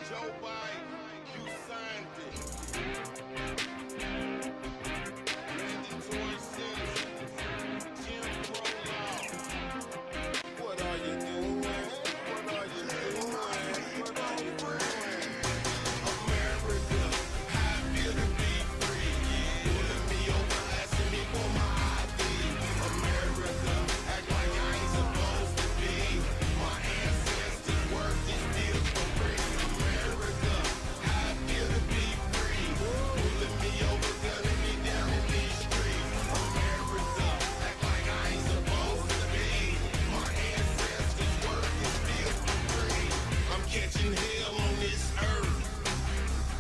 Joe Biden, you signed it. Mandatory citizen, Jim Crow law. What are you doing? What are you doing? What are you doing? America, how I feel to be free. Pulling me over, asking me for my ID. America, act like I ain't supposed to be. My ancestors worked this deal for free. America, how I feel to be free. Pulling me over, gunning me down in these streets. America, act like I ain't supposed to be. My ancestors worked this deal for free. I'm catching hell on this earth.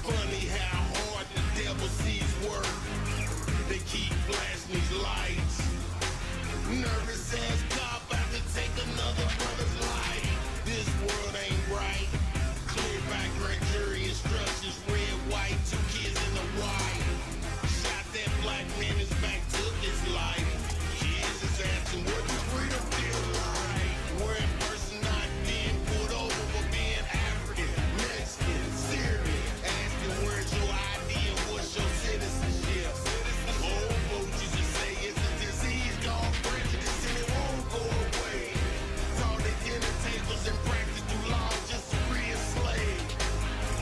Funny how hard the devil sees work. They keep flashing these lights. Nervous ass cop about to take another brother's life. This world ain't right. Clear back grand jury instructions. Red, white, 2 kids in the white. Shot that black man, his back took his life. Kids is asking what does freedom feel like. Wearing person not being pulled over for being African, Mexican, Syrian. Asking where's your ID and what's your citizenship. Old folks used to say it's a disease called prejudice and it won't go away. Taught at dinner tables and practice through law just to re-enslave.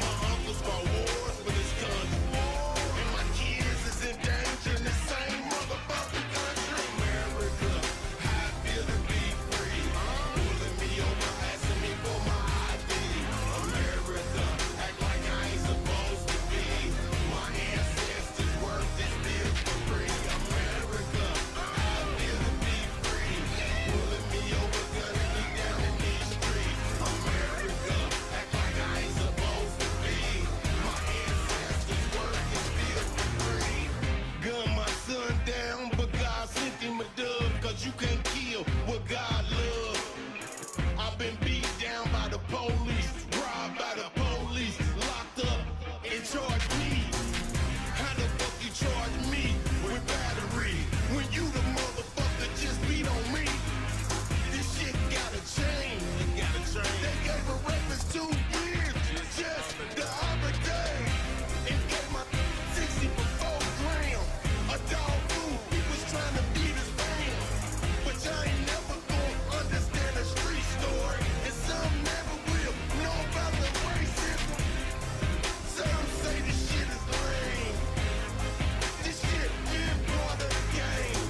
My uncles fought wars for this country, and my kids is in danger in the same motherfucking country. America, how I feel to be free. Pulling me over, asking me for my ID. America, act like I ain't supposed to be. My ancestors worked this deal for free. America, how I feel to be free. Pulling me over, gunning me down in these streets. America, act like I ain't supposed to be. My ancestors worked this deal for free. Gun my son down, but God sent him a dove. Cause you can't kill what God loves. I've been beat down by the police, robbed by the police, locked up and charged me. How the fuck you charge me with battery when you the motherfucker just beat on me? This shit gotta change. It gotta change. They gave a rapist 2 years just the other day and gave my 60 for 4 grams. A dog food, he was trying to beat his fam. But y'all ain't never gonna understand a street story, and some never will know about the racism. Some say this shit is lame. This shit been part of the game.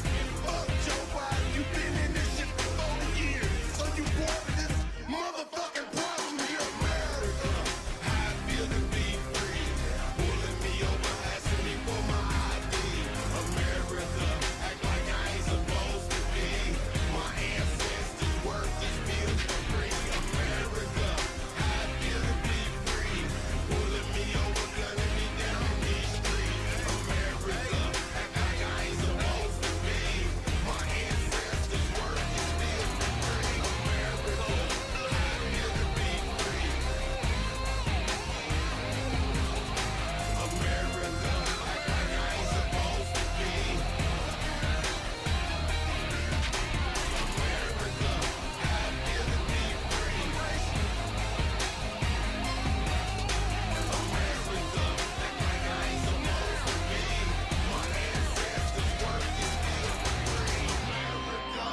Fuck Joe Biden, you been in this shit for 40 years, so you part of this motherfucking problem here, America. How I feel to be free. Pulling me over, asking me for my ID. America, act like I ain't supposed to be. My ancestors worked this deal for free. America, how I feel to be free. Pulling me over, gunning me down in these streets. America, act like I ain't supposed to be. My ancestors worked this deal for free. America, how I feel to be free. America, act like I ain't supposed to be. America, how I feel to be free. America, act like I ain't supposed to be. My ancestors worked this deal for free. America.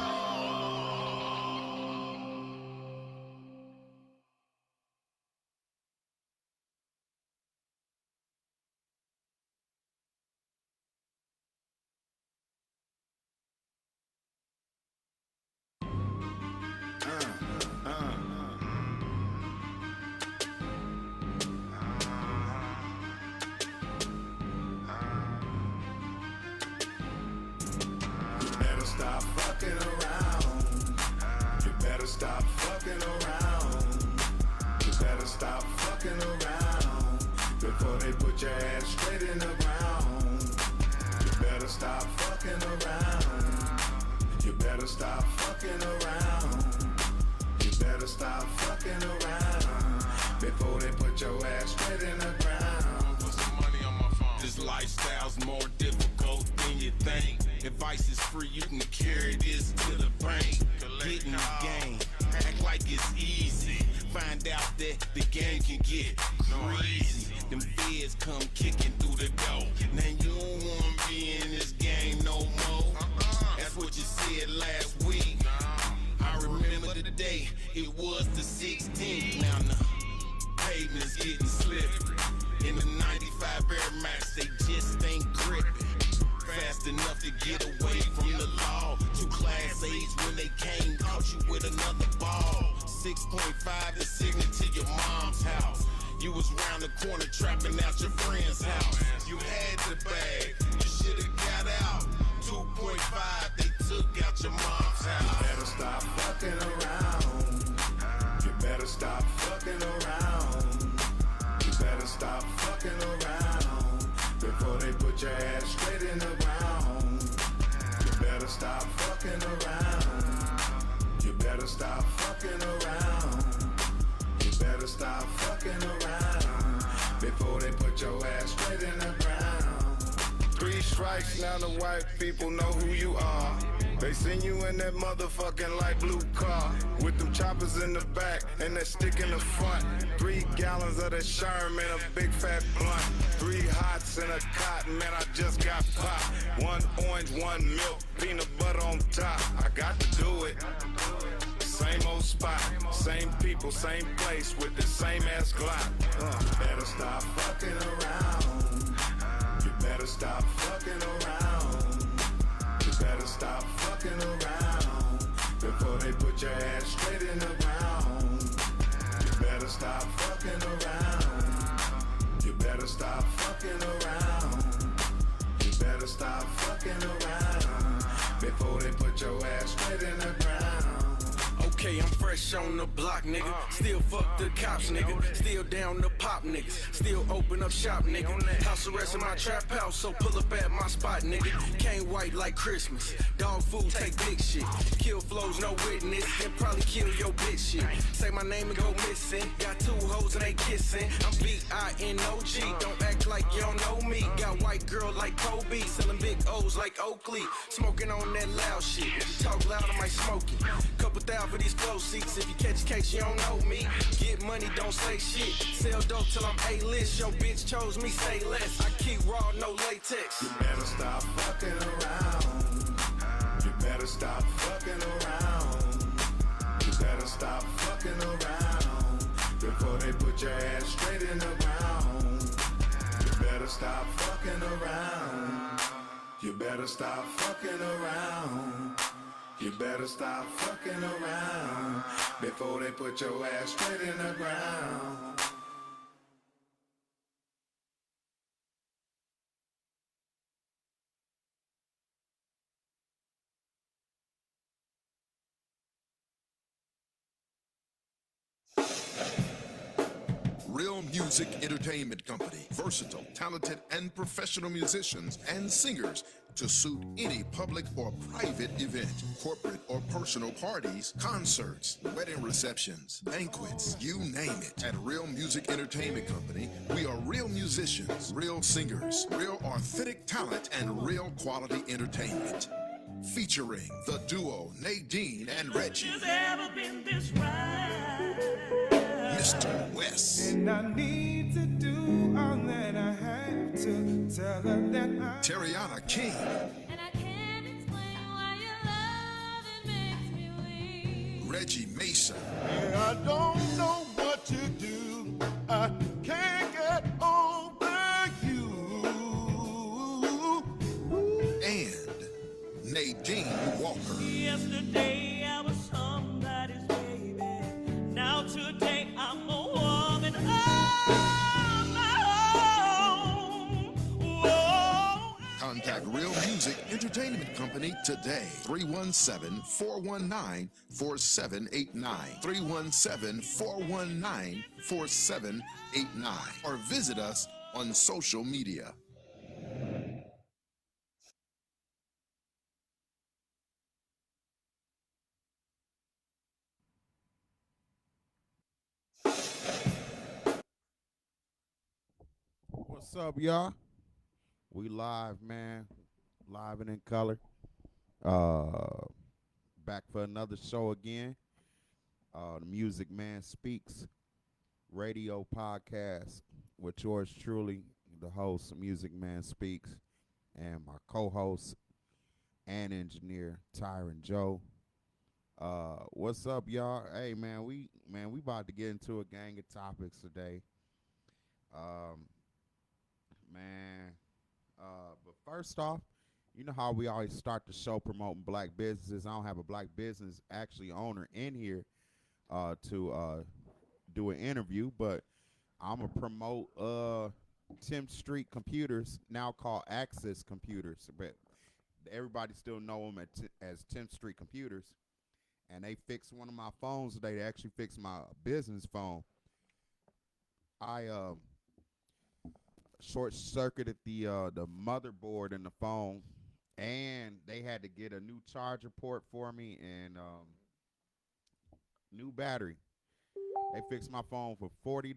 Better stop fucking around. You better stop fucking around. You better stop fucking around before they put your ass straight in the ground. You better stop fucking around. You better stop fucking around. You better stop fucking around before they put your ass straight in the ground. Put some money on my phone. This lifestyle's more difficult than you think. Advice is free, you can carry this to the bank. Get in the game, act like it's easy. find out that the game can get greasy. Them feds come kicking through the door. Now you don't wanna be in this game no more. That's what you said last week. I remember the day, it was the 16th. Now the pavement's getting slippery. In the 95 Air Max, they just ain't gripping fast enough to get away from the law. Two class A's when they came, caught you with another ball. 6.5 and signet to your mom's house. You was round the corner trapping out your friend's house. You had the bag, you should've got out. 2.5, they took out your mom's house. You better stop fucking around. You better stop fucking around. You better stop fucking around before they put your ass straight in the ground. You better stop fucking around. You better stop fucking around. You better stop fucking around before they put your ass straight in the ground. 3 strikes, now the white people know who you are. They seen you in that motherfucking light blue car with them choppers in the back and that stick in the front. 3 gallons of that Sherman, a big fat blunt. 3 hots in a cotton, man, I just got popped. 1 orange, 1 milk, peanut butter on top. I got to do it. Same old spot, same people, same place with the same ass Glock. Better stop fucking around. You better stop fucking around. You better stop fucking around before they put your ass straight in the ground. You better stop fucking around. You better stop fucking around. You better stop fucking around before they put your ass straight in the ground. Okay, I'm fresh on the block, nigga. Still fuck the cops, nigga. Still down the pop, niggas. Still open up shop, nigga. House arrest in my trap house, so pull up at my spot, nigga. Came white like Christmas. Dog food, take big shit. Kill flows, no witness. Then probably kill your bitch shit. Say my name and go missing. Got 2 hoes and they kissing. I'm B-I-N-O-G. Don't act like you don't know me. Got white girl like Kobe. Selling big O's like Oakley. Smoking on that loud shit. If you talk loud, I might smoke it. Couple thousand for these close seats. If you catch a case, you don't know me. Get money, don't say shit. Sell dope till I'm A-list. Your bitch chose me, say less. I keep raw, no latex. You better stop fucking around. You better stop fucking around. You better stop fucking around before they put your ass straight in the ground. You better stop fucking around. You better stop fucking around. You better stop fucking around before they put your ass straight in the ground. Real Music Entertainment Company. Versatile, talented, and professional musicians and singers to suit any public or private event, corporate or personal parties, concerts, wedding receptions, banquets, you name it. At Real Music Entertainment Company, we are real musicians, real singers, real authentic talent, and real quality entertainment. Featuring the duo Nadine and Reggie. Has ever been this right? Mr. West. And I need to do all that I have to tell her that I Tyren King. And I can't explain why your love makes me weak. Reggie Mason. I don't know what to do. I can't get over you. And Nadine Walker. Yesterday I was somebody's baby. Now today I'm a woman of my own. Whoa. Contact Real Music Entertainment Company today. 317-419-4789. 317-419-4789. Or visit us on social media. What's up, y'all? We live, man. Live and in color. Back for another show again. The Music Man Speaks radio podcast with yours truly, the host, Music Man Speaks, and my co-host and engineer, Tyren Joe. What's up, y'all? Hey, we about to get into a gang of topics today. Um, man, but first off, you know how we always start the show promoting black businesses. I don't have a black business actually owner in here to do an interview, but I'm gonna promote 10th Street Computers, now called Access Computers, but everybody still know them as 10th Street Computers. And they fixed one of my phones today. They actually fixed my business phone. I short circuited the motherboard in the phone, and they had to get a new charger port for me and new battery. They fixed my phone for $40.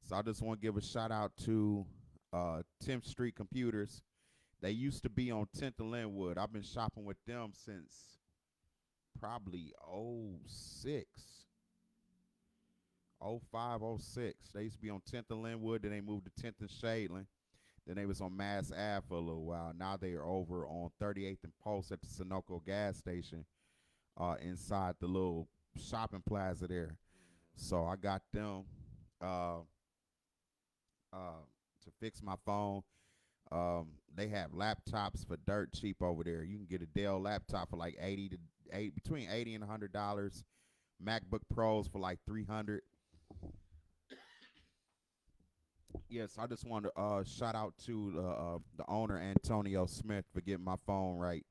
So I just want to give a shout out to 10th Street Computers. They used to be on 10th and Linwood. I've been shopping with them since probably '06, '05, '06. They used to be on 10th and Linwood. Then they moved to 10th and Shadeland. Then they was on Mass Ave for a little while. Now they are over on 38th and Post at the Sunoco gas station inside the little shopping plaza there. So I got them uh, to fix my phone. They have laptops for dirt cheap over there. You can get a Dell laptop for like 80 to 8 between 80 and $100. MacBook Pros for like 300. Yes, I just want to shout out to the owner Antonio Smith for getting my phone right.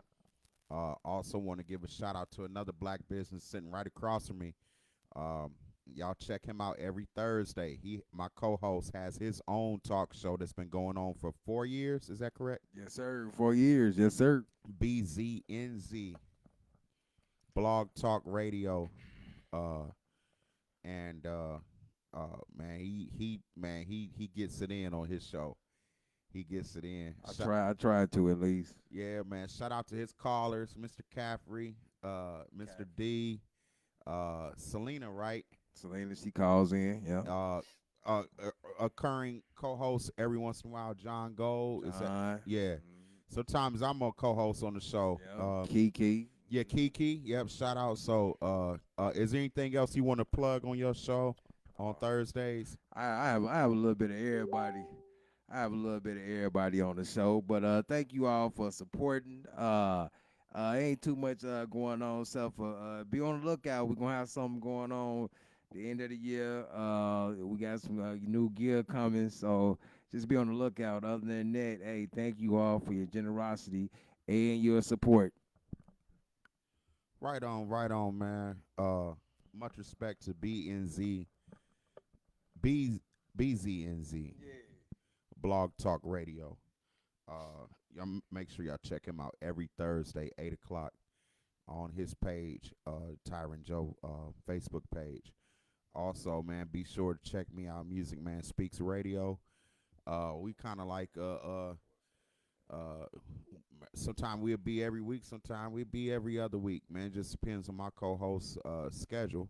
Also want to give a shout out to another black business sitting right across from me. Um, y'all check him out every Thursday. My co-host, has his own talk show that's been going on for 4 years. Is that correct? Yes, sir. 4 years. Yes, sir. BZNZ Blog Talk Radio. Uh, and man, he gets it in on his show. He gets it in. I tried to at least. Yeah, man. Shout out to his callers, Mr. Caffrey, Mr. D, Selena, right? Selena, she calls in. Yeah. Occurring co-host every once in a while, John Gold. Yeah. Mhm. Sometimes I'm a co-host on the show. Yeah. Kiki. Yeah, Kiki. Yep. Shout out. So, is there anything else you want to plug on your show on Thursdays? I have a little bit of everybody. I have a little bit of everybody on the show, but thank you all for supporting. Ain't too much going on, so be on the lookout. We're gonna have something going on the end of the year. We got some new gear coming, so just be on the lookout. Other than that, hey, thank you all for your generosity and your support. Right on, man. Much respect to BZNZ. Blog Talk Radio. Y'all make sure y'all check him out every Thursday, 8 o'clock, on his page, Tyren Joe Facebook page. Also, man, be sure to check me out, Music Man Speaks Radio. We kind of like sometime we'll be every week, sometime we'll be every other week, man. It just depends on my co-host's schedule.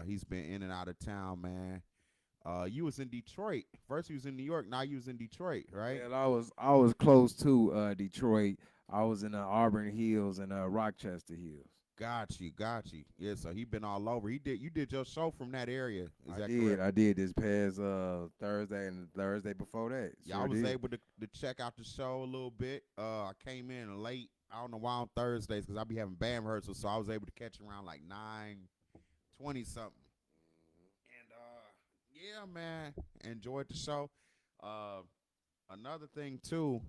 He's been in and out of town, man. You was in Detroit. First you was in New York, now you was in Detroit, right? Well, I was close to Detroit. I was in Auburn Hills and Rochester Hills. Got you. Yeah, so he been all over. You did your show from that area. Is I that did. correct? I did this past Thursday and the Thursday before that. Yeah, I was able to check out the show a little bit. I came in late. I don't know why on Thursdays because I be having band rehearsals, so I was able to catch around like 9:20 something. And yeah, man, enjoyed the show. Another thing too,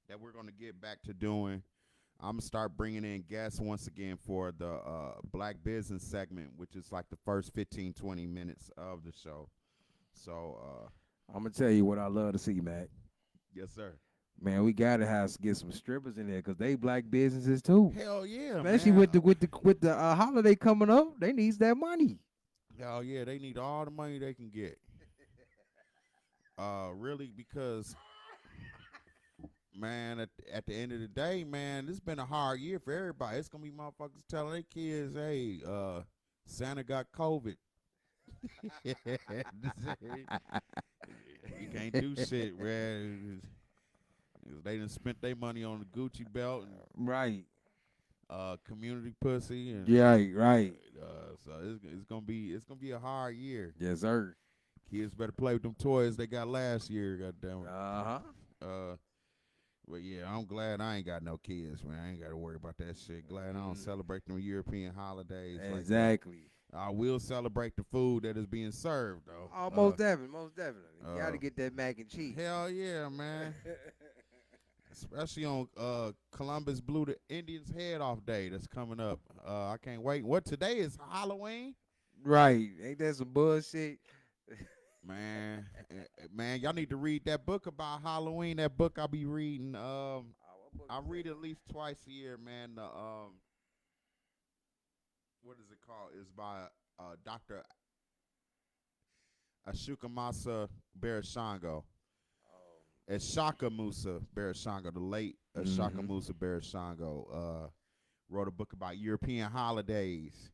that we're gonna get back to doing. I'm gonna start bringing in guests once again for the Black Business segment, which is like the first 15, 20 minutes of the show. So, I'm gonna tell you what I love to see, Mac. yes, sir. Man, we gotta get some strippers in there because they black businesses too. Hell yeah, Especially man. with the holiday coming up, they needs that money. Hell yeah, they need all the money they can get. Really, because man, at the end of the day, man, this been a hard year for everybody. It's gonna be motherfuckers telling their kids, "Hey, Santa got COVID." You can't do shit, man. They done spent their money on the Gucci belt and Right. community pussy, and Yeah, right. so it's gonna be a hard year. Yes, sir. Kids better play with them toys they got last year. Goddamn it. Uh-huh. But yeah, I'm glad I ain't got no kids, man. I ain't got to worry about that shit. Glad I don't celebrate them European holidays. Like that. Exactly. I will celebrate the food that is being served, though. Oh, most definitely, most definitely. You got to uh, get that mac and cheese. Hell yeah, man. Especially on Columbus Blew the Indians' Head Off Day that's coming up. I can't wait. What, today is Halloween? Right. Ain't that some bullshit? Man, man, y'all need to read that book about Halloween. That book I'll be reading. I read it at least twice a year, man. What is it called? It's by Dr. Ashukamasa Barashango. Ashaka Musa Barashango, the late Ashaka Musa Barashango, wrote a book about European holidays.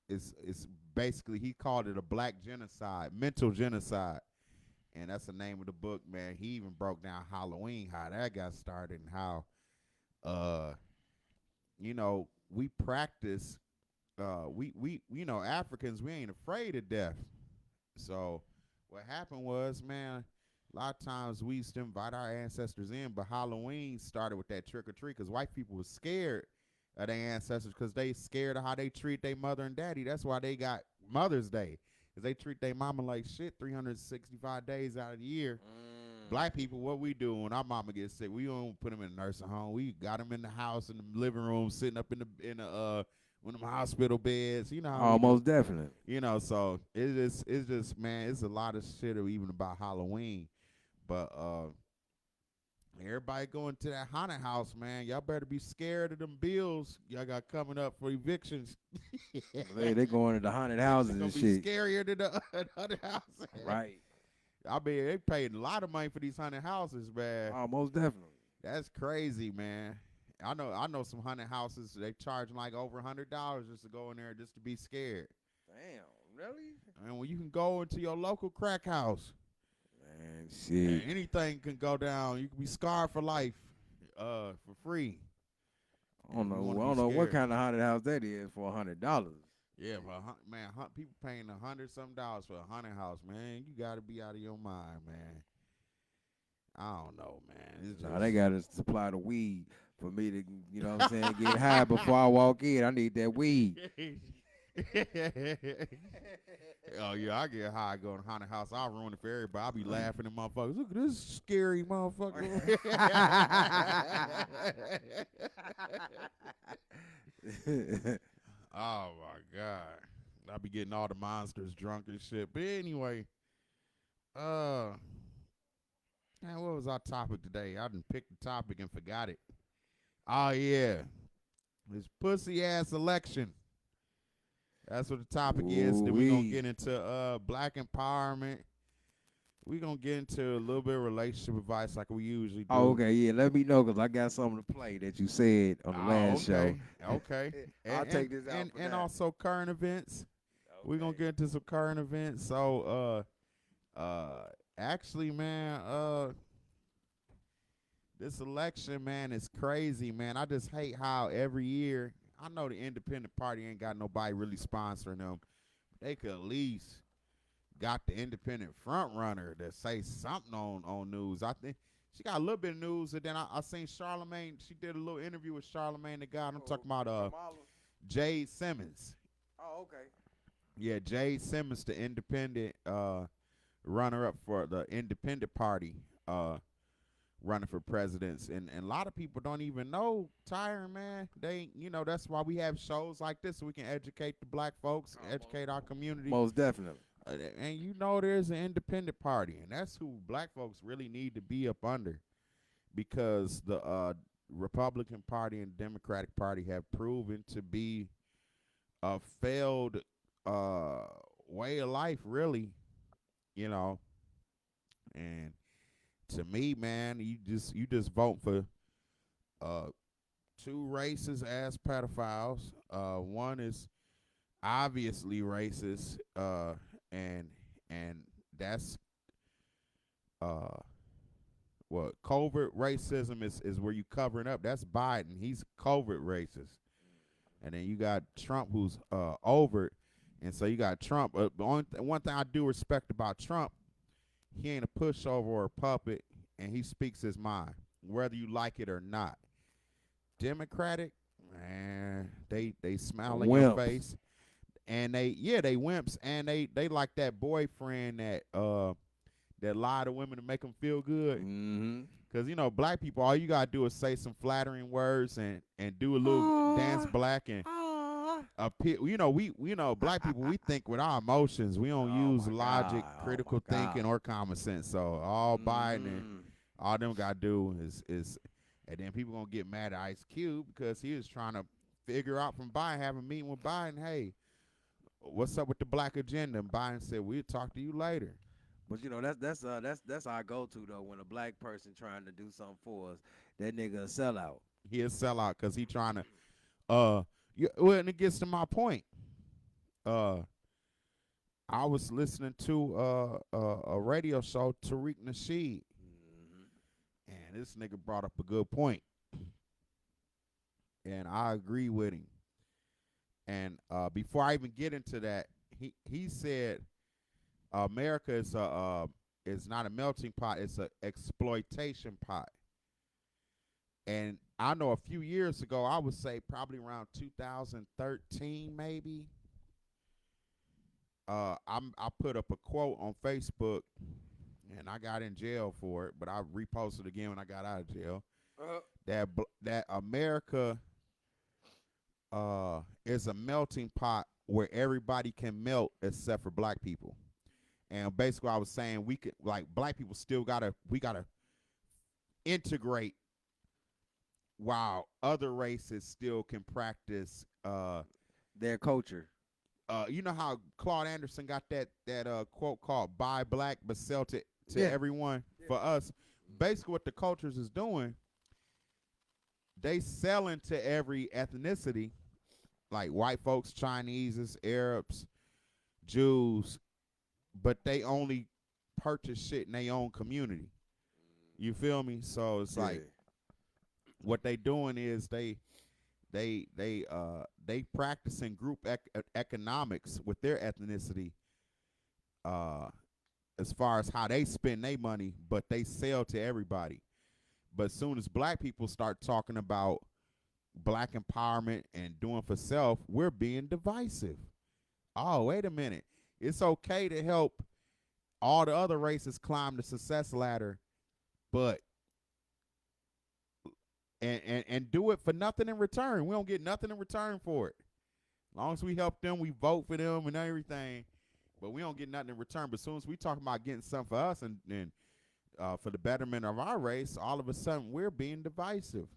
It's basically, he called it a black genocide, mental genocide, and that's the name of the book, man. He even broke down Halloween, how that got started, and how we practice, we Africans, we ain't afraid of death. So what happened was, man, a lot of times we used to invite our ancestors in, but Halloween started with that trick or treat because white people were scared of their ancestors because they scared of how they treat their mother and daddy. That's why they got Mother's Day, because they treat their mama like shit 365 days out of the year. Black people, what we do when our mama gets sick, we don't put them in a nursing home. We got them in the house, in the living room, sitting up in the one of them hospital beds. You know how Almost definitely. so it's just man, it's a lot of shit even about Halloween. But everybody going to that haunted house, man. Y'all better be scared of them bills y'all got coming up for evictions. They going to the haunted houses It's gonna and be shit. scarier than the haunted house. Right. I mean, they paid a lot of money for these haunted houses, man. Almost definitely. That's crazy, man. I know some haunted houses, they charge like over $100 just to go in there just to be scared. Damn, really? And when you can go into your local crack house, Man, shit. anything can go down. You can be scarred for life, for free. I don't You know. wanna I be don't know what scared. kind of haunted house that is for $100. Yeah, but man, people paying $100-something for a haunted house, man. You got to be out of your mind, man. I don't know, man. It's just, Nah, they got to supply the weed for me to, you know what I'm saying, get high before I walk in. I need that weed. Oh yeah, I get high going to haunted house. I'll ruin it for everybody. I'll be laughing at motherfuckers. Look at this scary motherfucker. Oh my god, I'll be getting all the monsters drunk and shit. But anyway, man, what was our topic today? I didn't pick the topic and forgot it. Oh yeah, this pussy ass election. That's what the topic is. Then we're gonna Ooh-wee. get into black empowerment. We're gonna get into a little bit of relationship advice like we usually do. Oh, okay, yeah. Let me know because I got something to play that you said on the last show. Okay. I'll take this out for and that. also current events. We're gonna get into some current events. So actually, man, this election, man, is crazy, man. I just hate how every year, I know the independent party ain't got nobody really sponsoring them. They could at least got the independent front runner that say something on news. I think she got a little bit of news, and then I seen Charlemagne. She did a little interview with Charlemagne the guy. I'm talking about Jade Simmons. Oh, okay. Yeah, Jade Simmons, the independent runner up for the independent party, running for presidents, and a lot of people don't even know Tyren, man. They, that's why we have shows like this so we can educate the black folks, educate our community. Most definitely. And there's an independent party, and that's who black folks really need to be up under, because the Republican Party and Democratic Party have proven to be a failed way of life, really, and to me, man, you just vote for uh two racist ass pedophiles. One is obviously racist, and and that's uh what covert racism is where you covering up. That's Biden. He's covert racist. And then you got Trump, who's overt. And so you got Trump. One thing I do respect about Trump, he ain't a pushover or a puppet, and he speaks his mind, whether you like it or not. Democratic, man, they smile in your Wimps. face, and they wimps, and they like that boyfriend that lie to women to make them feel good. Mm-hmm. Cause black people, all you gotta do is say some flattering words and do a little dance black and appeal. Black people, we think with our emotions. We don't Oh use my logic, God. Oh critical my thinking, God. or common sense. So all Biden and Mhm. all them gotta do is, and then people gonna get mad at Ice Cube because he was trying to figure out from Biden, having a meeting with Biden. Hey, what's up with the black agenda? And Biden said, we'll talk to you later. But that's our go-to though. When a black person trying to do something for us, that nigga a sellout. He'll sell out because he trying to well, and it gets to my point. Uh I was listening to a radio show, Tariq Nasheed, and this nigga brought up a good point, and I agree with him. And before I even get into that, he said America is not a melting pot; it's a exploitation pot. And I know a few years ago, I would say probably around 2013, maybe. I put up a quote on Facebook, and I got in jail for it, but I reposted again when I got out of jail. That America is a melting pot where everybody can melt except for black people. And basically, I was saying we could, like, black people still we gotta integrate while other races still can practice. Their culture. You know how Claude Anderson got that quote called "Buy black but sell to Yeah. everyone." For us, basically, what the cultures is doing, they selling to every ethnicity, like white folks, Chinese, Arabs, Jews, but they only purchase shit in their own community. You feel me? So it's like what they doing is they practicing group economics with their ethnicity, as far as how they spend their money, but they sell to everybody. But as soon as black people start talking about black empowerment and doing for self, we're being divisive. Oh, wait a minute. It's okay to help all the other races climb the success ladder, but and do it for nothing in return. We don't get nothing in return for it. As long as we help them, we vote for them and everything, but we don't get nothing in return. But as soon as we talk about getting something for us and for the betterment of our race, all of a sudden we're being divisive.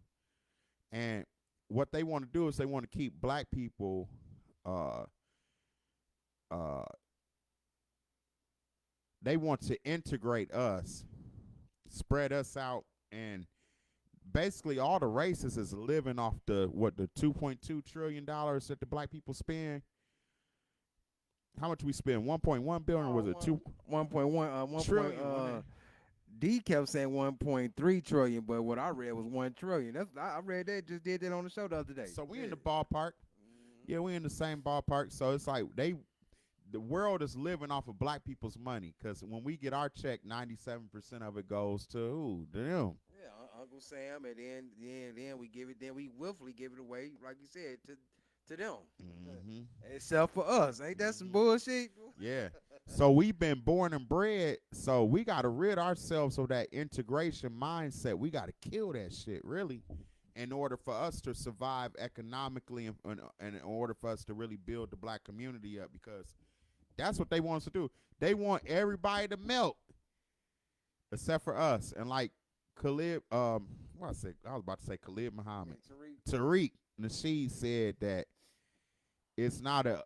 And what they want to do is they want to keep black people they want to integrate us, spread us out, and basically all the races is living off the $2.2 trillion that the black people spend. How much we spend? 1.1 billion, or was it 2 1.1 trillion? D kept saying 1.3 trillion, but what I read was 1 trillion. I read that, just did that on the show the other day. So we in the ballpark. Yeah, we in the same ballpark. So it's like the world is living off of black people's money, because when we get our check, 97% of it goes to who? To them. Yeah, Uncle Sam, and then we give it, then we willfully give it away, like you said, to them. Mm-hmm. Except for us. Ain't that some bullshit? Yeah. So we've been born and bred, so we got to rid ourselves of that integration mindset. We got to kill that shit, really, in order for us to survive economically and in order for us to really build the black community up, because that's what they want us to do. They want everybody to melt except for us. And like Khalid, I was about to say Khalid Muhammad. Tariq Nasheed said that it's not a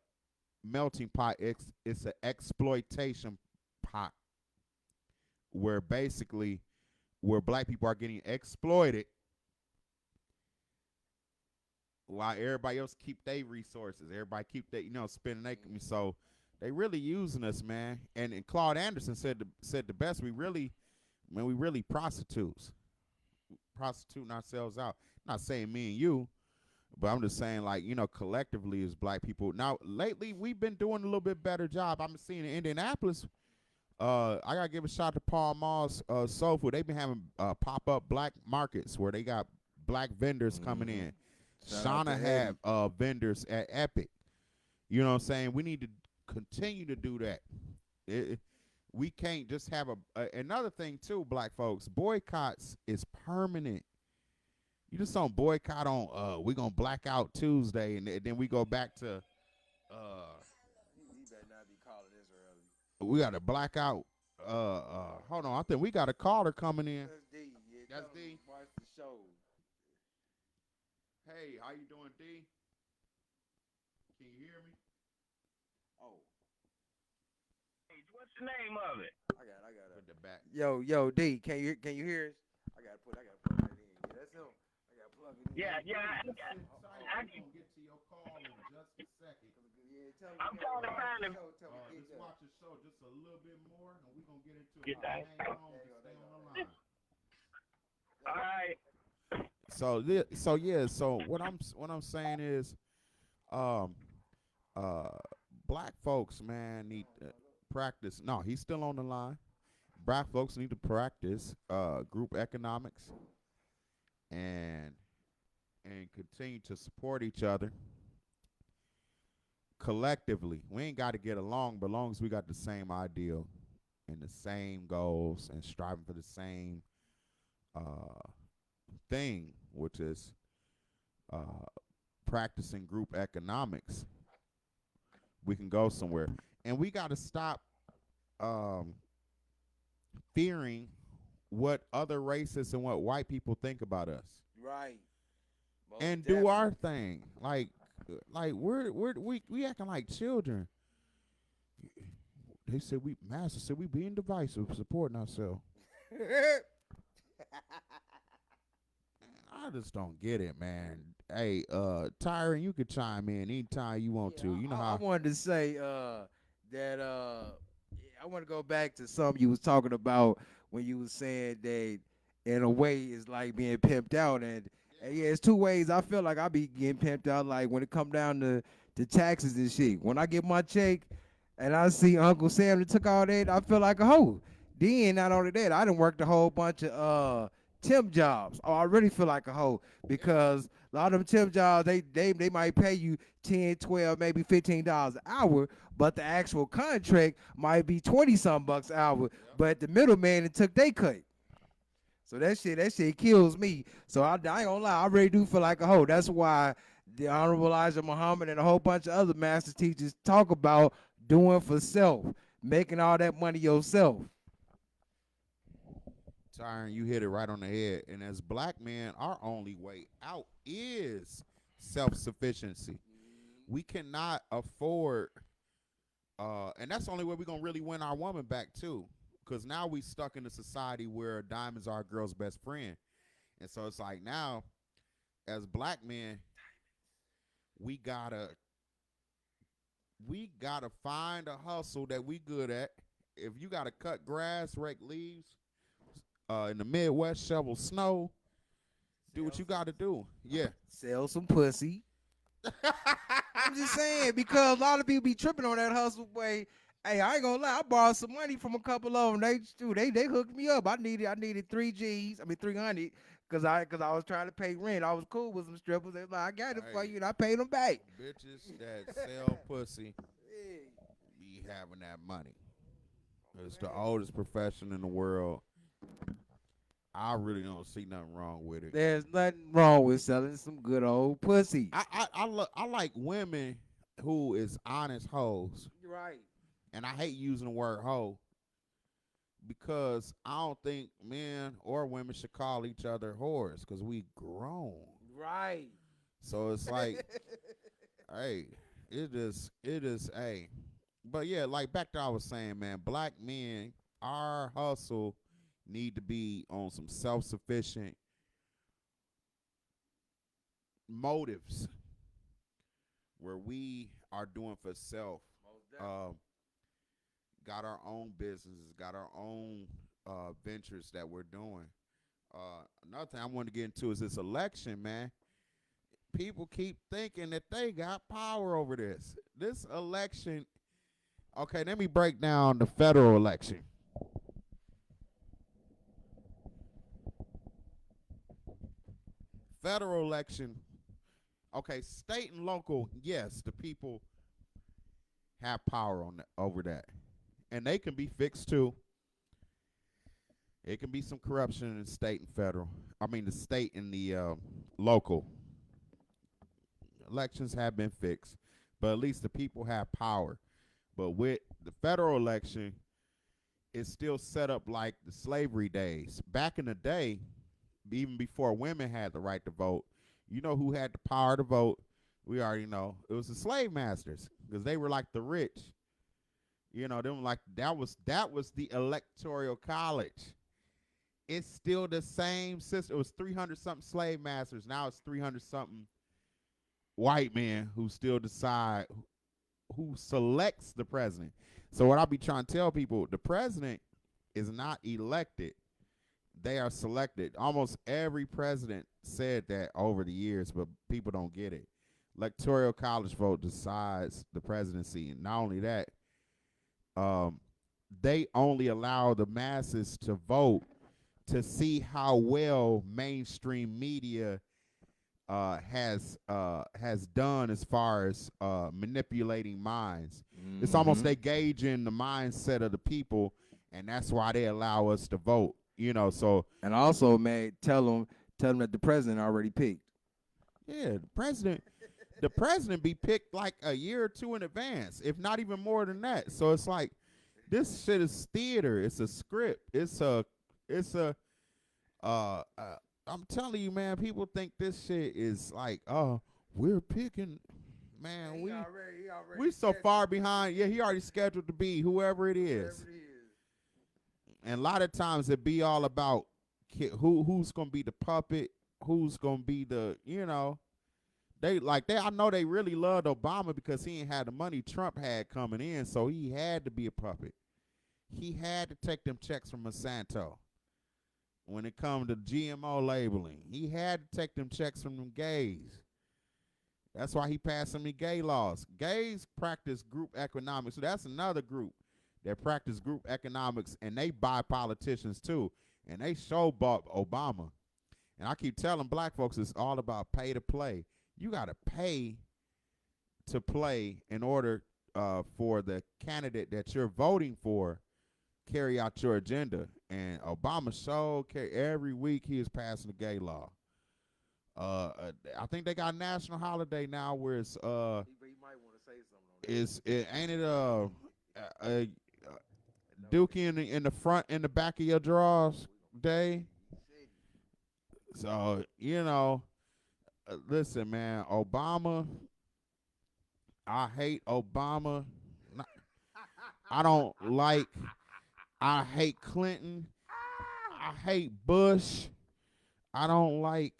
melting pot, it's an exploitation pot, where basically where black people are getting exploited while everybody else keep their resources. Everybody keep their, spending their. So they really using us, man. And Claude Anderson said the best. We really prostitutes, prostituting ourselves out. Not saying me and you, but I'm just saying, like, collectively as black people. Now, lately, we've been doing a little bit better job. I'm seeing in Indianapolis. I gotta give a shout to Paul Mall's Soul Food. They've been having pop-up black markets where they got black vendors coming in. Shout out to Shauna Eddie. had vendors at Epic. You know what I'm saying? We need to continue to do that. We can't just have another thing too, black folks. Boycotts is permanent. You just don't boycott on we gonna blackout Tuesday and then we go back to He better not be calling this early. we got to blackout. Hold on, I think we got a caller coming in. That's D. Yeah, That's tell him D. Watch the show. Hey, how you doing, D? Can you hear me? Oh, What's the name of it? I got it. Put the back. Yo, D, can you hear us? I gotta plug that in. Yeah, that's him. I gotta plug it in. Yeah. We're gonna get to your call in just a second. Yeah, tell me I'm trying to find him. Just watch the show just a little bit more, and we're gonna get into it. Get that. Hang on, just stay on the line. All right. So what I'm saying is, black folks, man, need to practice. No, he's still on the line. Black folks need to practice group economics and continue to support each other collectively. We ain't got to get along, but as long as we got the same ideal and the same goals and striving for the same thing, which is practicing group economics, we can go somewhere. And we got to stop fearing what other races and what white people think about us, Right. Most and definitely. do our thing. Like we acting like children. They said Master said we being divisive, supporting ourselves. I just don't get it, man. Hey, Tyren, you could chime in anytime you want to. You know I how. wanted to say that I want to go back to something you was talking about when you was saying that in a way it's like being pimped out, and yeah, it's two ways I feel like I be getting pimped out. Like when it come down to taxes and shit. When I get my check and I see Uncle Sam that took all that, I feel like a hoe. Then not only that, I done worked a whole bunch of temp jobs. Oh, I really feel like a hoe because a lot of them temp jobs, they might pay you 10, 12, maybe $15 an hour, but the actual contract might be 20 some bucks an hour. But the middleman that took they cut. So that shit kills me. So I ain't gonna lie, I really do feel like a hoe. That's why the Honorable Elijah Muhammad and a whole bunch of other master teachers talk about doing for self, making all that money yourself. Tyron, you hit it right on the head. And as black men, our only way out is self-sufficiency. We cannot afford, and that's the only way we're going to really win our woman back, too. Because now we stuck in a society where diamonds are a girl's best friend. And so it's like now, as black men, we gotta find a hustle that we good at. If you gotta cut grass, rake leaves, in the Midwest, shovel snow, do what you gotta do. Yeah. Sell some pussy. I'm just saying, because a lot of people be tripping on that hustle way. Hey, I ain't gonna lie, I borrowed some money from a couple of them. They hooked me up. I needed 300, because I was trying to pay rent. I was cool with some strippers. They was like, I got it for you, and I paid them back. Bitches that sell pussy be having that money. It's the oldest profession in the world. I really don't see nothing wrong with it. There's nothing wrong with selling some good old pussy. I like women who is honest hoes. You're right. And I hate using the word hoe because I don't think men or women should call each other whores because we grown. Right. So it's like, hey, it is, hey. But yeah, like back to I was saying, man, black men, our hustle need to be on some self-sufficient motives where we are doing for self. Um, got our own businesses, got our own ventures that we're doing. Another thing I want to get into is this election, man. People keep thinking that they got power over this. This election, okay, let me break down the federal election. Federal election, okay, state and local, yes, the people have power over that. And they can be fixed too. It can be some corruption in the state and federal. I mean, the state and the local elections have been fixed, but at least the people have power. But with the federal election, it's still set up like the slavery days. Back in the day, even before women had the right to vote, you know who had the power to vote? We already know. It was the slave masters because they were like the rich. You know, them like that was the electoral college. It's still the same system. It was 300 something slave masters. Now it's 300 something white men who still decide who selects the president. So what I'll be trying to tell people, the president is not elected. They are selected. Almost every president said that over the years, but people don't get it. Electoral college vote decides the presidency. And not only that, they only allow the masses to vote to see how well mainstream media has done as far as manipulating minds. Mm-hmm. It's almost they gauge in the mindset of the people, and that's why they allow us to vote. You know, so and also, man, tell them that the president already picked. Yeah, the president be picked like a year or two in advance, if not even more than that. So it's like this shit is theater. It's a script. I'm telling you, man, people think this shit is like, oh, we're picking, man, we so far behind. Yeah, he already scheduled to be whoever it is. And a lot of times it be all about who's gonna be the puppet, who's gonna be the, you know, I know they really loved Obama because he ain't had the money Trump had coming in, so he had to be a puppet. He had to take them checks from Monsanto. When it comes to GMO labeling, he had to take them checks from them gays. That's why he passed so many gay laws. Gays practice group economics, so that's another group that practice group economics, and they buy politicians too. And they show bought Obama. And I keep telling black folks it's all about pay to play. You got to pay to play in order for the candidate that you're voting for carry out your agenda. And Obama showed every week he is passing a gay law. I think they got a national holiday now where it's he might want to say something on that. ain't it Dookie in the front and the back of your drawers day. So, you know, listen, man, Obama, I hate Obama. I hate Clinton. I hate Bush. I don't like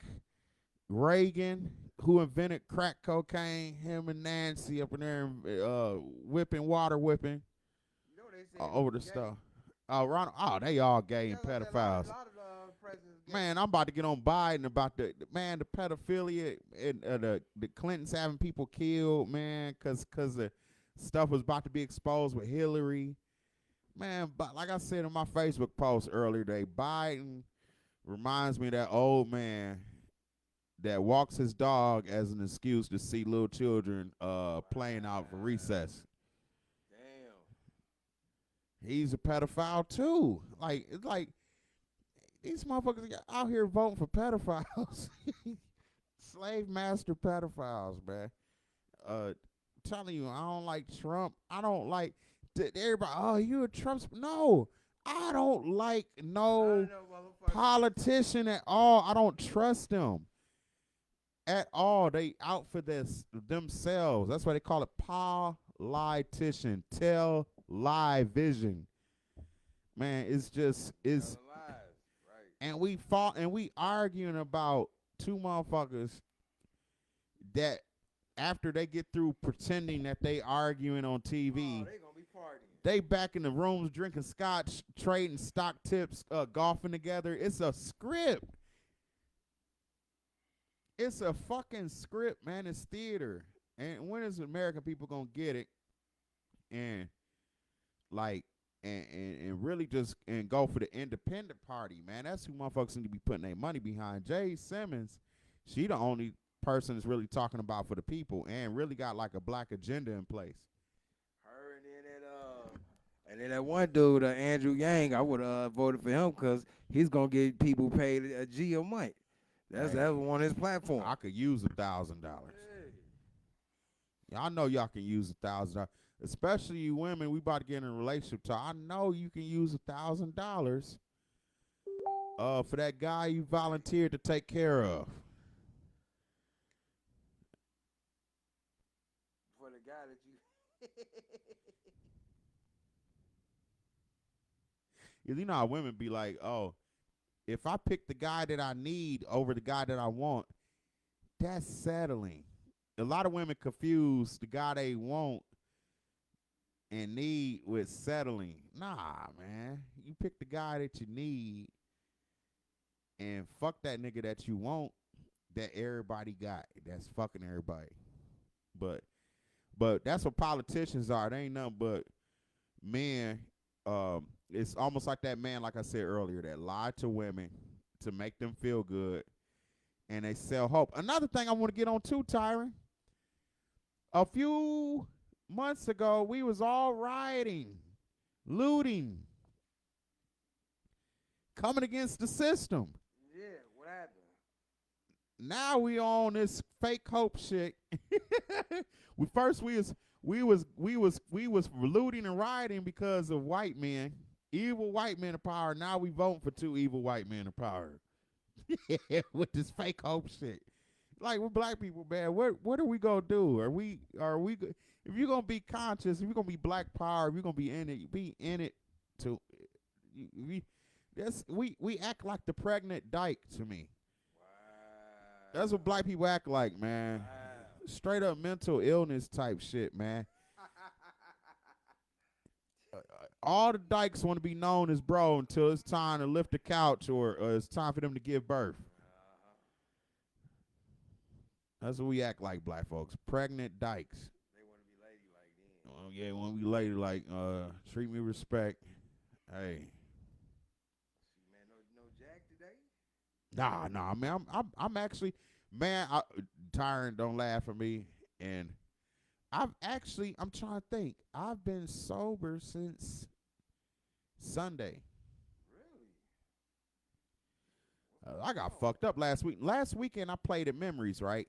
Reagan, who invented crack cocaine, him and Nancy up in there water whipping over the stuff. Ronald, they all gay and pedophiles. Man, I'm about to get on Biden about the pedophilia and the Clintons having people killed, man, because the stuff was about to be exposed with Hillary. Man, but like I said in my Facebook post earlier today, Biden reminds me of that old man that walks his dog as an excuse to see little children playing out for recess. Damn. He's a pedophile too. Like, it's like these motherfuckers out here voting for pedophiles. Slave master pedophiles, man. Telling you, I don't like Trump. I don't like everybody. Oh, you a Trump? No, I don't like no politician at all. I don't trust them at all. They out for this themselves. That's why they call it politician. Tell lie vision. Man, it's and we fought and we arguing about two motherfuckers that after they get through pretending that they arguing on TV, they gonna be partying. they back in the rooms drinking scotch, trading stock tips, golfing together. It's a script. It's a fucking script, man. It's theater. And when is American people gonna get it and like and really just and go for the independent party, man? That's who motherfuckers need to be putting their money behind. Jay Simmons, she the only person that's really talking about for the people and really got like a black agenda in place. Her and then that one dude, Andrew Yang, I would have voted for him because he's gonna get people paid a G a month. That's on his platform. I could use $1,000. Y'all know y'all can use $1,000, especially you women. We about to get in a relationship. So I know you can use $1,000 for that guy you volunteered to take care of. For the guy that you. You know how women be like, oh, if I pick the guy that I need over the guy that I want, that's settling. A lot of women confuse the guy they want and need with settling. Nah, man. You pick the guy that you need and fuck that nigga that you want that everybody got. That's fucking everybody. But that's what politicians are. They ain't nothing but men. It's almost like that man, like I said earlier, that lied to women to make them feel good, and they sell hope. Another thing I want to get on too, Tyren. A few months ago, we was all rioting, looting, coming against the system. Yeah, what happened? Now we on this fake hope shit. we was looting and rioting because of white men, evil white men in power. Now we voting for two evil white men in power. With this fake hope shit. Like, we're black people, man. What are we gonna do? Are we if you're gonna be conscious, if you're gonna be black power, if you're gonna be in it to we act like the pregnant dyke to me. Wow. That's what black people act like, man. Wow. Straight up mental illness type shit, man. All the dykes want to be known as bro until it's time to lift the couch or it's time for them to give birth. That's what we act like, black folks. Pregnant dykes. They want to be ladylike then. Oh yeah, want to be ladylike. Treat me with respect. Hey. Man, no Jack today? Nah, man. I'm actually, man. Tyren, don't laugh at me. And I'm trying to think. I've been sober since Sunday. Really? I got fucked up last week. Last weekend I played at Memories, right?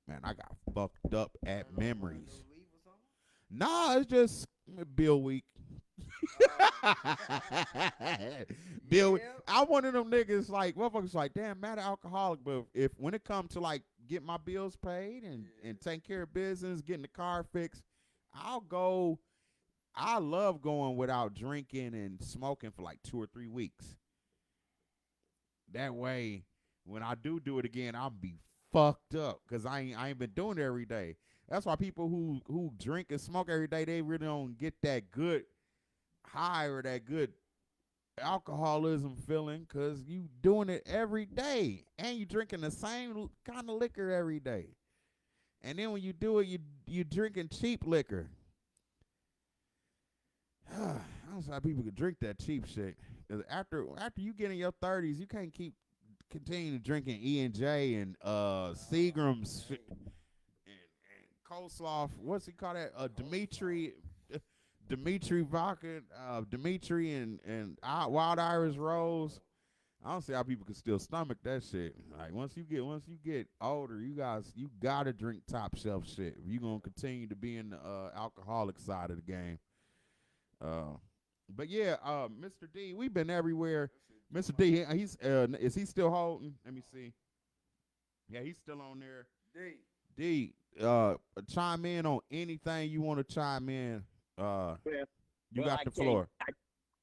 Man, I got fucked up at Memories. Nah, it's just Bill week. Bill, I one of them niggas like motherfuckers like, damn, mad alcoholic, but if when it comes to like get my bills paid and take care of business, getting the car fixed, I'll go. I love going without drinking and smoking for like 2 or 3 weeks. That way, when I do it again, I'll be fucked up because I ain't been doing it every day. That's why people who drink and smoke every day, they really don't get that good high or that good alcoholism feeling because you doing it every day and you drinking the same kind of liquor every day. And then when you do it, you drinking cheap liquor. I don't see how people can drink that cheap shit. After you get in your 30s, you can't continue drinking E&J and Seagram's and coleslaw. What's he call that? Dimitri vodka, Dimitri and Wild Irish Rose. I don't see how people can still stomach that shit. Like once you get older, you gotta drink top shelf shit if you gonna continue to be in the alcoholic side of the game. But yeah, Mr. D, we've been everywhere. Mr. D, he's is he still holding? Let me see. Yeah, he's still on there. D, chime in on anything you want to chime in. You got the floor.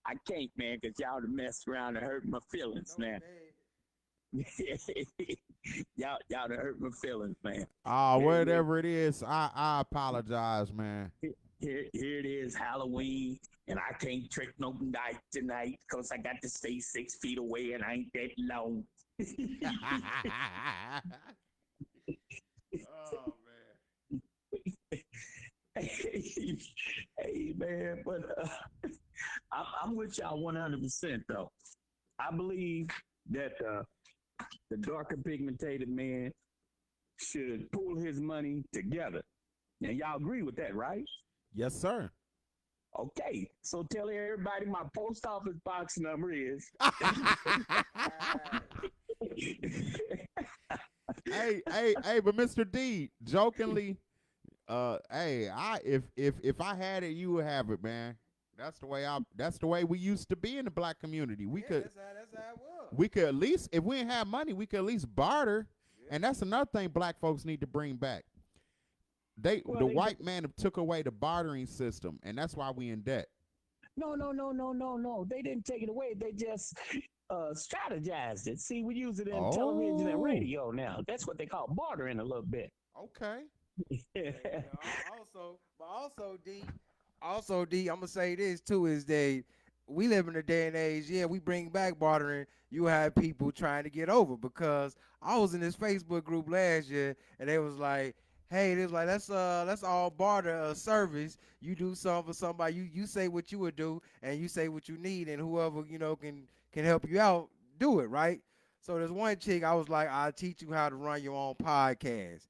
I can't, man, because y'all done messed around and hurt my feelings now. y'all done hurt my feelings, man. Here, Whatever it is, I apologize, man. here it is, Halloween, and I can't trick no night tonight because I got to stay 6 feet away and I ain't that long. Oh Hey, man, but I'm with y'all 100% though. I believe that the darker pigmented man should pull his money together. And y'all agree with that, right? yes, sir. Okay, so tell everybody my post office box number is. Hey, but Mr. D, jokingly, hey, if I had it, you would have it, man. That's the way we used to be in the black community. That's how it was. We could at least, if we didn't have money, we could at least barter. Yeah. And that's another thing black folks need to bring back. The white man have took away the bartering system, and that's why we in debt. No. They didn't take it away. They just strategized it. See, we use it in television and radio now. That's what they call bartering a little bit. Okay. Also, D, I'm gonna say this too: is that we live in a day and age. Yeah, we bring back bartering. You have people trying to get over because I was in this Facebook group last year, and they was like, "Hey, they was like, let's all barter a service. You do something for somebody. You say what you would do, and you say what you need, and whoever can help you out, do it right." So there's one chick I was like, "I'll teach you how to run your own podcast."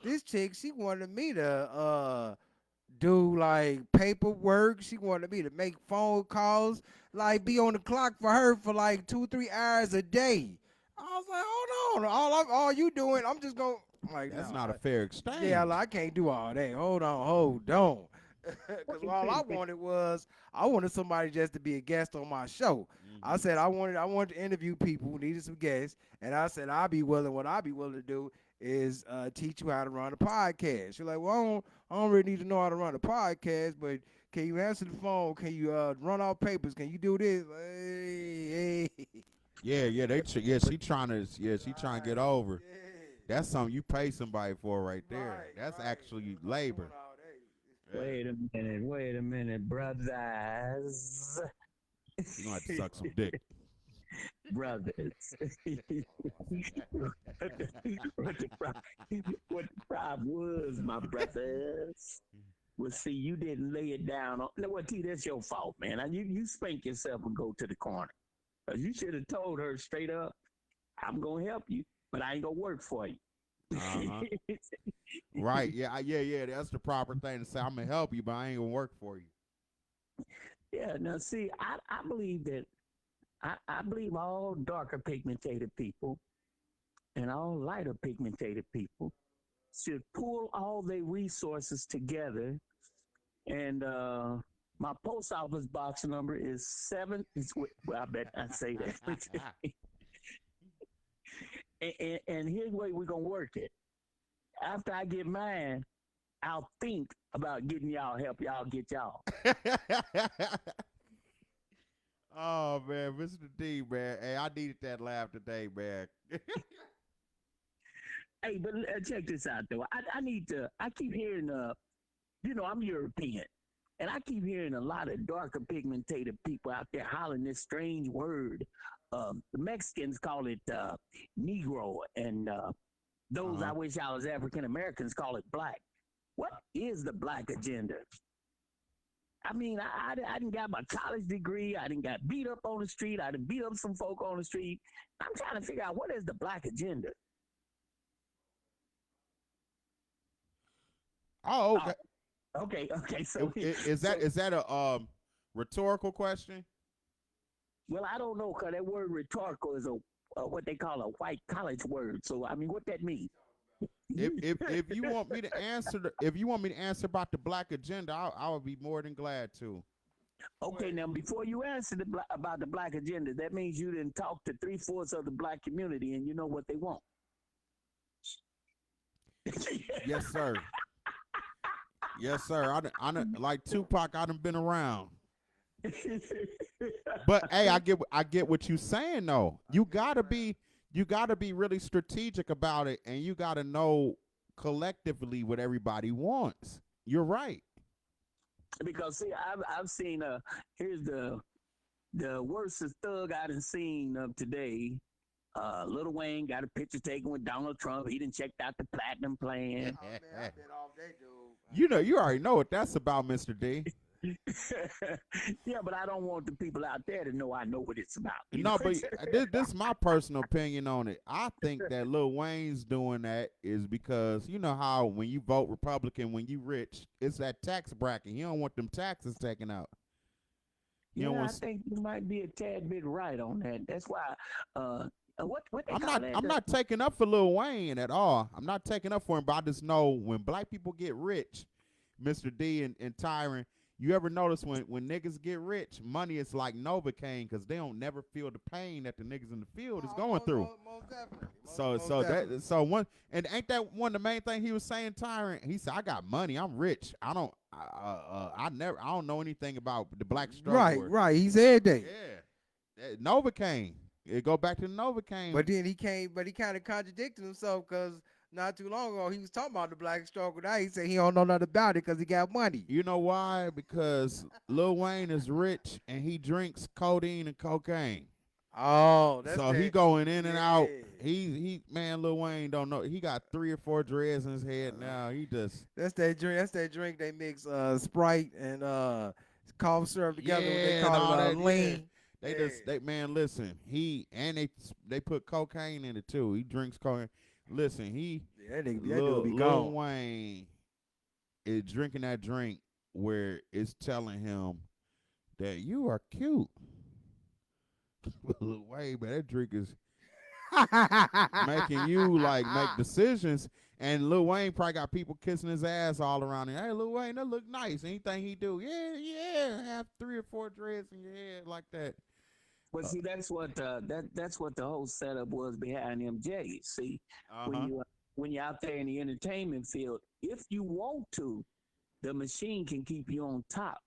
This chick, she wanted me to do like paperwork. She wanted me to make phone calls, like be on the clock for her for like 2-3 hours a day. I was like, hold on, all you doing, I'm just going like That's no, not a fair exchange. yeah, like, I can't do all that. Hold on. Because all I wanted somebody just to be a guest on my show. I said I wanted to interview people who needed some guests, and I said what I'd be willing to do is teach you how to run a podcast. You're like, well, I don't really need to know how to run a podcast, but can you answer the phone? Can you run off papers? Can you do this? Hey. Yeah, she trying to get over. That's something you pay somebody for right there. That's actually labor. Wait a minute, brothers. You're gonna have to suck some dick. Brothers. what the problem was, my brothers. Well, see, you didn't lay it down. Well, T, that's your fault, man. You spank yourself and go to the corner. You should have told her straight up, I'm going to help you, but I ain't going to work for you. Uh-huh. Right. Yeah. That's the proper thing to say. I'm going to help you, but I ain't going to work for you. Yeah, now, see, I believe that I believe all darker pigmented people and all lighter pigmented people should pull all their resources together. And my post office box number is 7. Well, I bet I say that. and here's the way we're going to work it. After I get mine, I'll think about getting y'all help y'all get y'all. Oh, man, Mr. D, man. Hey, I needed that laugh today, man. Hey, but check this out, though. I keep hearing, I'm European, and I keep hearing a lot of darker pigmented people out there hollering this strange word. The Mexicans call it Negro, and those I wish I was African Americans call it black. What is the black agenda? I mean, I didn't got my college degree. I didn't got beat up on the street. I didn't beat up some folk on the street. I'm trying to figure out what is the black agenda. Oh, okay. Okay. So is that a rhetorical question? Well, I don't know, because that word rhetorical is a what they call a white college word. So I mean, what that means? If you want me to answer about the black agenda, I would be more than glad to. Okay, now before you answer about the black agenda, that means you didn't talk to 3/4 of the black community, and you know what they want. Yes, sir. Yes, sir. I done, like Tupac, I done been around. But hey, I get what you're saying though. You gotta be really strategic about it, and you gotta know collectively what everybody wants. You're right. Because see, I've seen here's the worst thug I done seen of today. Lil Wayne got a picture taken with Donald Trump. He done checked out the platinum plan. Oh man, I've been off that dude. You know, you already know what that's about, Mr. D. Yeah, but I don't want the people out there to know I know what it's about. You know No, what I'm but saying? this is my personal opinion on it. I think that Lil Wayne's doing that is because you know how when you vote Republican, when you rich, it's that tax bracket. You don't want them taxes taken out. You don't Yeah, I want. think you might be a tad bit right on that. That's why what they call that? I'm not taking up for Lil Wayne at all. I'm not taking up for him, but I just know when black people get rich, Mr. D and Tyren, you ever notice when niggas get rich, money is like Novocaine because they don't never feel the pain that the niggas in the field is going through. Most definitely. So one and ain't that one of the main thing he was saying, Tyren? He said, "I got money. I'm rich. I don't know anything about the black struggle." Right. He said that. Yeah, Novocaine. It go back to the Novocaine. But then he came, but he kind of contradicted himself because not too long ago he was talking about the black struggle. Now he said he don't know nothing about it because he got money. You know why? Because Lil Wayne is rich and he drinks codeine and cocaine. Oh, that's so that, he going in and out. yeah. He man, Lil Wayne don't know. He got 3 or 4 dreads in his head now. He just That's that drink. That's that drink they mix Sprite and cough syrup together. They and call all it that, lean. They just they man, listen. They put cocaine in it too. He drinks cocaine. Listen, That nigga Lil be gone. Wayne is drinking that drink where it's telling him that you are cute. Lil Wayne, man, that drink is making you like make decisions. And Lil Wayne probably got people kissing his ass all around him. Hey, Lil Wayne, that look nice. Anything he do, yeah, have 3 or 4 dreads in your head like that. Well, see, that's what that's what the whole setup was behind MJ. See, when you're out there in the entertainment field, if you want to, the machine can keep you on top.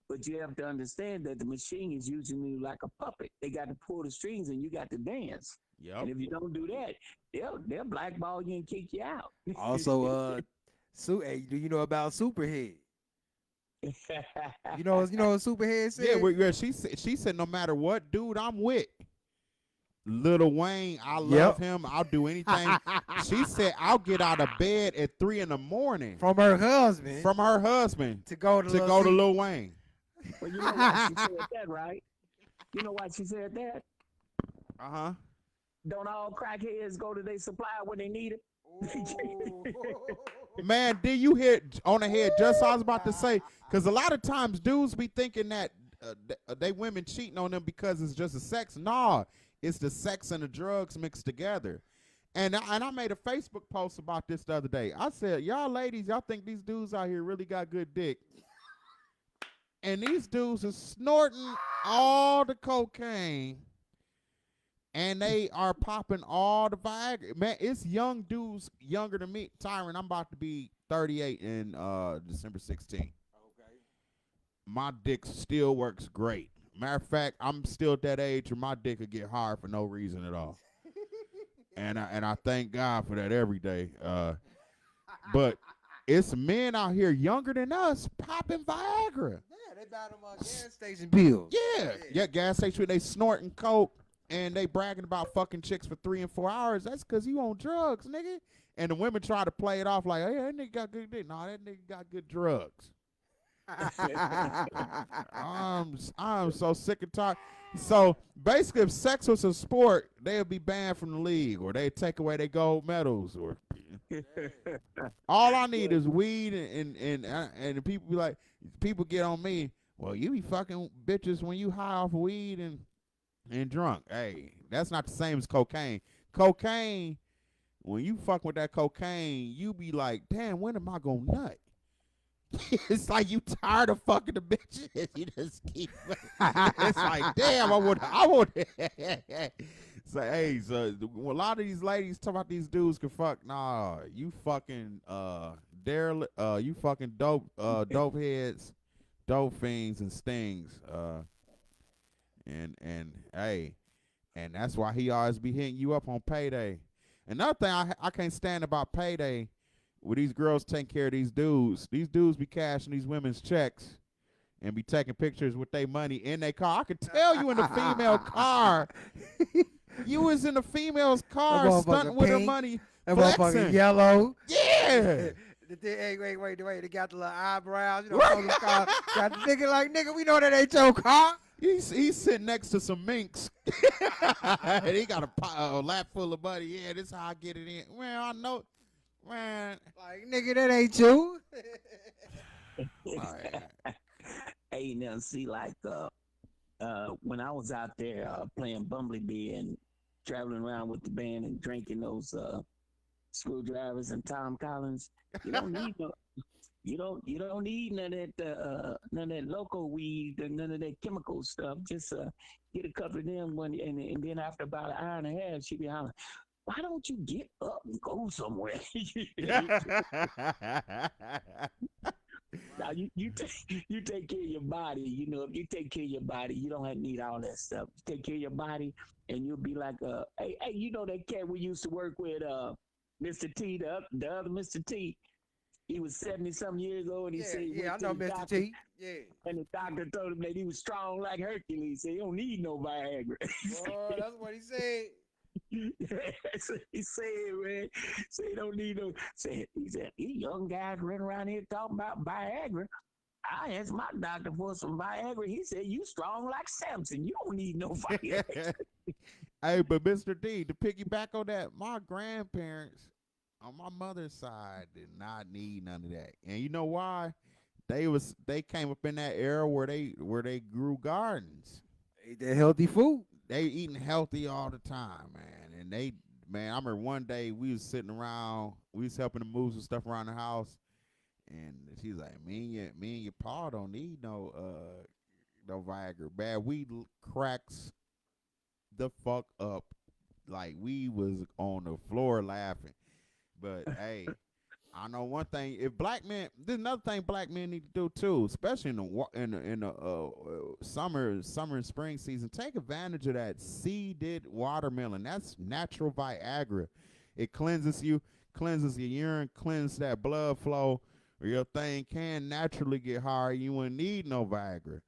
But you have to understand that the machine is using you like a puppet. They got to pull the strings and you got to dance. Yep. And if you don't do that, they'll blackball you and kick you out. Also, hey, do you know about Superhead? You know what Superhead said? Yeah, she said no matter what dude I'm with, Lil Wayne, I love him. I'll do anything. She said I'll get out of bed at 3 a.m. from her husband to go to Lil Wayne. Well, you know why she said that, right? You know why she said that? Don't all crackheads go to their supplier when they need it? Man, did you hear on the head just I was about to say? Because a lot of times dudes be thinking that they women cheating on them because it's just a sex. Nah, it's the sex and the drugs mixed together. And I made a Facebook post about this the other day. I said, y'all ladies, y'all think these dudes out here really got good dick. And these dudes are snorting all the cocaine. And they are popping all the Viagra. Man, it's young dudes younger than me. Tyren, I'm about to be 38 in December 16th. Okay. My dick still works great. Matter of fact, I'm still at that age where my dick could get hard for no reason at all. and I thank God for that every day. But it's men out here younger than us popping Viagra. Yeah, they buy them gas station pills. Yeah, gas station. They snorting coke. And they bragging about fucking chicks for 3 and 4 hours. That's because you on drugs, nigga. And the women try to play it off like, hey, that nigga got good dick. No, that nigga got good drugs. I'm so sick and tired. So basically, if sex was a sport, they'll be banned from the league, or they take away their gold medals, or all I need is weed, and people be like, people get on me. Well, you be fucking bitches when you high off weed and drunk. Hey, that's not the same as cocaine. Cocaine, when you fuck with that cocaine, you be like, damn, when am I gonna nut? It's like you tired of fucking the bitches. You just keep. It's like, damn, I would. So hey, so a lot of these ladies talk about these dudes can fuck. Nah, you fucking you fucking dope heads, dope fiends and stings. And hey, and that's why he always be hitting you up on payday. Another thing I can't stand about payday, with these girls taking care of these dudes. These dudes be cashing these women's checks and be taking pictures with their money in their car. I could tell you in the female car. You was in the female's That car motherfucker stunting with her pink. money, That motherfucker flexing. yellow. Yeah. Hey, wait. They got the little eyebrows. You know, folks in the car. Got the nigga like, nigga, we know that ain't your car. He's sitting next to some minks, and he got a lap full of money. Yeah, this how I get it in. Well, I know, man. Like, nigga, that ain't you. Hey, now see, like when I was out there playing Bumblebee and traveling around with the band and drinking those screwdrivers and Tom Collins, you don't need no. You don't need none of that local weed and none of that chemical stuff. Just get a couple of them and then after about an hour and a half, she be hollering, "Why don't you get up and go somewhere?" Now you take care of your body. You know, if you take care of your body, you don't need all that stuff. You take care of your body, and you'll be like hey, you know that cat we used to work with, Mr. T, the other Mr. T. He was 70-something years old. And he said, yeah, I know Mr. Doctor, T. Yeah. And the doctor told him that he was strong like Hercules. So he don't need no Viagra. Boy, that's what he said. That's what he said, man. So he don't need no. He said, these young guys running around here talking about Viagra. I asked my doctor for some Viagra. He said, you strong like Samson. You don't need no Viagra. Hey, but Mr. D, to piggyback on that, my grandparents on my mother's side did not need none of that. And you know why? They came up in that era where they grew gardens. Ate that healthy food. They eating healthy all the time, man. And I remember one day we was sitting around, we was helping to move some stuff around the house, and she's like, me and your pa don't need no Viagra. Bad weed cracks the fuck up. Like we was on the floor laughing. But hey, I know one thing. If black men, there's another thing black men need to do too, especially in the summer and spring season. Take advantage of that seeded watermelon. That's natural Viagra. It cleanses your urine, cleanses that blood flow. Or your thing can naturally get hard. You wouldn't need no Viagra.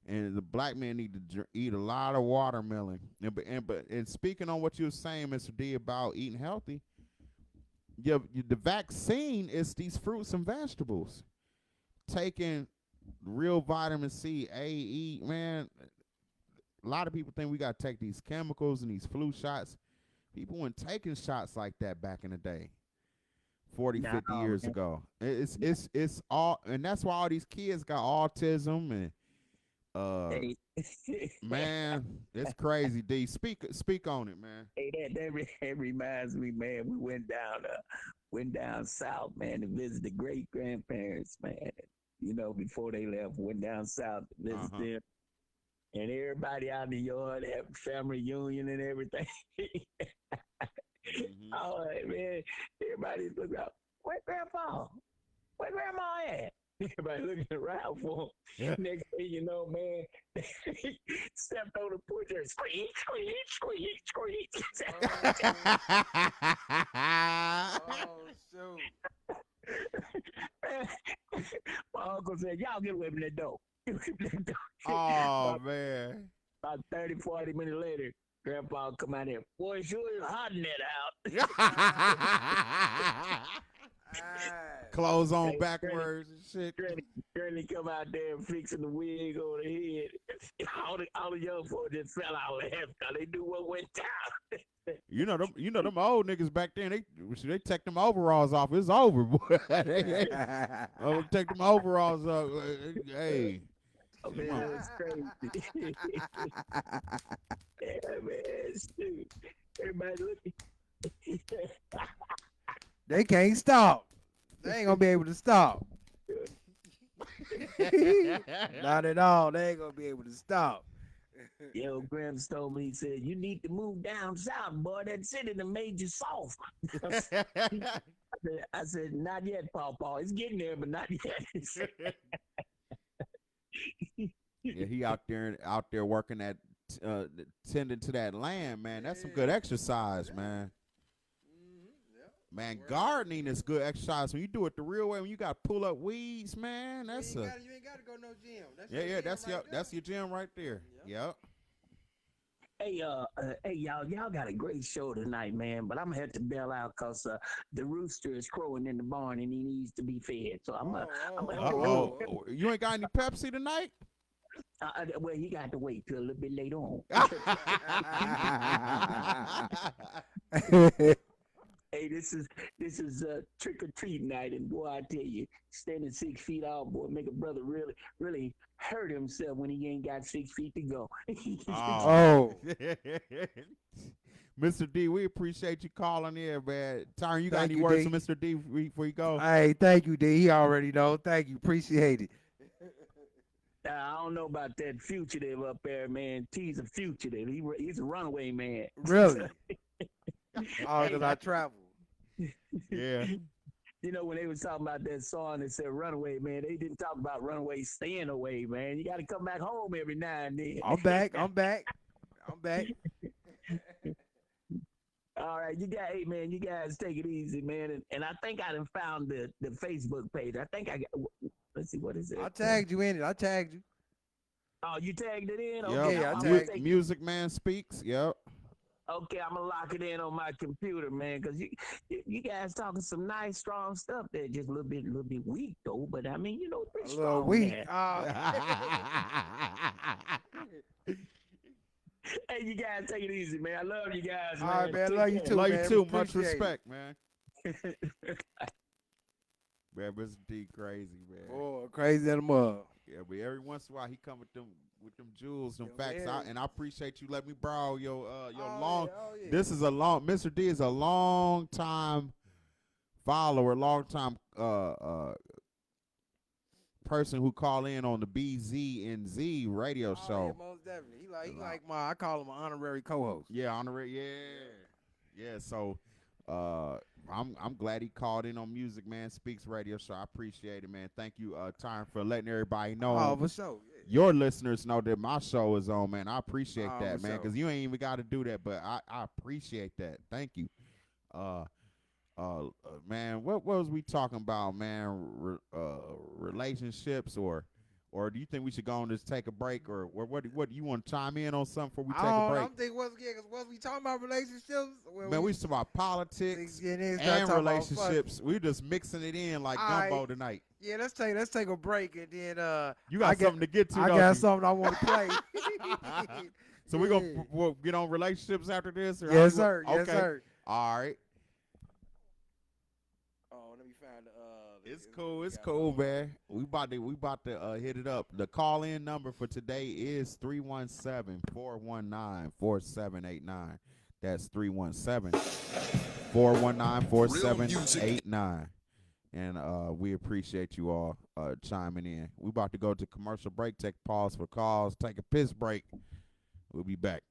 And the black men need to eat a lot of watermelon. And speaking on what you were saying, Mr. D, about eating healthy. Yeah, the vaccine is these fruits and vegetables. Taking real vitamin C, A, E, man. A lot of people think we got to take these chemicals and these flu shots. People weren't taking shots like that back in the day, 40, 50 years ago. It's all, and that's why all these kids got autism and man, it's crazy. D, speak on it, man. Hey, that reminds me, man. We went down south, man, to visit the great grandparents, man. You know, before they left, went down south to visit them, and everybody out in the yard had family reunion and everything. Oh man, everybody's looking out. Where Grandpa? Where Grandma at? Everybody looking around for him. Yeah. Next thing you know, man, stepped on the porch and squeak, squeak, squeak, squeak. Oh, shoot. My uncle said, y'all get away from that door. Oh, man. About 30, 40 minutes later, Grandpa come out here. Boy, it sure is hot in that out. Clothes on backwards and shit. Granny come out there fixing the wig on the head. All the young folks just fell out laughing because they knew what went down. You know them old niggas back then. They take them overalls off. It's over, boy. They take them overalls off. Hey. Oh, man, it's crazy. Yeah, man, shoot. Everybody looking. They can't stop. They ain't gonna be able to stop. Not at all. They ain't gonna be able to stop. Yo, Gramps told me, he said, you need to move down south, boy. That city done made you soft. I said, not yet, Pawpaw. It's getting there, but not yet. Yeah, he out there working that tending to that land, man. That's some good exercise, man. Man, gardening is good exercise when you do it the real way. When you got to pull up weeds, man, you ain't got to go no gym. That's your gym right there. Yep. Hey, y'all got a great show tonight, man. But I'm gonna have to bail out because the rooster is crowing in the barn and he needs to be fed. So I'm You ain't got any Pepsi tonight? Well, he got to wait till a little bit later on. Hey, this is trick or treat night, and boy, I tell you, standing 6 feet out, boy, make a brother really hurt himself when he ain't got 6 feet to go. Mr. D, we appreciate you calling in, man. Tyron, you got any words for Mr. D before you go? Hey, thank you, D. He already know. Thank you. Appreciate it. I don't know about that fugitive up there, man. T's a fugitive. He's a runaway man. Really? Oh, because I travel. Yeah. You know, when they was talking about that song that said runaway, man, they didn't talk about runaway staying away, man. You got to come back home every now and then. I'm back. All right, you guys take it easy, man. And I think I done found the Facebook page. I think I got, let's see, what is it? I tagged you in it. I tagged you. Oh, you tagged it in? Yep. Okay, I tagged you. Music Man Speaks. Yep. Okay, I'm gonna lock it in on my computer, man, because you guys talking some nice, strong stuff there. Just a little bit weak though, but I mean, pretty strong. A little weak. Hey, you guys take it easy, man. I love you guys, man. All right, man. Love you too, Love man. you too. Appreciate Much respect, man. Man, Mr. D crazy, man. Oh, crazy at the mug. Yeah, but every once in a while he come with them jewels, them facts. And I appreciate you letting me borrow your long. Yeah. This is Mr. D is a long time follower, long time person who call in on the BZNZ radio show. Yeah, most definitely. He like I call him an honorary co-host. Yeah, honorary. Yeah. So, I'm glad he called in on Music Man Speaks radio show. I appreciate it, man. Thank you, Tyron, for letting everybody know. Oh, for sure. Yeah. Your listeners know that my show is on, man. I appreciate that, for man, sure. because you ain't even got to do that, but I appreciate that. Thank you. Man, what was we talking about, man? Relationships or do you think we should go on and just take a break, or what do you want to chime in on something before we take a break? I'm thinking, was we talking about relationships? Man, we talking about politics and relationships. We just mixing it in like gumbo tonight. Yeah, let's take a break, and then you got something to get to. I got something I want to play. So we'll get on relationships after this? Or Yes, sir. Okay. Yes, sir. All right. Oh, let me find the. It's cool, man. We about to hit it up. The call-in number for today is 317-419-4789. That's 317-419-4789. And we appreciate you all chiming in. We about to go to commercial break, take a pause for calls, take a piss break. We'll be back.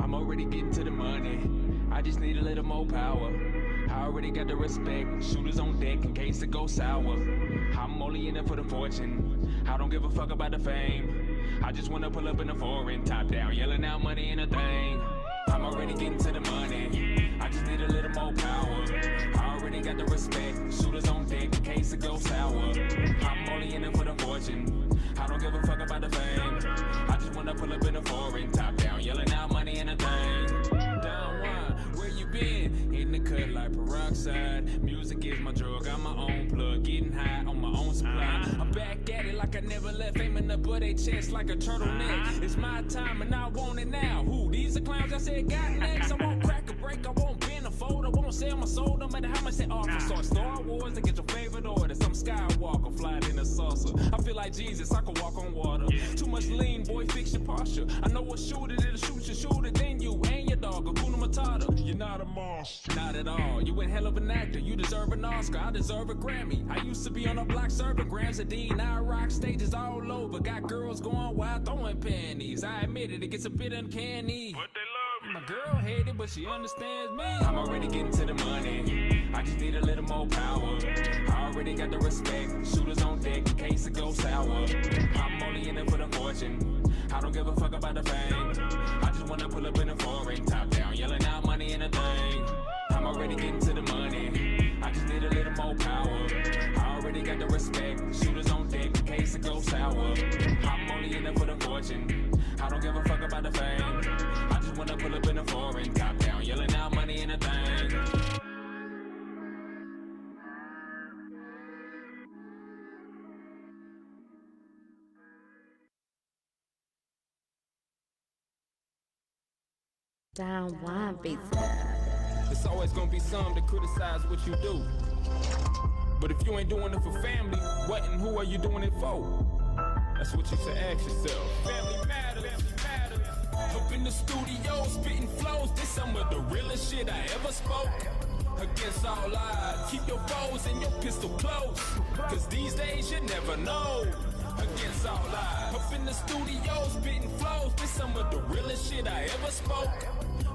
I'm already getting to the money. I just need a little more power. I already got the respect. Shooters on deck in case it goes sour. I'm only in it for the fortune. I don't give a fuck about the fame. I just wanna pull up in a foreign, top down, yelling out money in a thing. I'm already getting to the money. I just need a little more power. I already got the respect. Shooters on deck in case it goes sour. I'm only in it for the fortune. I don't give a fuck about the fame. I just wanna pull up in a foreign, top down, yelling out money in a thing. Down one, where you been? In the cut like peroxide. Music is my drug, I'm my own plug. Getting high on my own supply. I'm back at it like I never left. Aiming up butt they chest like a turtleneck. It's my time and I want it now. Who? These are clowns I said got next. I won't crack a break, I won't bend a fold. I won't sell my soul, no matter how much they offer. So Star Wars to get your favorite order. Some Skywalker flying in a saucer. I feel like Jesus, I can walk on water. Too much lean, boy, fix your posture. I know a shooter that'll shoot you, shooter than you. And your Mad Dog, Hakuna Matata. You're not a monster. Not at all. You a hell of an actor. You deserve an Oscar. I deserve a Grammy. I used to be on the block serving grams of D. Now I rock stages all over. Got girls going wild throwing panties. I admit it, it gets a bit uncanny. But they love me. My girl hated, but she understands me. I'm already getting to the money. I just need a little more power. I already got the respect. Shooters on deck in case it goes sour. I'm only in it for the fortune. I don't give a fuck about the fame. I just wanna pull up in a foreign top down, yelling out money and a thing. I'm already getting to the money. I just need a little more power. I already got the respect. Shooters on deck in case it goes sour. I'm only in it for the fortune. I don't give a fuck about the fame. I just wanna pull up in a foreign top down, yelling out money and a thing. Down one beats. It's always gonna be some to criticize what you do. But if you ain't doing it for family, what and who are you doing it for? That's what you should ask yourself. Family matters. Up in the studio, spitting flows. This some of the realest shit I ever spoke. Against all odds, keep your foes and your pistol close. Cause these days you never know. Against all odds. Up in the studio, spitting flows. This some of the realest shit I ever spoke.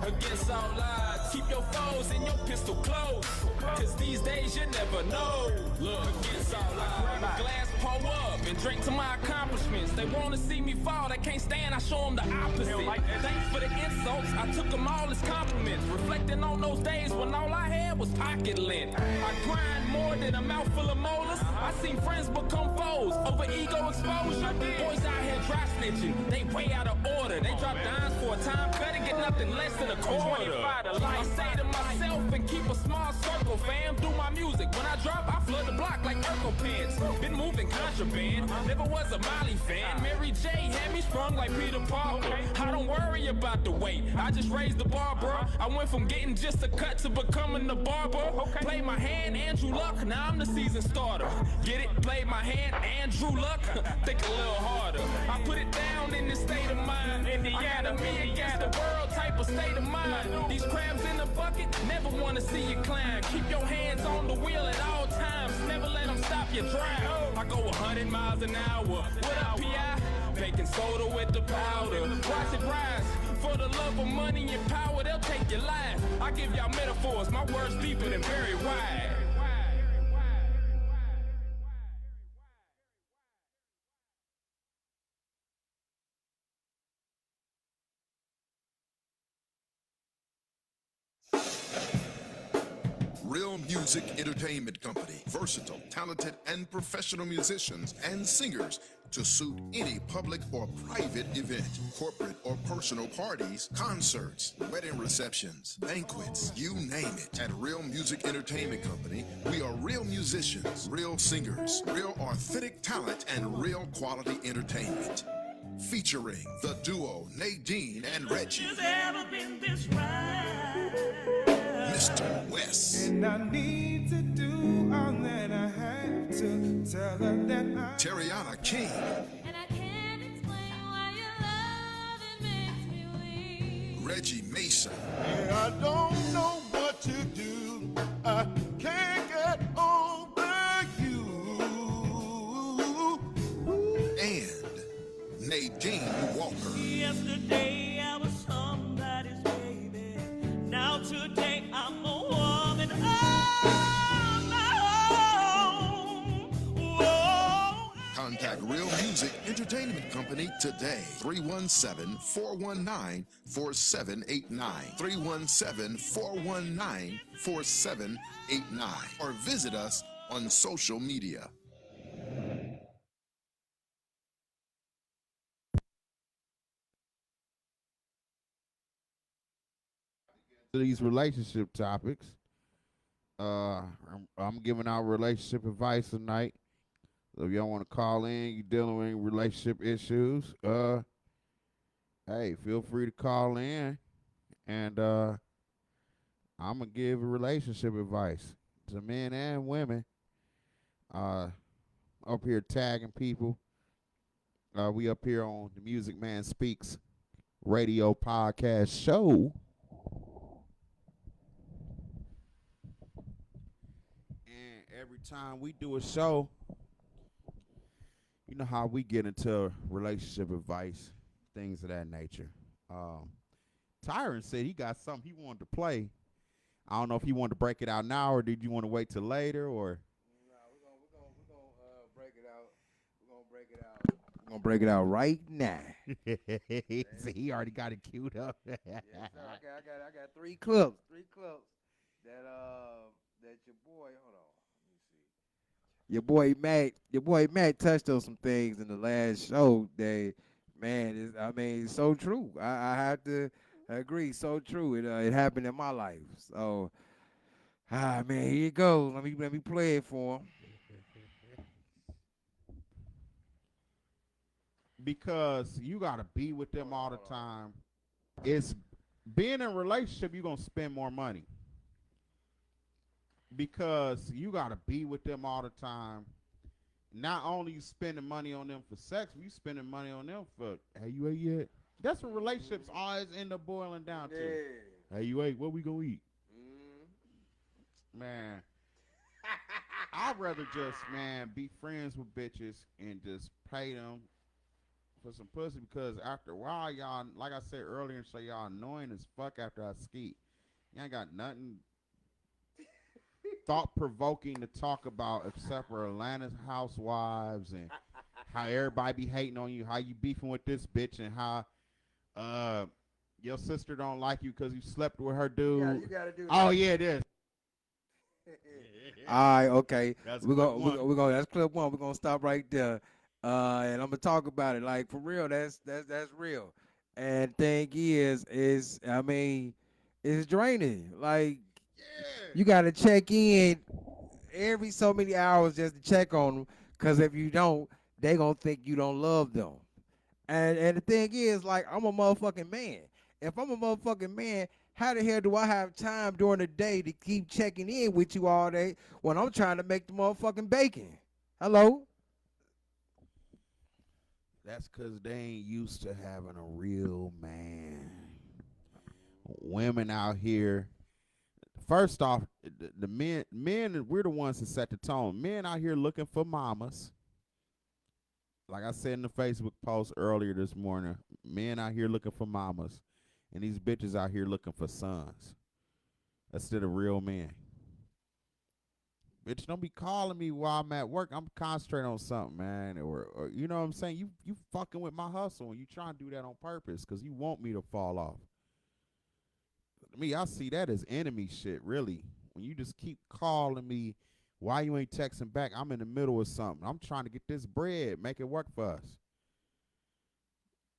Against all odds, keep your foes and your pistol close. Cause these days you never know. Look, against all odds, my glass pour up and drink to my accomplishments. They wanna see me fall, they can't stand, I show them the opposite. Thanks for the insults, I took them all as compliments. Reflecting on those days when all I had was pocket lint. I grind more than a mouthful of molars. I seen friends become foes over ego exposure. Boys out here dry snitching, they way out of order. They drop dimes for a time cut and get nothing less than a quarter. I say to myself and keep a small circle, fam. Do my music. When I drop, I flood the block like Urkel pants. Been moving contraband. Never was a Molly fan. Mary J had me sprung like Peter Parker. I don't worry about the weight. I just raised the bar, bro. I went from getting just a cut to becoming the barber. Play my hand, Andrew Luck. Now I'm the season starter. Get it? Play my hand, Andrew Luck. Think a little harder. I put it down in this state of mind. I got a me against the world type of state of mind. These crabs in the bucket, never wanna see you climb. Keep your hands on the wheel at all times. Never let them stop your drive. I go 100 miles an hour. What up, P.I.? Baking soda with the powder. Watch it rise. For the love of money and power, they'll take your life. I give y'all metaphors. My words deeper than very wide. Real Music Entertainment Company. Versatile, talented, and professional musicians and singers to suit any public or private event, corporate or personal parties, concerts, wedding receptions, banquets, you name it. At Real Music Entertainment Company, we are real musicians, real singers, real authentic talent, and real quality entertainment. Featuring the duo Nadine and Reggie. Has ever been this right? Mr. West. And I need to do all that I have to tell her that I Terriana King. And I can't explain why your love makes me weak. Reggie Mason. I don't know what to do. I can't get over you. And Nadine Walker. Yesterday I was somebody's baby. Now today I'm a woman of my own. Whoa. Contact Real Music Entertainment Company today. 317-419-4789. 317-419-4789. Or visit us on social media. To these relationship topics, I'm giving out relationship advice tonight. So if y'all want to call in, you dealing with relationship issues, hey, feel free to call in, and I'm gonna give relationship advice to men and women. Up here tagging people. We up here on the Music Man Speaks radio podcast show. every time we do a show, you know how we get into relationship advice, things of that nature. Um, Tyren said he got something he wanted to play. I don't know if he wanted to break it out now or did you want to wait till later or. No, we're gonna break it out. We're gonna break it out. We're gonna break it out right now. See, he already got it queued up. Yes, sir. I got three clips. That that your boy. Hold on. Let me see. Your boy Matt touched on some things in the last show that, man, it's so true. I have to agree, so true. It happened in my life. So, man, here you go. Let me play it for him. Because you gotta be with them all the time. It's being in a relationship, you're gonna spend more money. Because you gotta be with them all the time. Not only you spending money on them for sex, you spending money on them for hey you ate yet? That's what relationships always end up boiling down to. Hey you ate, what we gonna eat? Man. I'd rather just be friends with bitches and just pay them for some pussy because after a while, y'all, like I said earlier, so y'all annoying as fuck after I skeet. You ain't got nothing thought provoking to talk about except for Atlanta's housewives and how everybody be hating on you, how you beefing with this bitch, and how your sister don't like you because you slept with her dude. You gotta do that. Oh yeah, it is. All right, okay. That's We're clip gonna one. we're gonna that's clip one. We're gonna stop right there. And I'm gonna talk about it. Like for real, that's real. And thing is I mean, it's draining. Like you gotta check in every so many hours just to check on them. Cause if you don't, they gonna think you don't love them. And the thing is, like, I'm a motherfucking man. If I'm a motherfucking man, how the hell do I have time during the day to keep checking in with you all day when I'm trying to make the motherfucking bacon? Hello? That's because they ain't used to having a real man. Women out here, first off, the men, we're the ones that set the tone. Men out here looking for mamas. Like I said in the Facebook post earlier this morning, men out here looking for mamas, and these bitches out here looking for sons instead of real men. Bitch, don't be calling me while I'm at work. I'm concentrating on something, man. Or you know what I'm saying? You fucking with my hustle and you trying to do that on purpose because you want me to fall off. To me, I see that as enemy shit, really. When you just keep calling me, why you ain't texting back? I'm in the middle of something. I'm trying to get this bread, make it work for us.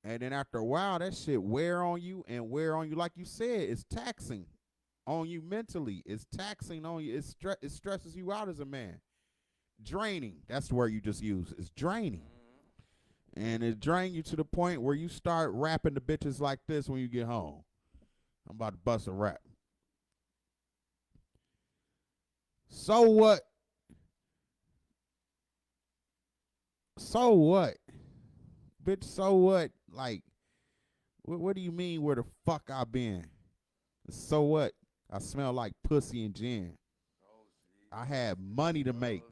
And then after a while, that shit wear on you and wear on you. Like you said, it's taxing on you mentally. It's taxing on you. It stresses you out as a man. Draining. That's the word you just used. It's draining. And it drains you to the point where you start rapping to bitches like this when you get home. I'm about to bust a rap. So what? So what? Bitch, so what? Like, what do you mean where the fuck I been? So what? I smell like pussy and gin. I had money to make,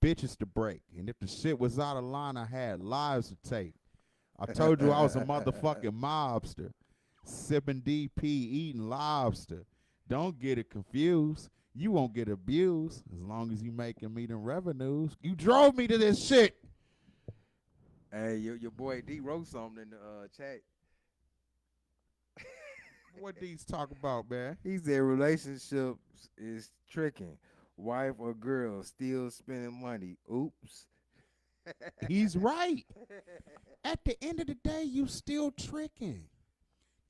bitches to break. And if the shit was out of line, I had lives to take. I told you I was a motherfucking mobster. Sipping DP, eating lobster. Don't get it confused. You won't get abused as long as you making me them revenues. You drove me to this shit. Hey, your boy D wrote something in the chat. What these talk about, man? He said relationships is tricking. Wife or girl still spending money. Oops. He's right. At the end of the day, you still tricking.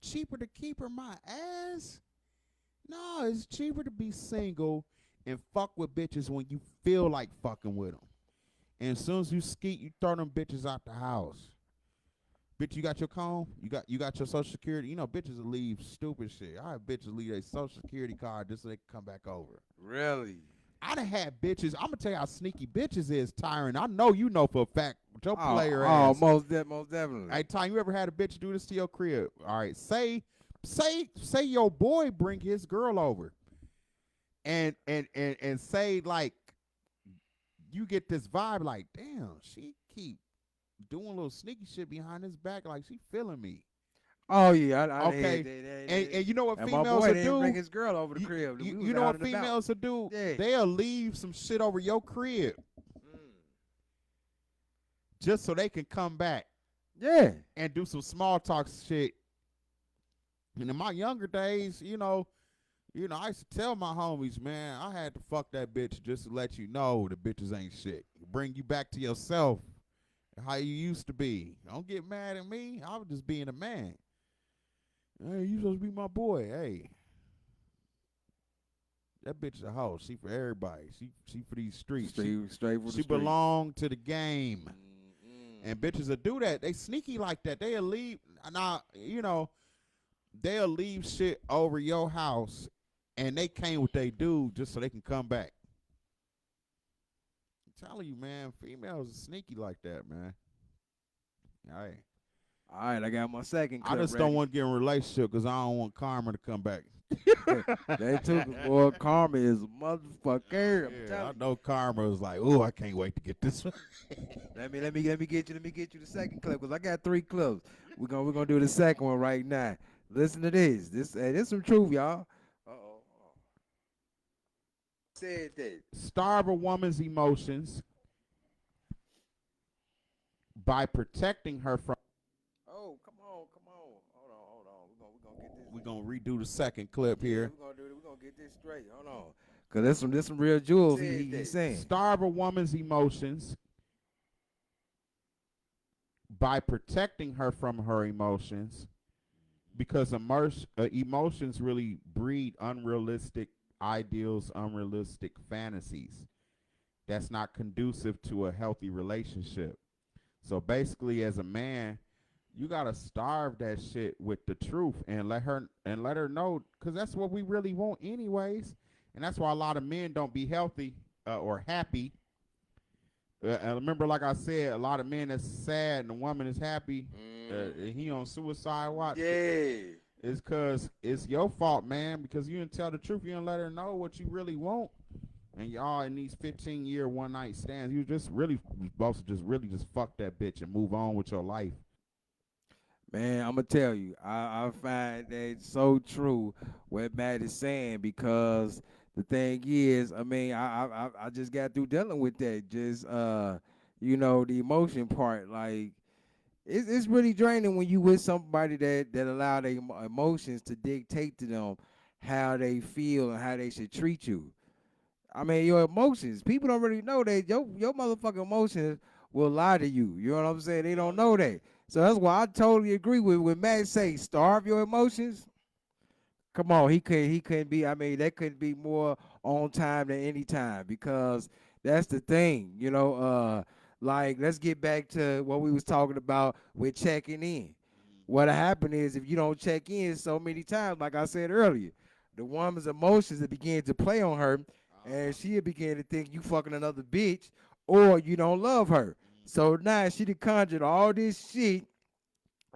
Cheaper to keep her my ass? No, it's cheaper to be single and fuck with bitches when you feel like fucking with them. And as soon as you skeet, you throw them bitches out the house. Bitch, you got your comb? You got your social security? You know, bitches will leave stupid shit. I have bitches leave their social security card just so they can come back over. Really? I done had bitches. I'm gonna tell you how sneaky bitches is, Tyren. I know you know for a fact. Your player ass. Most definitely. Hey, Ty, you ever had a bitch do this to your crib? All right, say your boy bring his girl over, and say like you get this vibe like, damn, she keep doing a little sneaky shit behind his back, like she feeling me. Oh yeah, I Okay, and you know what and my females boy will didn't bring do? his girl over the crib. We was You know out what and about. females will do? Yeah. They'll leave some shit over your crib just so they can come back Yeah. and do some small talk shit. And in my younger days, I used to tell my homies, man, I had to fuck that bitch just to let you know the bitches ain't shit. Bring you back to yourself, how you used to be. Don't get mad at me. I was just being a man. Hey, you supposed to be my boy. Hey, that bitch is a hoe. She for everybody. She for these streets. Straight for the She street. belong to the game. And bitches will do that. They sneaky like that. They'll leave. Now, they'll leave shit over your house, and they came what they do just so they can come back. I'm telling you, man, females are sneaky like that, man. All right. All right, I got my second clip I just ready. don't want to get in a relationship because I don't want karma to come back. They took it, boy. Karma is a motherfucker. I'm Yeah, telling I you. know karma is like, oh, I can't wait to get this one. Let me get you the second clip because I got 3 clips. We're gonna do the second one right now. Listen to this. This some truth, y'all. Uh-oh. Said that. Starve a woman's emotions by protecting her from. Oh, come on. Hold on. We're gonna get this. We're gonna redo the second clip here. We're gonna get this straight. Hold on. Cause there's some real jewels he's saying. Starve a woman's emotions by protecting her from her emotions, because emotions really breed unrealistic ideals, unrealistic fantasies. That's not conducive to a healthy relationship. So basically, as a man, you gotta starve that shit with the truth and let her know, because that's what we really want, anyways. And that's why a lot of men don't be healthy or happy. And remember, like I said, a lot of men is sad and the woman is happy. He on suicide watch. Yeah. It's because it's your fault, man, because you didn't tell the truth. You didn't let her know what you really want. And y'all in these 15-year one-night stands, you just really supposed to just fuck that bitch and move on with your life. Man, I'm gonna tell you, I find that so true what Matt is saying, because the thing is, I mean, I just got through dealing with that, just the emotion part. Like, it's really draining when you with somebody that allow their emotions to dictate to them how they feel and how they should treat you. I mean, your emotions. People don't really know that your motherfucking emotions will lie to you. You know what I'm saying? They don't know that. So that's why I totally agree with when Matt say starve your emotions. Come on, he couldn't be. I mean, that couldn't be more on time than any time, because that's the thing. Like, let's get back to what we was talking about with checking in. What happened is, if you don't check in so many times, like I said earlier, the woman's emotions that begin to play on her, and she began to think you fucking another bitch, or you don't love her. So now she done conjured all this shit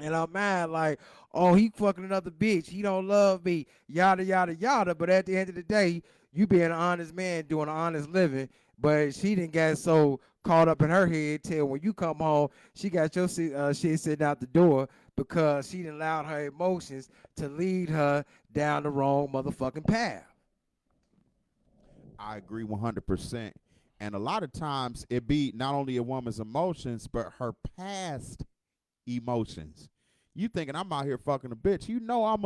in her mind, like, oh, he fucking another bitch, he don't love me, yada yada yada. But at the end of the day, you being an honest man doing an honest living, but she didn't get so caught up in her head till when you come home, she got your shit sitting out the door because she didn't allow her emotions to lead her down the wrong motherfucking path. I agree 100%. And a lot of times it be not only a woman's emotions, but her past emotions. You thinking I'm out here fucking a bitch. You know I'm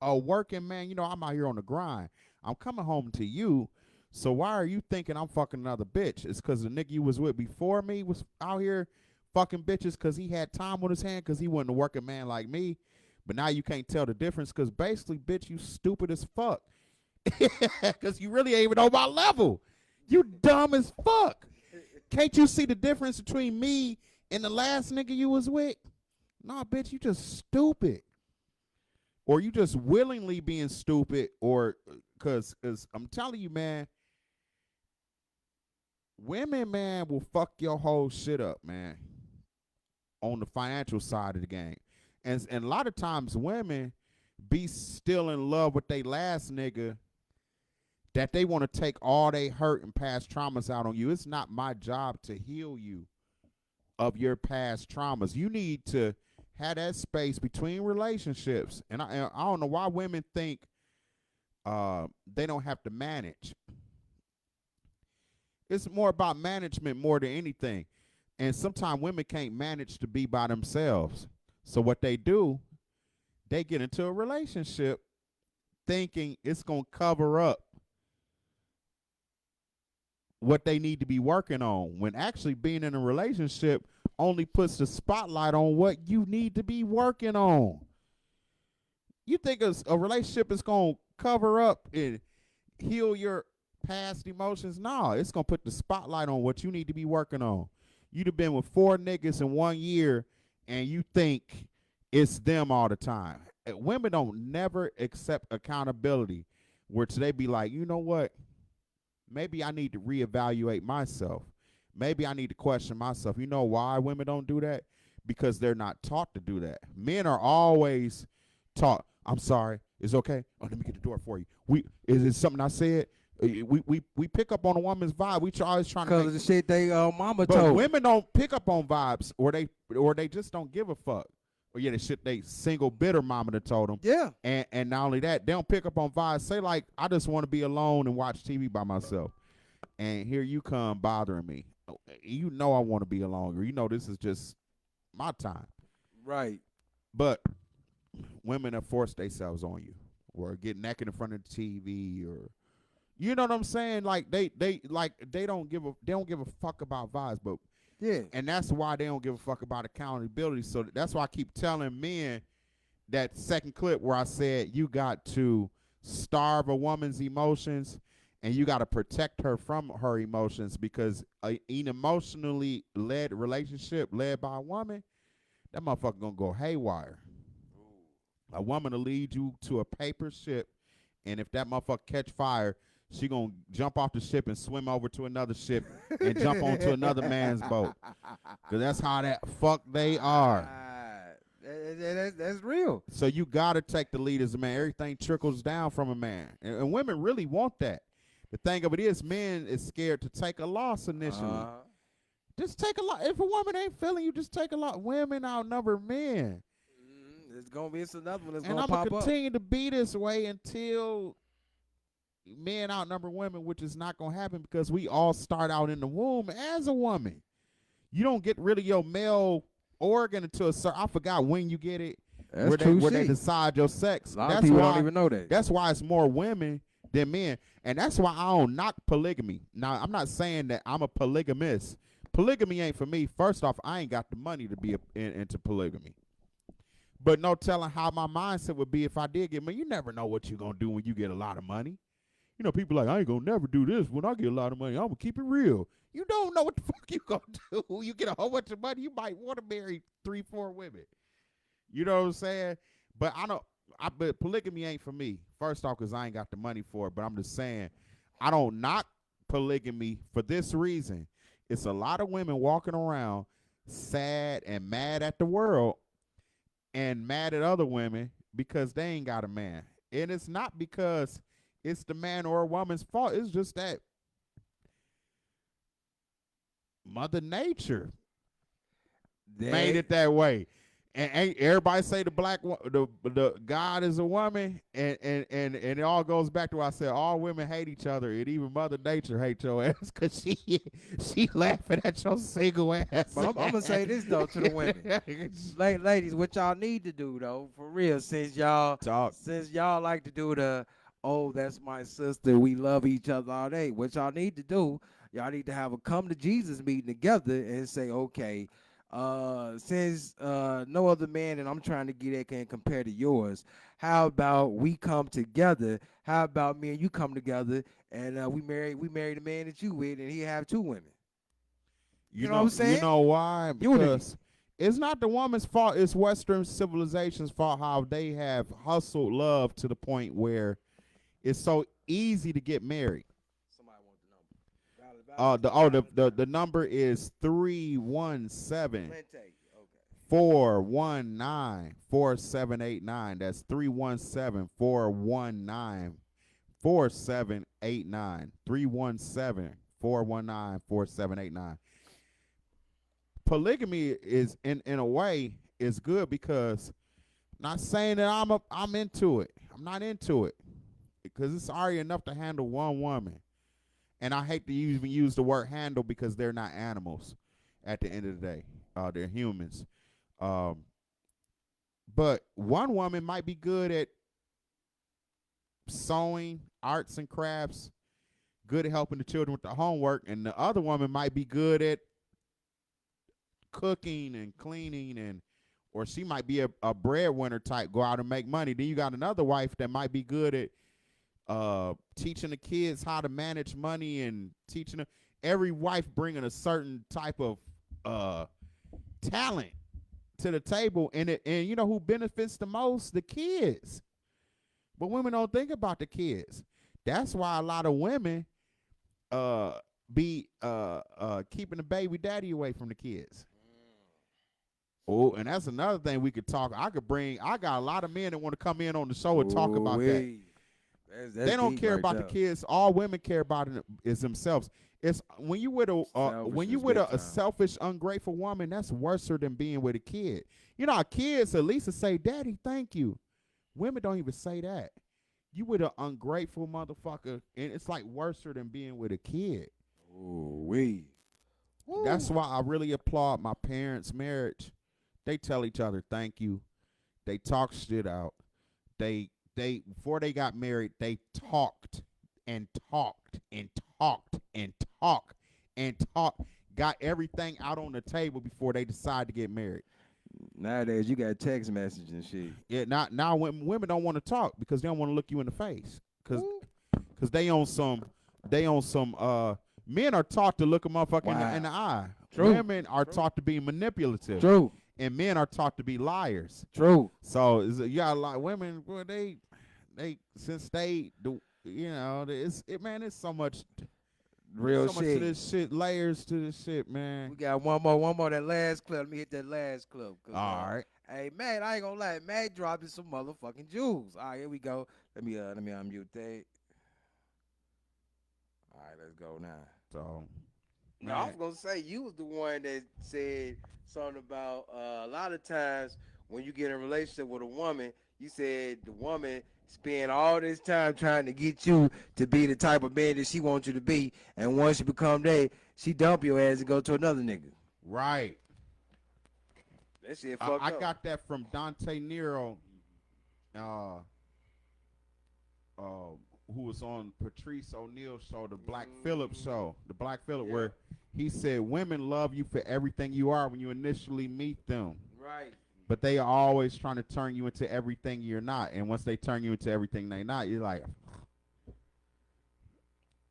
a working man. You know I'm out here on the grind. I'm coming home to you. So why are you thinking I'm fucking another bitch? It's because the nigga you was with before me was out here fucking bitches because he had time on his hand, because he wasn't a working man like me. But now you can't tell the difference because basically, bitch, you stupid as fuck. Because you really ain't even on my level. You dumb as fuck. Can't you see the difference between me and the last nigga you was with? Nah, bitch, you just stupid. Or you just willingly being stupid, or because I'm telling you, man, women, man, will fuck your whole shit up, man, on the financial side of the game. And a lot of times women be still in love with their last nigga that they want to take all they hurt and past traumas out on you. It's not my job to heal you of your past traumas. You need to have that space between relationships. And I don't know why women think they don't have to manage. It's more about management more than anything. And sometimes women can't manage to be by themselves. So what they do, they get into a relationship thinking it's going to cover up what they need to be working on, when actually being in a relationship only puts the spotlight on what you need to be working on. You think a relationship is going to cover up and heal your past emotions? No, it's going to put the spotlight on what you need to be working on. You'd have been with 4 niggas in 1 year and you think it's them all the time. Women don't never accept accountability, where today be like, you know what? Maybe I need to reevaluate myself. Maybe I need to question myself. You know why women don't do that? Because they're not taught to do that. Men are always taught, I'm sorry, it's okay. Oh, let me get the door for you. Is it something I said? We pick up on a woman's vibe. We always trying to Because of the shit they mama but told. women don't pick up on vibes, or they just don't give a fuck. Or yeah, the shit they single bitter mama that told them. Yeah. And not only that, they don't pick up on vibes. Say like, I just want to be alone and watch TV by myself. And here you come bothering me. You know I want to be alone. Or you know this is just my time. Right. But women have forced themselves on you, or get naked in front of the TV, or you know what I'm saying? Like they don't give a fuck about vibes, but yeah, and that's why they don't give a fuck about accountability. So that's why I keep telling men that second clip where I said you got to starve a woman's emotions and you got to protect her from her emotions, because an emotionally led relationship led by a woman, that motherfucker gonna go haywire. A woman will lead you to a paper ship, and if that motherfucker catch fire, she gonna jump off the ship and swim over to another ship and jump onto another man's boat. Cause that's how that fuck they are. That's real. So you gotta take the lead as a man. Everything trickles down from a man, and women really want that. The thing of it is, men is scared to take a loss initially. Just take a loss. If a woman ain't feeling you, just take a loss. Women outnumber men. It's gonna be another one that's and gonna I'm pop gonna up. continue to be this way until men outnumber women, which is not gonna happen, because we all start out in the womb as a woman. You don't get rid of your male organ until I forgot when you get it. That's where they decide your sex. A lot of people don't even know that. That's why it's more women than men, and that's why I don't knock polygamy. Now, I'm not saying that I'm a polygamist. Polygamy ain't for me. First off, I ain't got the money to be into polygamy. But no telling how my mindset would be if I did get money. You never know what you're going to do when you get a lot of money. You know, people like, I ain't going to never do this. When I get a lot of money, I'm going to keep it real. You don't know what the fuck you going to do. You get a whole bunch of money, you might want to marry 3-4 women. You know what I'm saying? But but polygamy ain't for me. First off, because I ain't got the money for it. But I'm just saying, I don't knock polygamy for this reason. It's a lot of women walking around sad and mad at the world and mad at other women because they ain't got a man. And it's not because it's the man or a woman's fault. It's just that Mother Nature made it that way. And ain't everybody say the God is a woman, and it all goes back to what I said. All women hate each other, and even Mother Nature hates your ass because she laughing at your single ass. But I'm gonna say this though to the women, ladies, what y'all need to do though, for real, since y'all like to do the that's my sister, we love each other all day. What y'all need to do, y'all need to have a come to Jesus meeting together and say, okay. Since no other man and I'm trying to get at can compare to yours, how about we come together? How about me and you come together and we marry the man that you with, and he have 2 women? You know what I'm saying? You know why? Because it's not the woman's fault. It's Western civilization's fault how they have hustled love to the point where it's so easy to get married. The number is 317-419-4789. That's 317-419-4789. 4789. 317-419-4789. Polygamy is in a way is good because not saying that I'm into it. I'm not into it because it's already enough to handle one woman. And I hate to even use the word handle because they're not animals at the end of the day. They're humans. Um, but one woman might be good at sewing, arts and crafts, good at helping the children with the homework, and the other woman might be good at cooking and cleaning, and or she might be a breadwinner type, go out and make money. Then you got another wife that might be good at teaching the kids how to manage money and teaching them. Every wife bringing a certain type of talent to the table, and you know who benefits the most? The kids. But women don't think about the kids. That's why a lot of women be keeping the baby daddy away from the kids. Oh, and that's another thing we could talk. I got a lot of men that want to come in on the show and talk about that. That's They don't deep care right about there. the kids. All women care about is themselves. It's when you with Selfishness a big time. selfish, ungrateful woman, that's worse than being with a kid. You know, our kids at least say, "Daddy, thank you." Women don't even say that. You with an ungrateful motherfucker, and it's like worse than being with a kid. Ooh-wee. That's why I really applaud my parents' marriage. They tell each other thank you. They talk shit out. They before they got married, they talked and talked and talked and talked and talked. Got everything out on the table before they decide to get married. Nowadays, you got text message and shit. Yeah, now women don't want to talk because they don't want to look you in the face. Cause they on some men are taught to look a motherfucker in the eye. True. Women are taught to be manipulative. True. And men are taught to be liars. True. So you got a lot of women, boy, they since they do, you know, it's so much Real so much to this shit, layers to this shit, man. We got one more. That last clip. Let me hit that last clip. All right. Hey, man, I ain't gonna lie. Matt dropped some motherfucking jewels. All right, here we go. Let me unmute that. All right, let's go now. So, no, I was gonna say you was the one that said something about a lot of times when you get in a relationship with a woman, you said the woman spend all this time trying to get you to be the type of man that she wants you to be, and once you become that, she dump your ass and go to another nigga. Right. That shit fucked I up. got that from Dante Nero, who was on Patrice O'Neal's show, the Black Phillip show, where he said women love you for everything you are when you initially meet them. Right. But they are always trying to turn you into everything you're not. And once they turn you into everything they're not, you're like,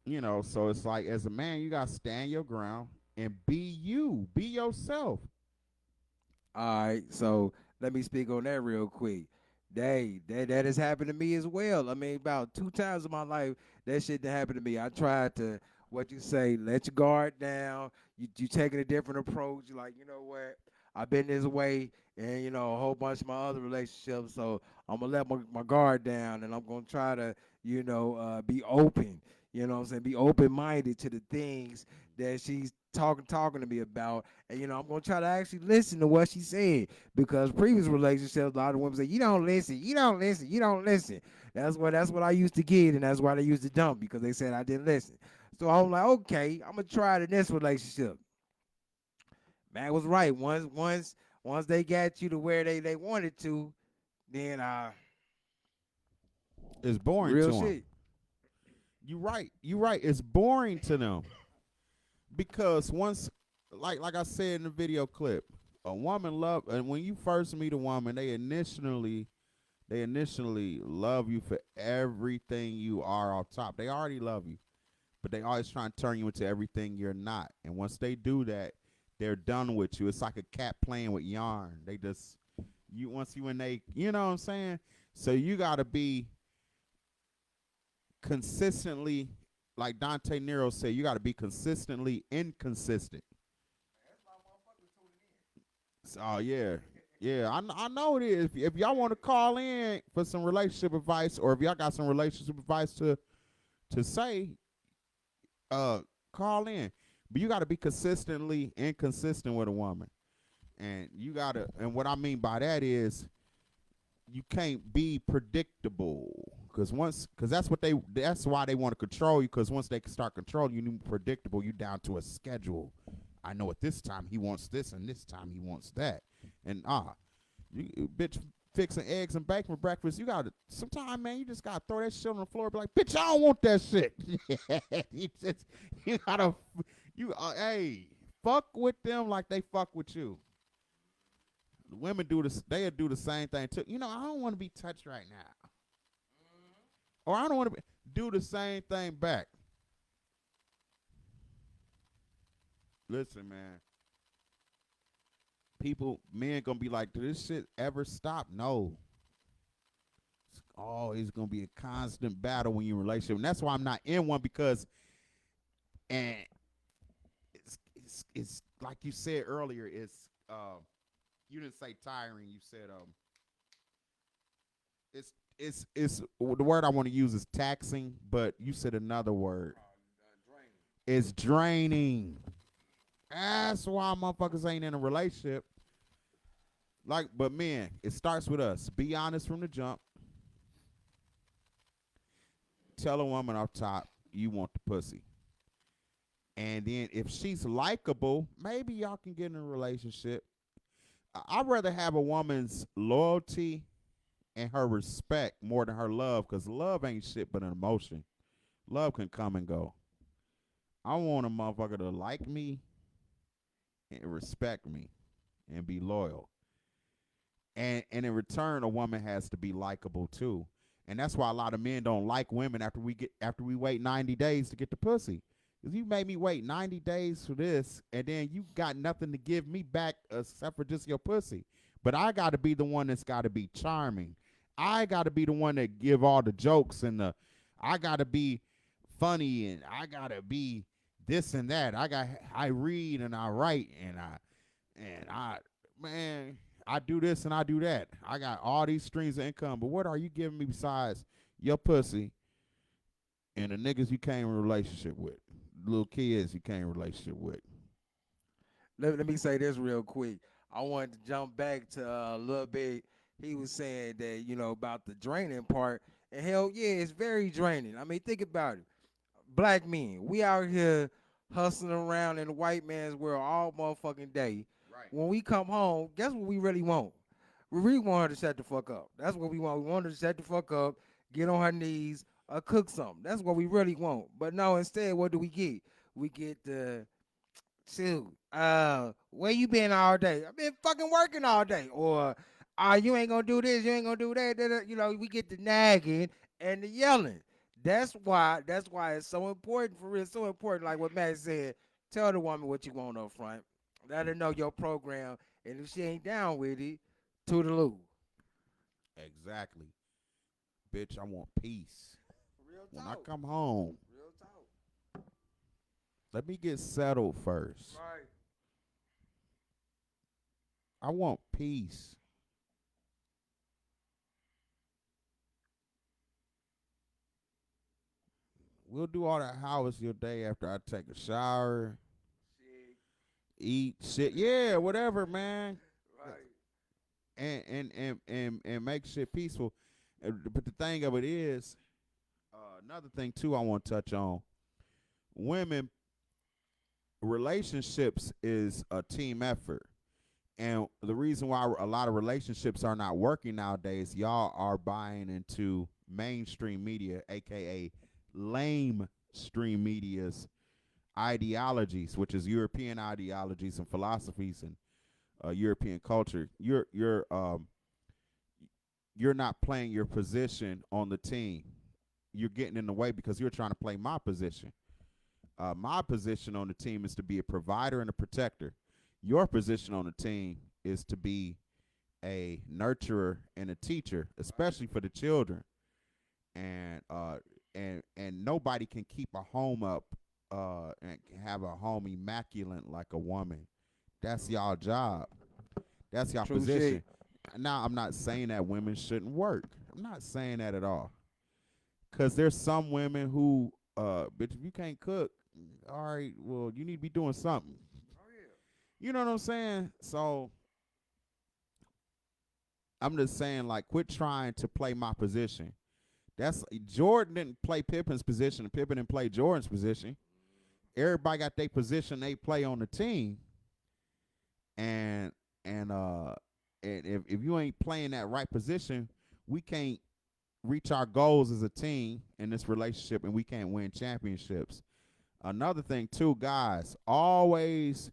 you know, so it's like as a man, you got to stand your ground and be you. Be yourself. All right, so let me speak on that real quick. That has happened to me as well. I mean, about 2 times in my life, that shit that happened to me. I tried to, what you say, let your guard down. You taking a different approach. You're like, you know what? I've been this way, and, you know, a whole bunch of my other relationships, so I'm going to let my guard down, and I'm going to try to, you know, be open. You know what I'm saying? Be open-minded to the things that she's talking to me about. And, you know, I'm going to try to actually listen to what she said. Because previous relationships, a lot of women say, you don't listen. That's what I used to get, and that's why they used to dump, because they said I didn't listen. So I'm like, okay, I'm going to try it in this relationship. Man was right. Once they got you to where they wanted to, then it's boring real to them. shit. You right. It's boring to them. Because once, like I said in the video clip, a woman and when you first meet a woman, they initially love you for everything you are off top. They already love you, but they always try and turn you into everything you're not. And once they do that, they're done with you. It's like a cat playing with yarn. They just you know what I'm saying? So you gotta be consistently, like Dante Nero said, you got to be consistently inconsistent. Oh yeah, I know it is. If y'all want to call in for some relationship advice, or if y'all got some relationship advice to to say, call in. But you got to be consistently inconsistent with a woman. And you got to, and what I mean by that is you can't be predictable. Because that's why they want to control you. Because once they can start controlling you, you predictable. You down to a schedule. I know at this time he wants this, and this time he wants that. And you bitch fixing eggs and bacon for breakfast. You gotta sometimes, man. You just gotta throw that shit on the floor. And be like, bitch, I don't want that shit. You gotta hey, fuck with them like they fuck with you. The women do this. They'll do the same thing too. I don't want to be touched right now, or I don't want to do the same thing back. Listen, man. Men gonna be like, did this shit ever stop? No. It's always gonna be a constant battle when you're in a relationship. And that's why I'm not in one because, and it's like you said earlier, you didn't say tiring, you said it's the word I want to use is taxing, but you said another word. It's draining. That's why motherfuckers ain't in a relationship. But men, it starts with us. Be honest from the jump. Tell a woman off top you want the pussy. And then if she's likable, maybe y'all can get in a relationship. I'd rather have a woman's loyalty and her respect more than her love, because love ain't shit but an emotion. Love can come and go. I want a motherfucker to like me and respect me and be loyal. And in return, a woman has to be likable too. And that's why a lot of men don't like women after we wait 90 days to get the pussy. Because you made me wait 90 days for this, and then you got nothing to give me back except for just your pussy. But I got to be the one that's got to be charming. I got to be the one that give all the jokes, and I got to be funny, and I got to be this and that. I read and I write, and I do this and I do that. I got all these streams of income, but what are you giving me besides your pussy and the niggas you came in a relationship with, little kids you came in a relationship with? Let me say this real quick. I wanted to jump back to a little bit. He was saying that, about the draining part. And hell yeah, it's very draining. I mean, think about it. Black men, we out here hustling around in the white man's world all motherfucking day. Right. When we come home, guess what we really want? We really want her to shut the fuck up. That's what we want. We want her to shut the fuck up, get on her knees, cook something. That's what we really want. But no, instead, what do we get? We get the shoot. Where you been all day? I've been fucking working all day. Or you ain't gonna do this, you ain't gonna do that. We get the nagging and the yelling. That's why it's so important for real. It's so important, like what Matt said. Tell the woman what you want up front. Let her know your program. And if she ain't down with it, toodaloo. Exactly. Bitch, I want peace. Real When talk. I come home, Real talk. let me get settled first. Right. I want peace. We'll do all that. How was your day after I take a shower, eat shit, yeah, whatever, man. Right. And make shit peaceful. But the thing of it is, another thing too I want to touch on. Women, relationships is a team effort. And the reason why a lot of relationships are not working nowadays, y'all are buying into mainstream media, aka lame stream media's ideologies, which is European ideologies and philosophies and European culture. You're not playing your position on the team. You're getting in the way because you're trying to play my position. My position on the team is to be a provider and a protector. Your position on the team is to be a nurturer and a teacher, especially for the children. And nobody can keep a home up and have a home immaculate like a woman. That's y'all job. That's y'all True position. shit. Now, I'm not saying that women shouldn't work. I'm not saying that at all. Cause there's some women who, bitch, if you can't cook, all right, well, you need to be doing something. You know what I'm saying? So I'm just saying, like, quit trying to play my position. That's Jordan didn't play Pippen's position, and Pippen didn't play Jordan's position. Everybody got their position they play on the team, and and uh, and if you ain't playing that right position, we can't reach our goals as a team in this relationship, and we can't win championships. Another thing too, guys, always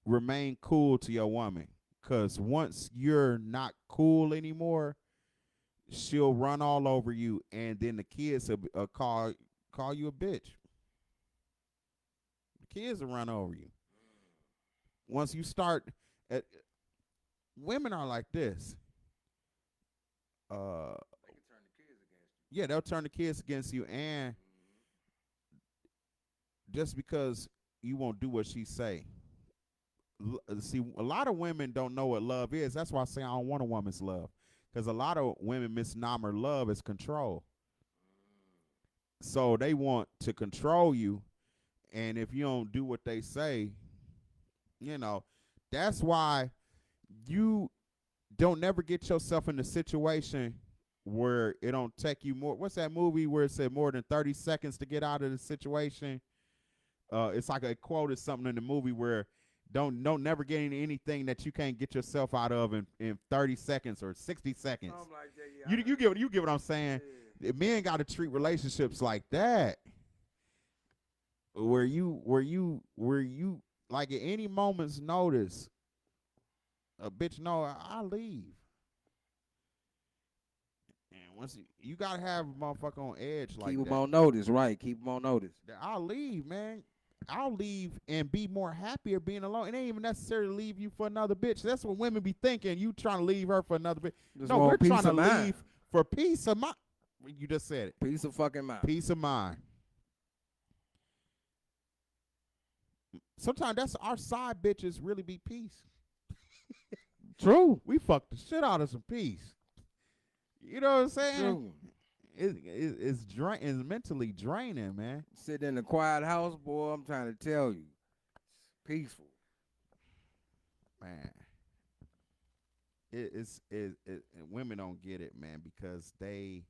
remain cool to your woman, because once you're not cool anymore, she'll run all over you, and then the kids will call you a bitch. The kids will run over you. Once you start, uh, women are like this. Yeah, they'll turn the kids against you, and just because you won't do what she say. See, a lot of women don't know what love is. That's why I say I don't want a woman's love, because a lot of women misnomer love as control. So they want to control you, and if you don't do what they say, you know, that's why you don't never get yourself in a situation where it don't take you more. What's that movie where it said more than 30 seconds to get out of the situation? It's like a quoted something in the movie where don't never get into anything that you can't get yourself out of in 30 seconds or 60 seconds. Like that, yeah. You get what I'm saying? Yeah. Men got to treat relationships like that, where you like at any moment's notice, a bitch know I'll leave. And once you gotta have a motherfucker on edge like Keep that. them on notice, right? Keep them on notice. I'll leave, man. I'll leave and be more happier being alone. It ain't even necessarily leave you for another bitch. That's what women be thinking. You trying to leave her for another bitch. Just No, want we're peace trying to of mind. leave for peace of mind. You just said it. Peace of fucking mind. Peace of mind. Sometimes that's our side bitches really be peace. True. We fuck the shit out of some peace. You know what I'm saying? True. It's mentally draining, man. Sitting in a quiet house, boy, I'm trying to tell you. It's peaceful. Man. Women don't get it, man, because they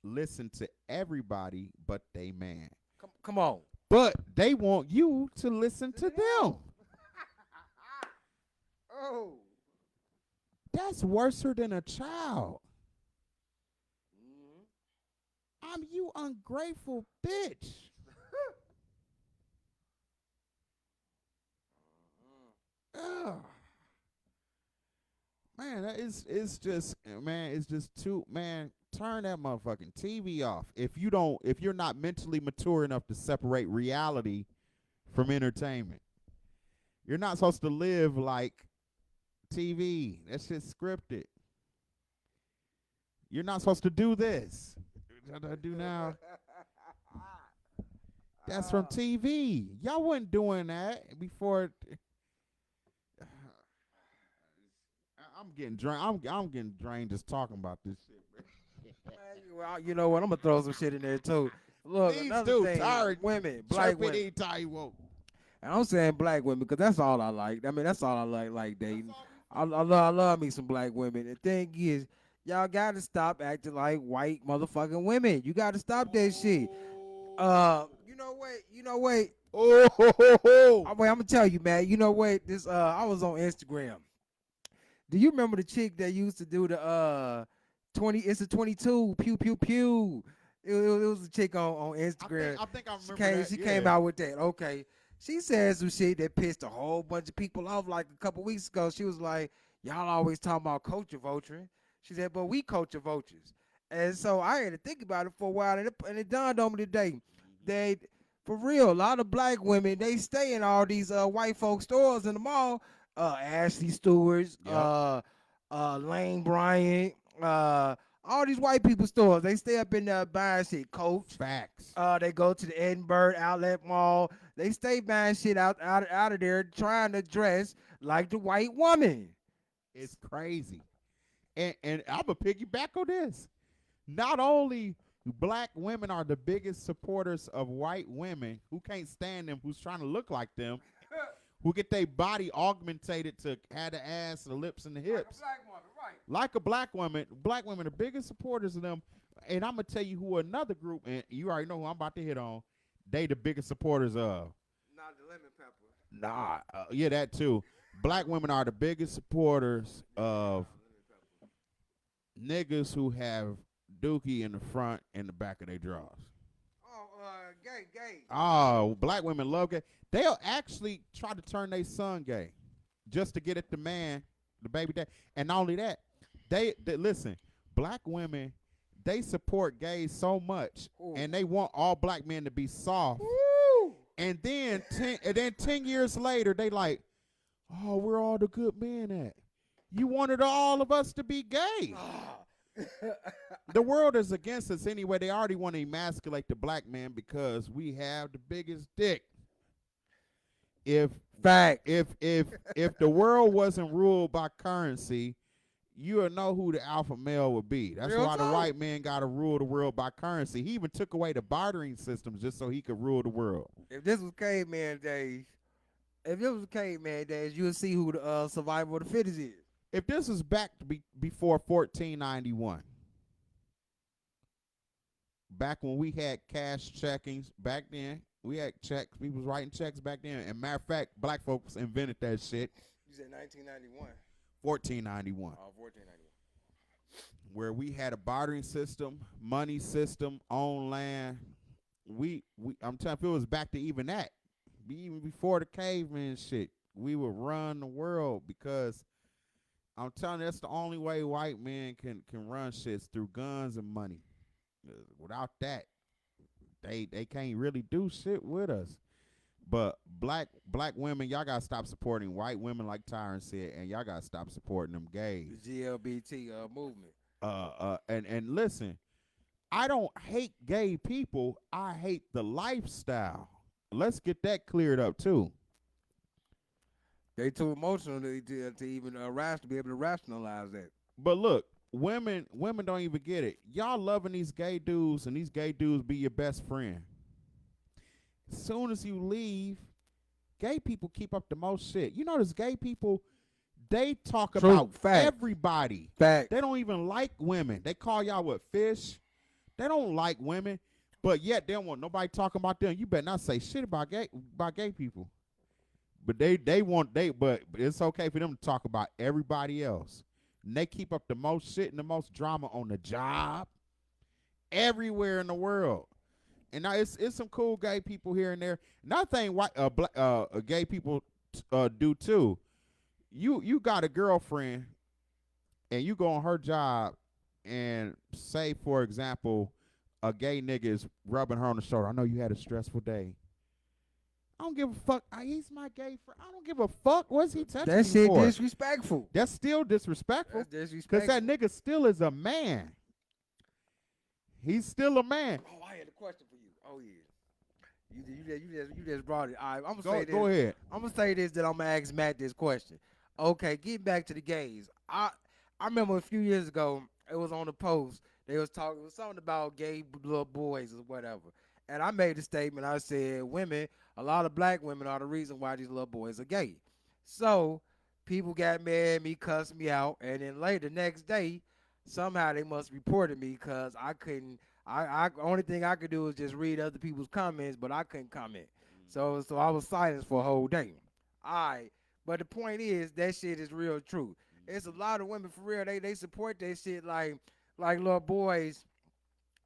listen to everybody but they man. Come on. But they want you to listen to them. Oh. That's worser than a child. I'm you ungrateful bitch. Ugh. Man, it's just too, man, turn that motherfucking TV off. If you're not mentally mature enough to separate reality from entertainment. You're not supposed to live like TV. That shit's scripted. You're not supposed to do this. What I do now? That's from TV. Y'all wasn't doing that before. I'm getting drained. I'm getting drained just talking about this shit, bro. Well, you know what? I'm gonna throw some shit in there too. Look, Please another do. thing, Tyren, women, black women. anytime you want. And I'm saying black women because that's all I like. I mean, that's all I like dating. I love me some black women. The thing is, y'all got to stop acting like white motherfucking women. You got to stop that shit. You know what? Oh, Wait, I'm gonna tell you, man. You know what? This I was on Instagram. Do you remember the chick that used to do the 20? It's a 22 pew pew pew. It was a chick on Instagram. I think I remember that. She came out with that. Okay. She said some shit that pissed a whole bunch of people off like a couple weeks ago. She was like, y'all always talking about culture vulturing. She said, but we culture vultures. And so I had to think about it for a while, and it dawned on me today. They, for real, a lot of black women, they stay in all these white folk stores in the mall. Ashley Stewart's, Lane Bryant, all these white people stores. They stay up in there buying shit. Coach. Facts. They go to the Edinburgh Outlet Mall. They stay buying shit out of there, trying to dress like the white woman. It's crazy. And I'm going to piggyback on this. Not only Black women are the biggest supporters of white women who can't stand them, who's trying to look like them, who get their body augmentated to have the ass, the lips, and the hips. Black woman, right? Like a black woman. Black women are the biggest supporters of them. And I'm gonna tell you who another group, and you already know who I'm about to hit on. They the biggest supporters of. Not the lemon pepper. Yeah, that too. Black women are the biggest supporters of niggas who have dookie in the front and the back of their drawers. Oh, gay. Oh, black women love gay. They'll actually try to turn their son gay just to get at the man, the baby dad. And not only that, they listen, black women, they support gays so much, and they want all black men to be soft. Woo! And then 10 years later, they like, oh, where all the good men at? You wanted all of us to be gay. The world is against us anyway. They already want to emasculate the black man because we have the biggest dick. If the world wasn't ruled by currency, you would know who the alpha male would be. That's why the white man got to rule the world by currency. He even took away the bartering systems just so he could rule the world. If this was caveman days, you would see who the survival of the fittest is. If this was back before 1491, back when we had cash checkings, back then we had checks. We was writing checks back then. And matter of fact, black folks invented that shit. You said 1991. 1491. Oh, 1491. Where we had a bartering system, money system, on land. I'm telling you, if it was back to even that, even before the caveman shit, we would run the world because I'm telling you, that's the only way white men can run shits through guns and money. Without that, they can't really do shit with us. But black women, y'all gotta stop supporting white women like Tyren said, and y'all gotta stop supporting them gays. The GLBT movement. And listen, I don't hate gay people. I hate the lifestyle. Let's get that cleared up too. They too emotional to even be able to rationalize that. But look, women don't even get it. Y'all loving these gay dudes, and these gay dudes be your best friend. As soon as you leave, gay people keep up the most shit. You notice gay people, they talk about everybody. Fact. They don't even like women. They call y'all what, fish? They don't like women, but yet they don't want nobody talking about them. You better not say shit about gay people. But but it's okay for them to talk about everybody else. And they keep up the most shit and the most drama on the job, everywhere in the world. And now it's some cool gay people here and there. Another thing gay people do too. You got a girlfriend, and you go on her job, and say, for example, a gay nigga is rubbing her on the shoulder. I know you had a stressful day. I don't give a fuck. He's my gay friend. I don't give a fuck. What's he touching me for? That shit disrespectful. That's still disrespectful. That's disrespectful. Because that nigga still is a man. He's still a man. Oh, I had a question for you. Oh yeah. You just brought it. All right, I'm gonna say this. Go ahead. I'm gonna say this. That I'm gonna ask Matt this question. Okay, getting back to the gays. I remember a few years ago. It was on the post. They was talking. It was something about gay little boys or whatever. And I made a statement. I said, a lot of black women are the reason why these little boys are gay. So people got mad at me, cussed me out, and then later the next day, somehow they must reported me because I couldn't. Only thing I could do was just read other people's comments, but I couldn't comment. So I was silent for a whole day. All right, but the point is that shit is real true. It's a lot of women for real. They support that shit like little boys.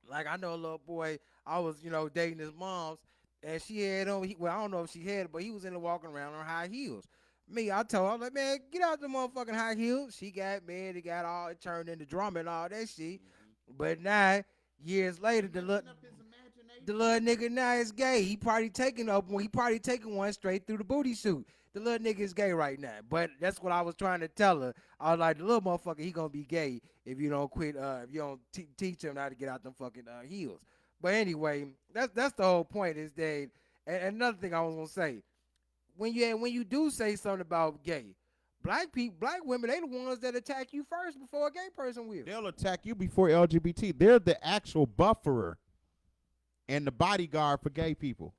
Like I know a little boy. I was dating his mom's, and she had on. I don't know if she had it, but he was in there walking around on high heels. Me, I told her, I'm like, man, get out the motherfucking high heels. She got mad. It got all, it turned into drama and all that shit. But now, years later, the little nigga now is gay. He probably taking one straight through the booty suit. The little nigga is gay right now. But that's what I was trying to tell her. I was like, the little motherfucker, he gonna be gay if you don't quit. If you don't teach him how to get out them fucking heels. But anyway, that's the whole point. Is that and another thing I was gonna say. When you do say something about gay, black women, they the ones that attack you first before a gay person will. They'll attack you before LGBT. They're the actual bufferer and the bodyguard for gay people.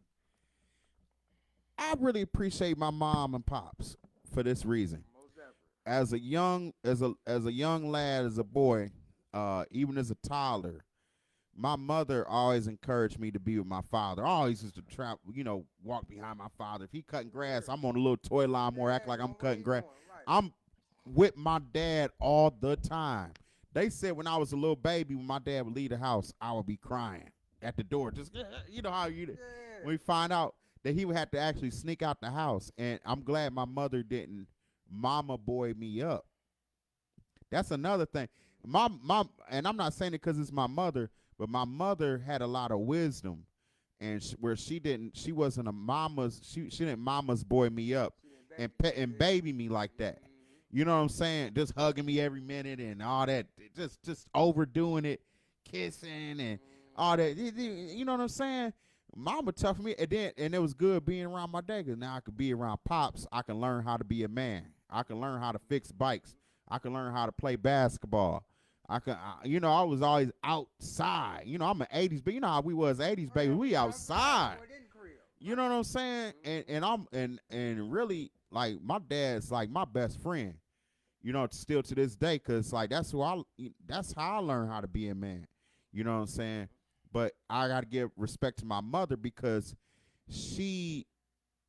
I really appreciate my mom and pops for this reason. As a young lad, as a boy, even as a toddler, my mother always encouraged me to be with my father. I always used to walk behind my father. If he cutting grass, I'm on a little toy lawnmower, act like I'm cutting grass. I'm with my dad all the time. They said when I was a little baby, when my dad would leave the house, I would be crying at the door. Just you know how you when we find out that he would have to actually sneak out the house. And I'm glad my mother didn't mama boy me up. That's another thing. And I'm not saying it because it's my mother, but my mother had a lot of wisdom, and where she wasn't a mama's. She didn't mama's boy me up and baby me like that. You know what I'm saying? Just hugging me every minute and all that. Just overdoing it, kissing and all that. You know what I'm saying? Mama tough me, and it was good being around my dad, because now I could be around pops. I can learn how to be a man. I can learn how to fix bikes. I can learn how to play basketball. I was always outside. I'm an 80s, but you know how we was 80s, baby. We outside. You know what I'm saying? And really, like, my dad's like my best friend. Still to this day, because like that's how I learned how to be a man. You know what I'm saying? But I gotta give respect to my mother, because she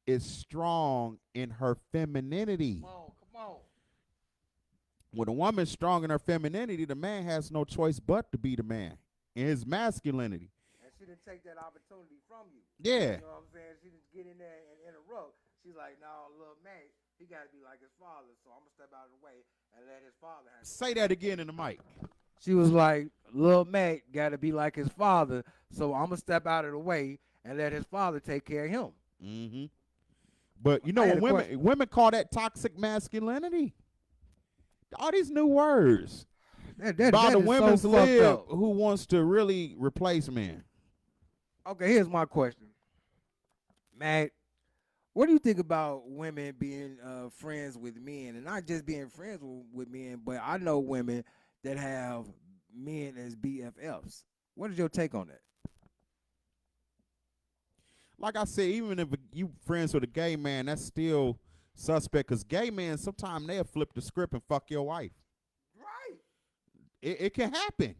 is strong in her femininity. Come on. When a woman's strong in her femininity, the man has no choice but to be the man in his masculinity. And she didn't take that opportunity from you. Yeah. You know what I'm saying? She didn't get in there and interrupt. She's like, no, little man, he got to be like his father, so I'm going to step out of the way and let his father handle it. Say that again in the mic. She was like, little Mac got to be like his father, so I'm going to step out of the way and let his father take care of him. Mm-hmm. But when women call that toxic masculinity. All these new words by the women's lib who wants to really replace men. Okay, here's my question. Matt, what do you think about women being friends with men, and not just being friends with men, but I know women that have men as BFFs. What is your take on that? Like I said, even if you friends with a gay man, that's still suspect, because gay men, sometimes they'll flip the script and fuck your wife. Right. It can happen.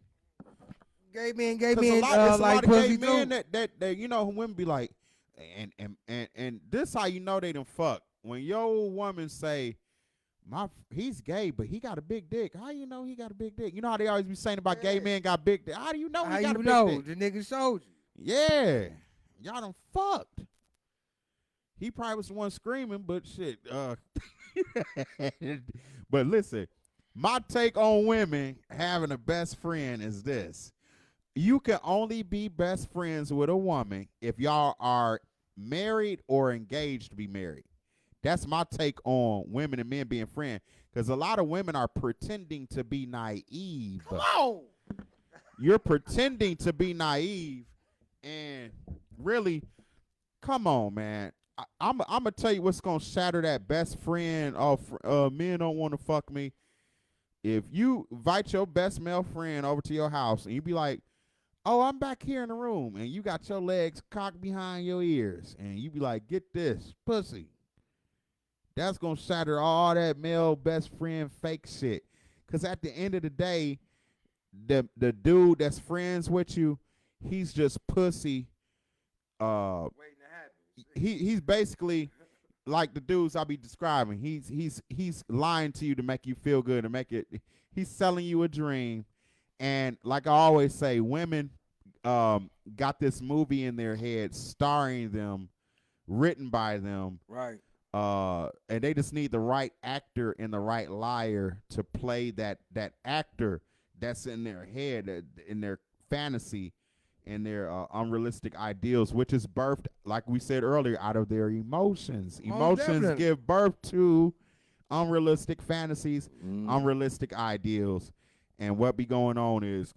Gay men, it's like a lot of gay pussy men that women be like, and this how you know they done fuck. When your woman say, he's gay, but he got a big dick. How you know he got a big dick? You know how they always be saying about gay men got big dick. How do you know he got a big dick? The nigga showed you. Yeah. Y'all done fucked. He probably was the one screaming, but shit. But listen, my take on women having a best friend is this. You can only be best friends with a woman if y'all are married or engaged to be married. That's my take on women and men being friends. Because a lot of women are pretending to be naive. Come on. You're pretending to be naive. And really, come on, man. I'm going to tell you what's going to shatter that best friend. Men don't want to fuck me. If you invite your best male friend over to your house and you be like, oh, I'm back here in the room, and you got your legs cocked behind your ears, and you be like, get this, pussy. That's going to shatter all that male best friend fake shit. Because at the end of the day, the dude that's friends with you, he's just pussy. Waiting to happen. He's basically like the dudes I be describing. He's lying to you to make you feel good, to make it. He's selling you a dream. And like I always say, women got this movie in their head starring them, written by them. Right. And they just need the right actor and the right liar to play that actor that's in their head, in their fantasy, in their unrealistic ideals, which is birthed, like we said earlier, out of their emotions. Emotions give birth to unrealistic fantasies, unrealistic ideals. And what be going on is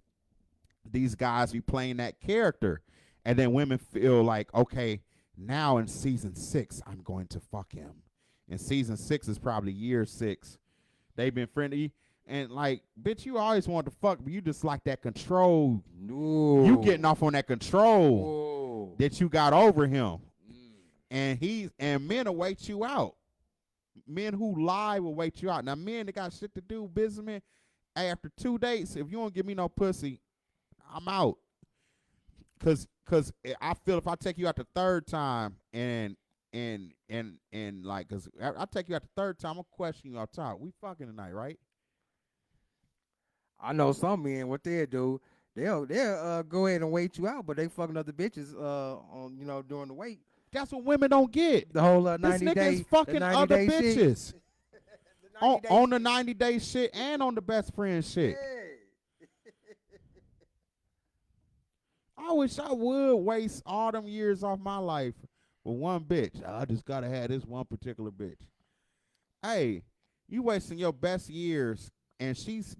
these guys be playing that character, and then women feel like, okay, now in season 6, I'm going to fuck him. and season 6 is probably year 6. They've been friendly, and like, bitch, you always wanted to fuck, but you just like that control. No. You getting off on that control Whoa. that you got over him, and men will wait you out. Men who lie will wait you out. Now, men that got shit to do, businessmen, hey, after 2 dates, if you don't give me no pussy, I'm out. Cause I feel if I take you out the third time and like, cause I take you out the third time, I'm gonna question you out top. We fucking tonight, right? I know some men what they'll do. They'll go ahead and wait you out, but they fucking other bitches on during the wait. That's what women don't get. The whole This 90 nigga day is fucking 90 other day shit. bitches. The 90 day on the 90-day shit and on the best friend shit. I wish I would waste all them years off my life for one bitch. I just gotta have this one particular bitch. Hey, you wasting your best years and she's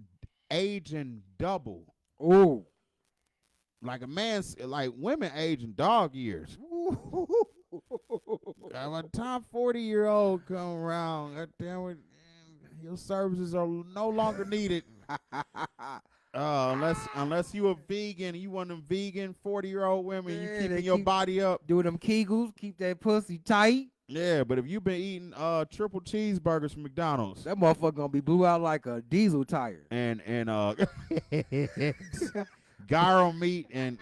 aging double. Ooh. Like a man's, like women age in dog years. By the time 40-year-old come around, goddamn it, your services are no longer needed. Unless you a vegan, you one of them vegan 40-year-old women, you keeping your body up. Do them Kegels, keep that pussy tight. Yeah, but if you've been eating triple cheeseburgers from McDonald's, that motherfucker gonna be blew out like a diesel tire. And gyro meat and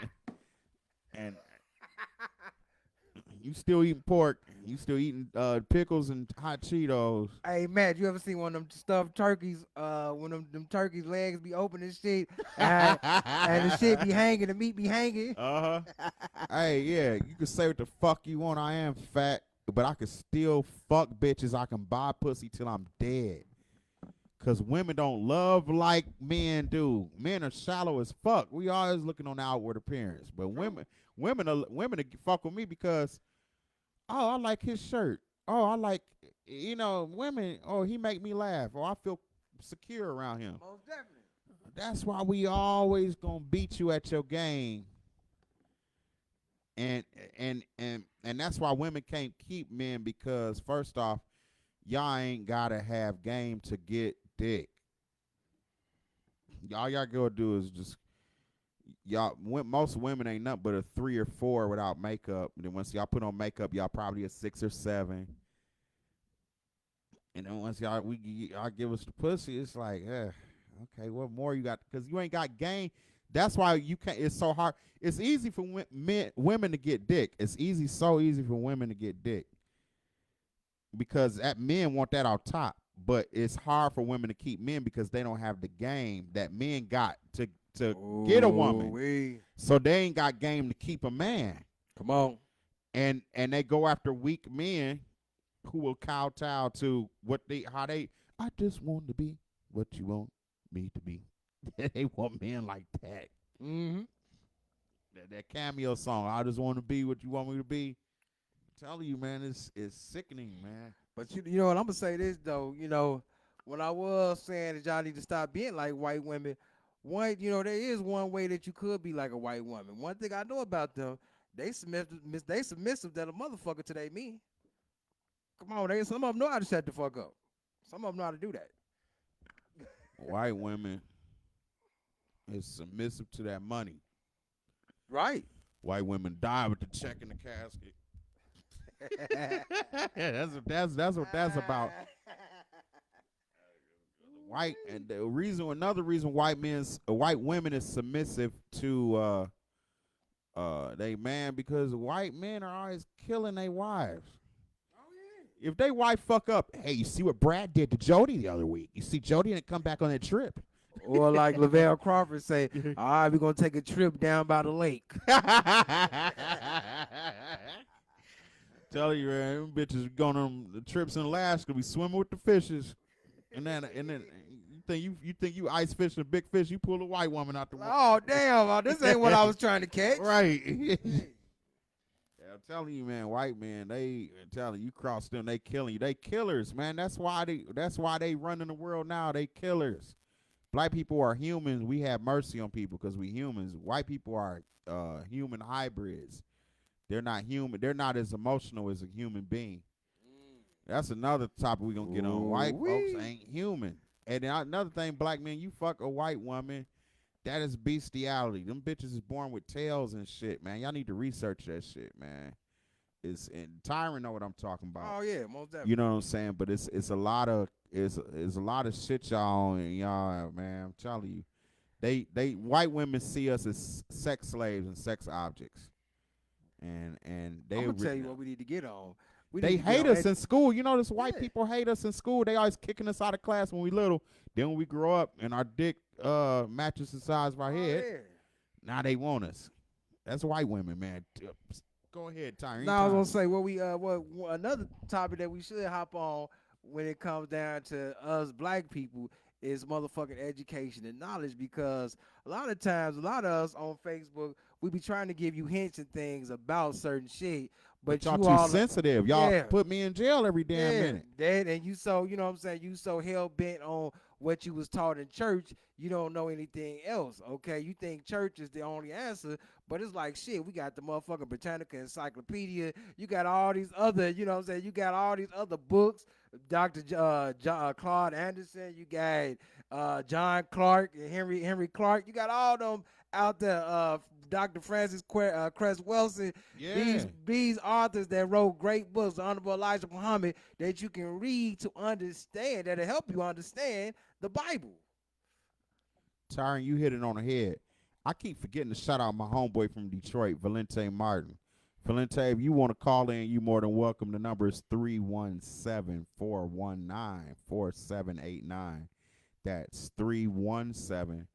you still eating pork, you still eating pickles and hot Cheetos. Hey Matt, you ever seen one of them stuffed turkeys? When them turkeys' legs be open and shit, and the shit be hanging, the meat be hanging. Hey, yeah, you can say what the fuck you want. I am fat, but I can still fuck bitches. I can buy pussy till I'm dead. Cause women don't love like men do. Men are shallow as fuck. We always looking on the outward appearance, but women fuck with me because, oh, I like his shirt. Oh, I like, women. Oh, he make me laugh. Or I feel secure around him. Most definitely. That's why we always gonna beat you at your game. And that's why women can't keep men, because first off, y'all ain't gotta have game to get dick. All y'all gotta do is just most women ain't nothing but a 3 or 4 without makeup. And then once y'all put on makeup, y'all probably a 6 or 7. And then once y'all give us the pussy, it's like, okay, what more you got? Because you ain't got game. That's why you can't. It's so hard. It's easy for women to get dick. It's so easy for women to get dick because men want that out top. But it's hard for women to keep men because they don't have the game that men got to get a woman. So they ain't got game to keep a man. Come on. And they go after weak men who will kowtow to I just want to be what you want me to be. They want men like that. Mm-hmm. That cameo song, I just want to be what you want me to be. I'm telling you, man, it's sickening, man. But you know what, I'm gonna say this though, when I was saying that y'all need to stop being like white women, there is one way that you could be like a white woman. One thing I know about them, they submissive that a motherfucker to they me. Come on, some of them know how to shut the fuck up. Some of them know how to do that. White women is submissive to that money. Right. White women die with the check in the casket. That's what that's about. Another reason white women is submissive to they man, because white men are always killing their wives. Oh yeah. If they wife fuck up, hey, you see what Brad did to Jody the other week? You see Jody didn't come back on that trip. Or like Lavelle Crawford say, all right, we're going to take a trip down by the lake. Tell you, man, them bitches going on the trips in Alaska, we swimming with the fishes. And then you think you ice fishing a big fish, you pull a white woman out the water. Oh, damn, this ain't what I was trying to catch. Right. Yeah, I'm telling you, man, white men, you cross them, they killing you. They killers, man. That's why they run in the world now. They killers. Black people are humans. We have mercy on people because we humans. White people are human hybrids. They're not human. They're not as emotional as a human being. That's another topic we gonna get on. White folks Ooh-wee. ain't human. And then another thing, black men, you fuck a white woman, that is bestiality. Them bitches is born with tails and shit, man. Y'all need to research that shit, man. It's and Tyren know what I'm talking about. Oh yeah, most You definitely. know what I'm saying? But it's a lot of it's a lot of shit y'all and y'all, man. I'm telling you, they white women see us as sex slaves and sex objects, and I'm gonna tell you what we need to get on. We they need to get hate on. us in school. You notice white Yeah. people hate us in school. They always kicking us out of class when we little. Then when we grow up and our dick matches the size of our Oh head, yeah. now they want us. That's white women, man. Go ahead, Tyre. Now I was Anytime. gonna say what another topic that we should hop on when it comes down to us black people is motherfucking education and knowledge, because a lot of times a lot of us on Facebook we be trying to give you hints and things about certain shit, But but y'all you too all sensitive. Y'all yeah. put me in jail every damn Yeah, minute. that and you so you know what I'm saying, you so hell bent on what you was taught in church, you don't know anything else. Okay, you think church is the only answer, but it's like shit. We got the motherfucking Britannica Encyclopedia. You got all these other, you know what I'm saying. You got all these other books. Claude Anderson. You got John Clark and Henry Clark. You got all them out there. Dr. Francis Cress Wilson, Yeah. these authors that wrote great books, the Honorable Elijah Muhammad, that you can read to understand, that'll help you understand the Bible. Tyron, you hit it on the head. I keep forgetting to shout out my homeboy from Detroit, Valente Martin. Valente, if you want to call in, you more than welcome. The number is 317-419-4789. That's 317-419-4789.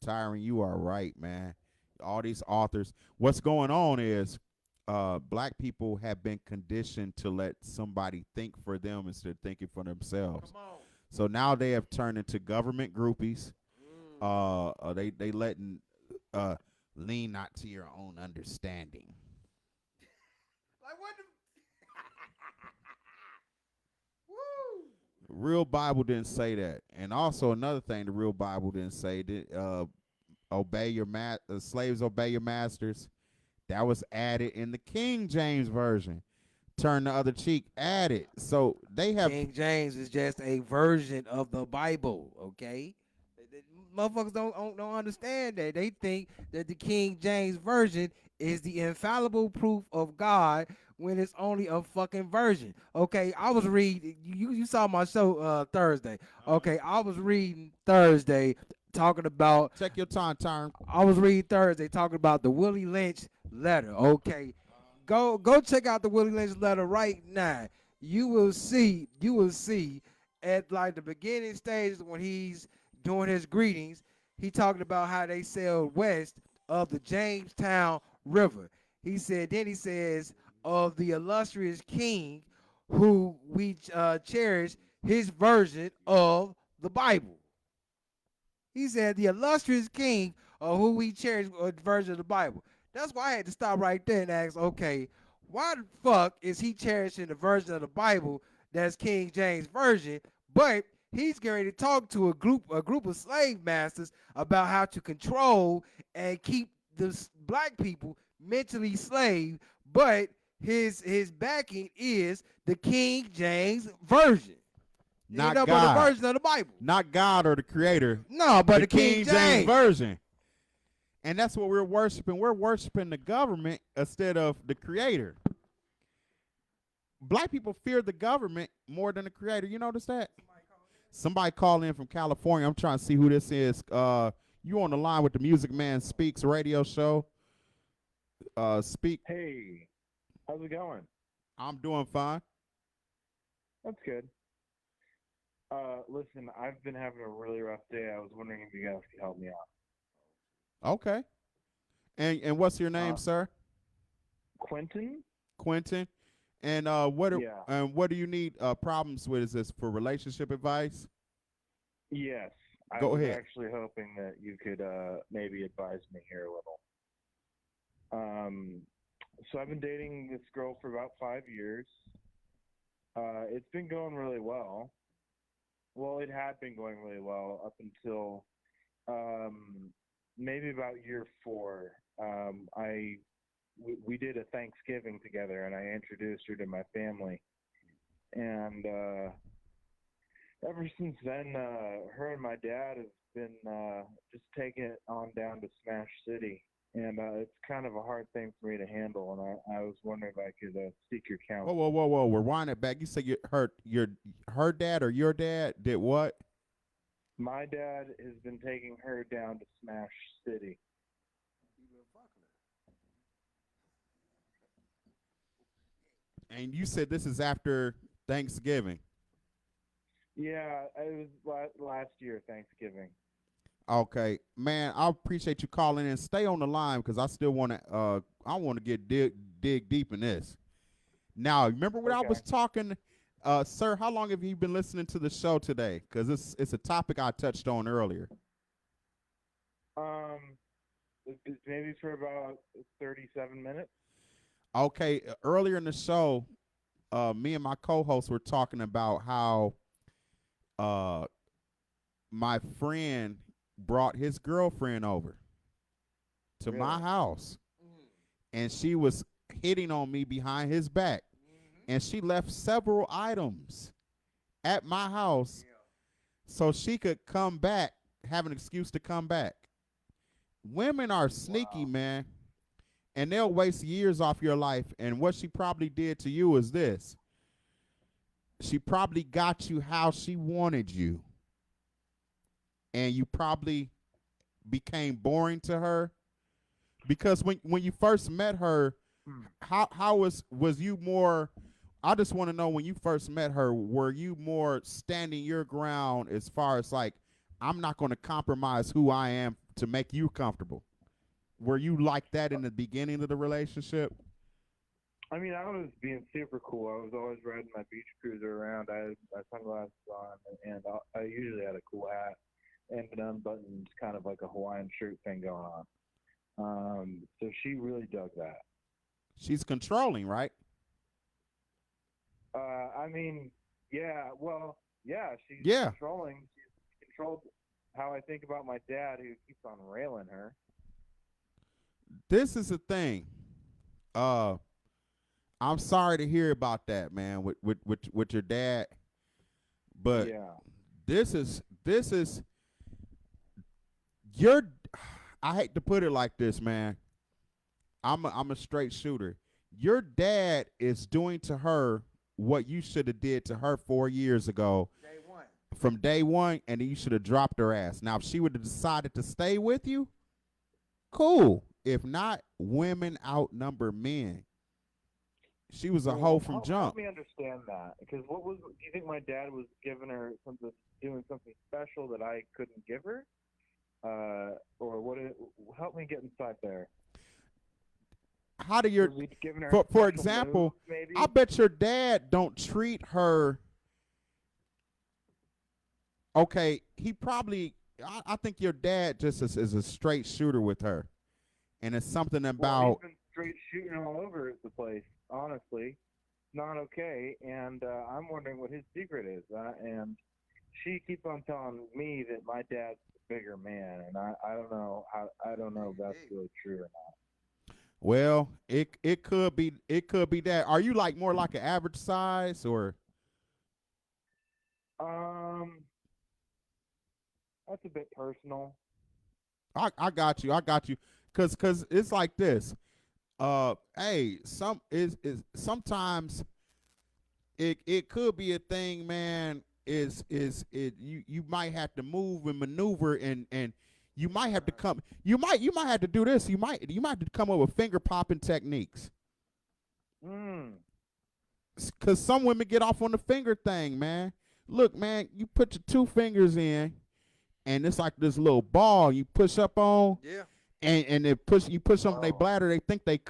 Tyron, you are right, man. All these authors. What's going on is black people have been conditioned to let somebody think for them instead of thinking for themselves. Come on. So now they have turned into government groupies. They letting lean not to your own understanding. Like what the Woo! Real Bible didn't say that. And also another thing, the real Bible didn't say that obey your slaves obey your masters. That was added in the King James version. Turn the other cheek, added. So they have King James is just a version of the Bible, okay? Motherfuckers don't understand that. They think that the King James version is the infallible proof of God when it's only a fucking version. Okay, I was reading. You saw my show Thursday. Okay, I was reading Thursday talking about. Take your time. I was reading Thursday talking about the Willie Lynch letter. Okay, go check out the Willie Lynch letter right now. You will see at like the beginning stages when he's doing his greetings, he talking about how they sailed west of the Jamestown River. Then he says of the illustrious king who we cherish his version of the Bible. He said the illustrious king of who we cherish a version of the Bible. That's why I had to stop right there and ask, okay, why the fuck is he cherishing the version of the Bible that's King James version, but he's going to talk to a group of slave masters about how to control and keep the black people mentally slave, but his backing is the King James version. Not But God. the version of the Bible. Not God or the creator. No, but the King King James version. And that's what we're worshiping. We're worshiping the government instead of the creator. Black people fear the government more than the creator. You notice that? Somebody call in from California. I'm trying to see who this is. You on the line with the Music Man Speaks radio show. Speak. Hey, how's it going? I'm doing fine. That's good. Listen, I've been having a really rough day. I was wondering if you guys could help me out. Okay. And what's your name, sir? Quentin? Quentin. And what do you need problems with? Is this for relationship advice? Yes. Go I was ahead. actually hoping that you could maybe advise me here a little. So I've been dating this girl for about 5 years. It's been going really well. Well, it had been going really well up until maybe about year 4. I we did a Thanksgiving together, and I introduced her to my family. And ever since then, her and my dad have been just taking it on down to Smash City. And it's kind of a hard thing for me to handle, and I was wondering if I could seek your Whoa, counsel. whoa, whoa, whoa. Rewind it back. You said her dad or your dad did what? My dad has been taking her down to Smash City. And you said this is after Thanksgiving. Yeah, it was last year, Thanksgiving. Okay, man, I appreciate you calling in. Stay on the line because I still want to. I want to dig deep in this. Now, remember when I was talking, sir? How long have you been listening to the show today? Because it's a topic I touched on earlier. Maybe for about 37 minutes. Okay, earlier in the show, me and my co-host were talking about how my friend brought his girlfriend over to my house, and she was hitting on me behind his back, and she left several items at my house so she could come back, have an excuse to come back. Women are sneaky, man, and they'll waste years off your life. And what she probably did to you is this. She probably got you how she wanted you, and you probably became boring to her. Because when you first met her, how was you more? I just want to know, when you first met her, were you more standing your ground as far as like, I'm not going to compromise who I am to make you comfortable? Were you like that in the beginning of the relationship? I mean, I was being super cool. I was always riding my beach cruiser around. I had my sunglasses on, and I usually had a cool hat and an unbuttoned kind of like a Hawaiian shirt thing going on. So she really dug that. She's controlling, right? I mean, yeah. Well, yeah. She's controlling. She's controlled how I think about my dad, who keeps on railing her. This is the thing. I'm sorry to hear about that, man, with your dad. But this is your. I hate to put it like this, man. I'm a straight shooter. Your dad is doing to her what you should have did to her 4 years ago. From day one, and then you should have dropped her ass. Now, if she would have decided to stay with you, cool. If not, women outnumber men. She was a hoe from jump. Help me understand that, because do you think my dad was giving her something, doing something special that I couldn't give her, or what? Help me get inside there. How do your, for example, moves, I bet your dad don't treat her. Okay, he probably. I think your dad just is a straight shooter with her, and it's something about. Well, he's been straight shooting all over the place. Honestly, not okay, and I'm wondering what his secret is. And she keeps on telling me that my dad's the bigger man, and I don't know if that's really true or not. Well, it could be that. Are you like more like an average size or? That's a bit personal. I got you. Cause it's like this. Hey, sometimes it could be a thing, man. You might have to move and maneuver and you might have to come. You might have to do this. You might have to come up with finger popping techniques. Cause some women get off on the finger thing, man. Look, man, you put your 2 fingers in, and it's like this little ball you push up on. Yeah. And you push them in their bladder. They think they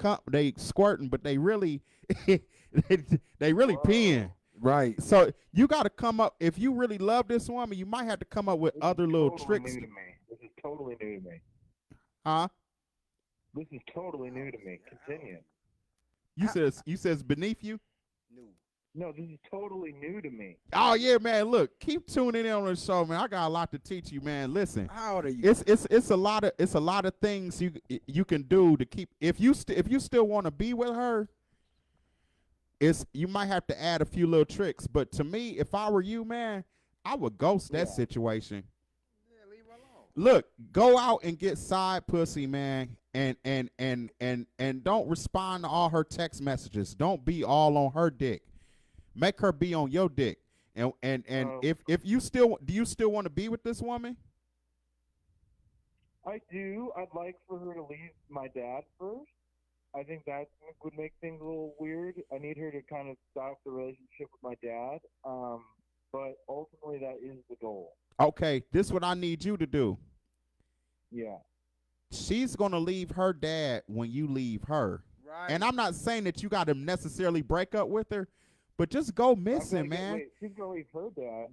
squirting, but they really they really peeing. Right. So you got to come up. If you really love this woman, you might have to come up with other little tricks. New to me. This is totally new to me. Huh? This is totally new to me. Continue. You says beneath you? No. No, this is totally new to me. Oh yeah, man. Look, keep tuning in on the show, man. I got a lot to teach you, man. Listen, How old are you? it's a lot of things you can do to keep if you still want to be with her. You might have to add a few little tricks, but to me, if I were you, man, I would ghost that situation. Yeah, leave her alone. Look, go out and get side pussy, man, and don't respond to all her text messages. Don't be all on her dick. Make her be on your dick. And if you still do you still want to be with this woman? I do. I'd like for her to leave my dad first. I think that would make things a little weird. I need her to kind of stop the relationship with my dad. But ultimately, that is the goal. Okay, this is what I need you to do. Yeah. She's gonna leave her dad when you leave her. Right. And I'm not saying that you got to necessarily break up with her, but just go missing, man. Wait, she's gonna leave her dad.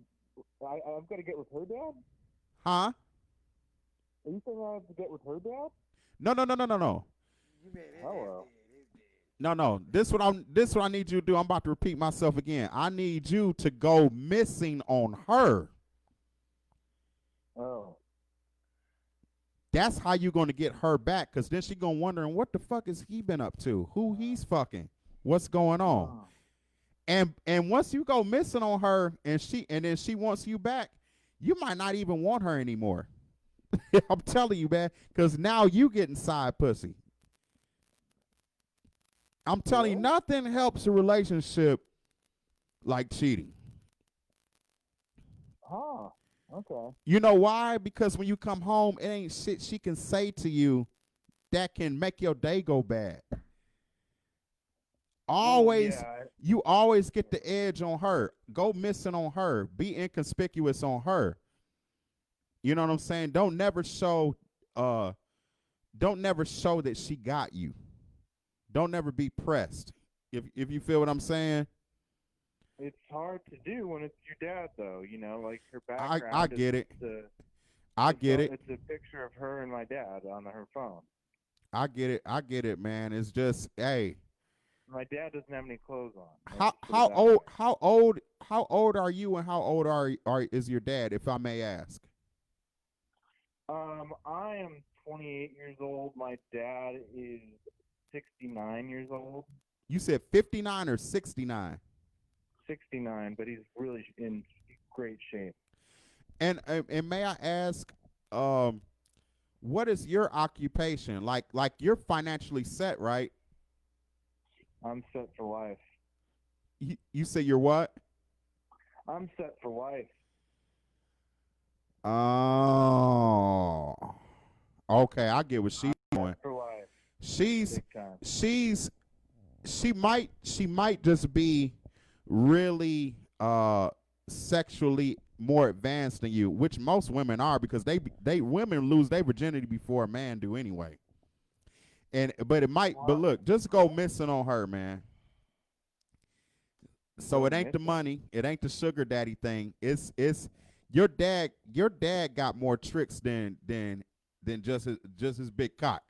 I've got to get with her dad. Huh? Are you saying I have to get with her dad? No. You mean Hello. No. This what I need you to do. I'm about to repeat myself again. I need you to go missing on her. Oh. That's how you going to get her back, because then she going to wondering what the fuck is he been up to? Who he's fucking? What's going on? And once you go missing on her and then she wants you back, you might not even want her anymore. I'm telling you, man, because now you getting side pussy. I'm telling you, nothing helps a relationship like cheating. Huh. Okay. You know why? Because when you come home, it ain't shit she can say to you that can make your day go bad. You always get the edge on her. Go missing on her. Be inconspicuous on her. You know what I'm saying? Don't never show that she got you. Don't never be pressed. If you feel what I'm saying. It's hard to do when it's your dad, though. You know, like her background. I get it. I get it. It's a picture of her and my dad on her phone. I get it, man. It's just, hey. My dad doesn't have any clothes on. How old are you, and how old is your dad, if I may ask? I am 28 years old. My dad is 69 years old. You said 59 or 69? 69, but he's really in great shape. And may I ask, what is your occupation? Like you're financially set, right? I'm set for life. You say you're what? I'm set for life. Oh, okay. I get what she's doing. For life. She might just be really sexually more advanced than you, which most women are, because women lose their virginity before a man do anyway. But look, just go missing on her, man. So it ain't the money, it ain't the sugar daddy thing. It's your dad got more tricks than just his big cock.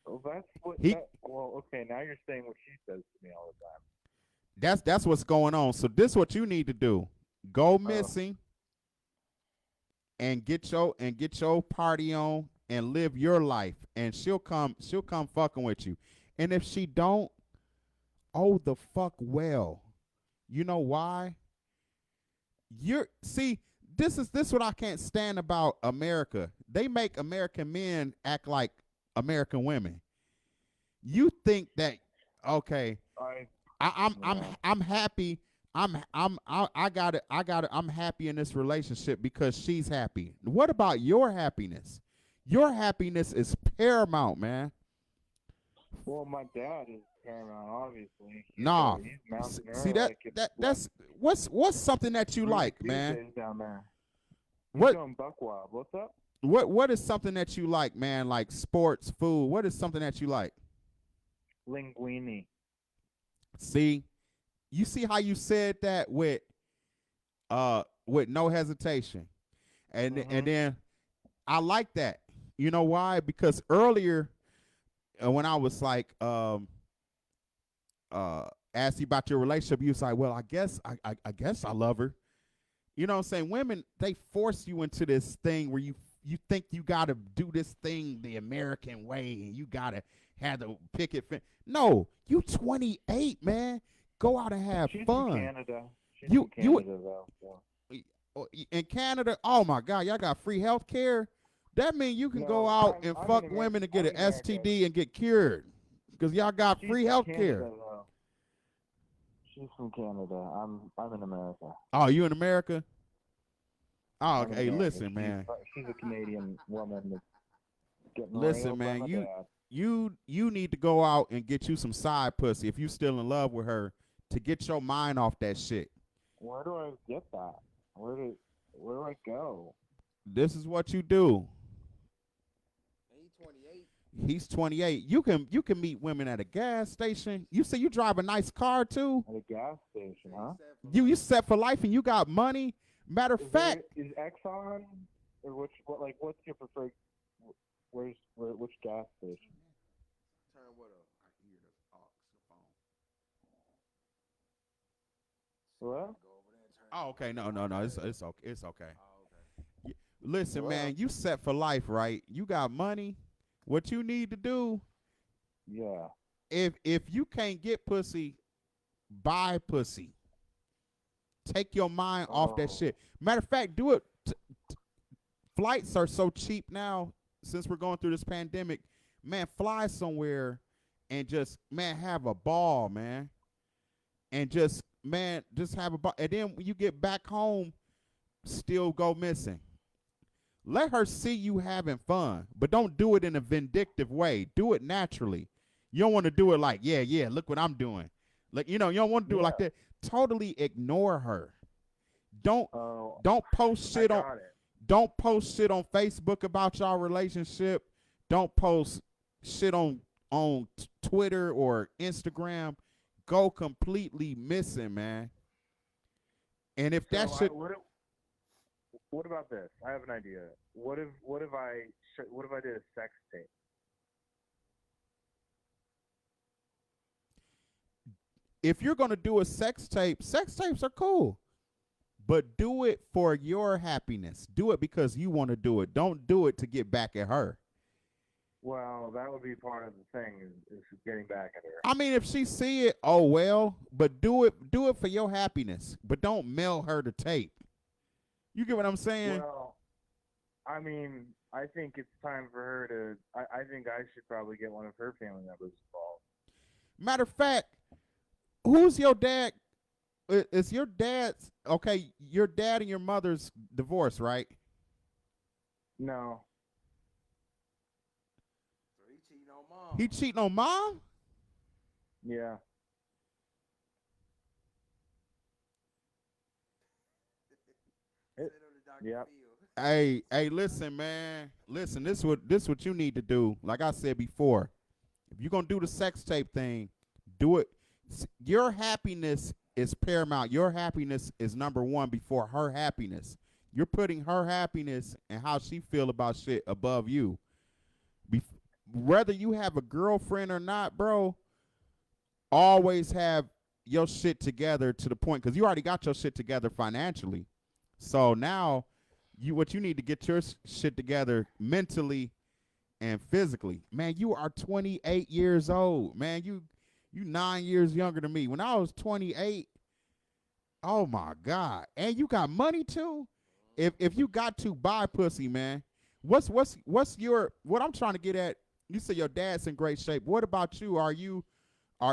Well, that's what. Okay, now you're saying what she says to me all the time. That's what's going on. So this is what you need to do: go missing and get your party on and live your life, and she'll come fucking with you. And if she don't, oh the fuck well. You know why? This is what I can't stand about America. They make American men act like American women. You think that okay? I'm happy. I'm happy in this relationship because she's happy. What about your happiness? Your happiness is paramount, man. Well, my dad is paramount, obviously. That's what's something that you like, man. Down there. What? Going buck wild. What's up? What is something that you like, man? Like sports, food. What is something that you like? Linguine. See, you see how you said that with no hesitation, and then I like that. You know why? Because earlier when I was like asked you about your relationship, you was like, well, I guess I love her. You know what I'm saying? Women, they force you into this thing where you think you gotta do this thing the American way and you gotta have the picket fence. No, you 28, man. Go out and have She's fun. from Canada. She's You from Canada, though. So. in Canada, oh my God, y'all got free health care. That means you can go out and fuck women and get an STD and get cured because y'all got free health care. Though. She's from Canada. I'm in America. Oh, you in America? Oh, I'm okay. in Hey, America. listen, man. She's a Canadian woman that's getting Listen, railed by man. my dad. You need to go out and get you some side pussy if you still in love with her to get your mind off that shit. Where do I get that? Where do I go? This is what you do. He's 28. He's 28. You can meet women at a gas station. You say you drive a nice car too. At a gas station, huh? You set for life and you got money. Matter of fact, is Exxon or what's your preferred? Which gas station? Turn what up? What? oh, okay, no, it's okay, it's okay. Listen, man, you set for life, right? You got money. What you need to do, yeah. If you can't get pussy, buy pussy. Take your mind off that shit. Matter of fact, do it. Flights are so cheap now since we're going through this pandemic. Man, fly somewhere and just, man, have a ball, man. And just have a ball. And then when you get back home, still go missing. Let her see you having fun, but don't do it in a vindictive way. Do it naturally. You don't want to do it like, yeah, look what I'm doing. Like, you don't want to do it like that. Totally ignore her. Don't post shit on Don't post shit on Facebook about y'all relationship. Don't post shit on Twitter or Instagram. Go completely missing, man. And if that shit what about this? I have an idea. What if I did a sex tape? If you're going to do a sex tapes are cool. But do it for your happiness. Do it because you want to do it. Don't do it to get back at her. Well, that would be part of the thing is getting back at her. I mean, if she see it, oh well. But do it for your happiness. But don't mail her the tape. You get what I'm saying? Well, I mean, I think it's time for her to. I think I should probably get one of her family members involved. Matter of fact, who's your dad? Is your dad's okay? Your dad and your mother's divorced, right? No. So he cheating on mom. He cheating on mom? Yeah. Yep. Hey, listen, man. Listen, this what you need to do. Like I said before, if you're gonna do the sex tape thing, do it. Your happiness is paramount. Your happiness is number one before her happiness. You're putting her happiness and how she feel about shit above you. Whether you have a girlfriend or not, bro, always have your shit together to the point, because you already got your shit together financially. So now what you need to get your shit together mentally and physically. Man, you are 28 years old. Man, you 9 years younger than me. When I was 28, oh my God. And you got money too? If you got to buy pussy, man. What's what I'm trying to get at, you say your dad's in great shape. What about you? Are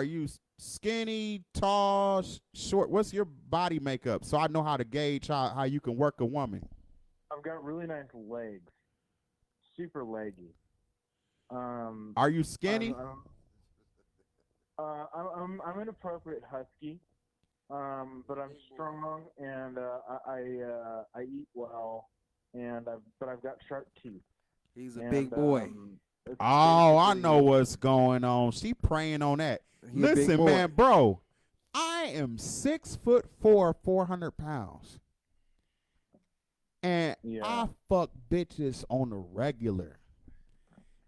you skinny, tall, short? What's your body makeup so I know how to gauge how you can work a woman? I've got really nice legs. Super leggy. Are you skinny? I'm an appropriate husky, but I'm strong and I eat well, but I've got sharp teeth. He's a big boy. Oh, I know what's going on. She praying on that. Listen, man, bro, I am 6'4", 400 pounds, and I fuck bitches on the regular.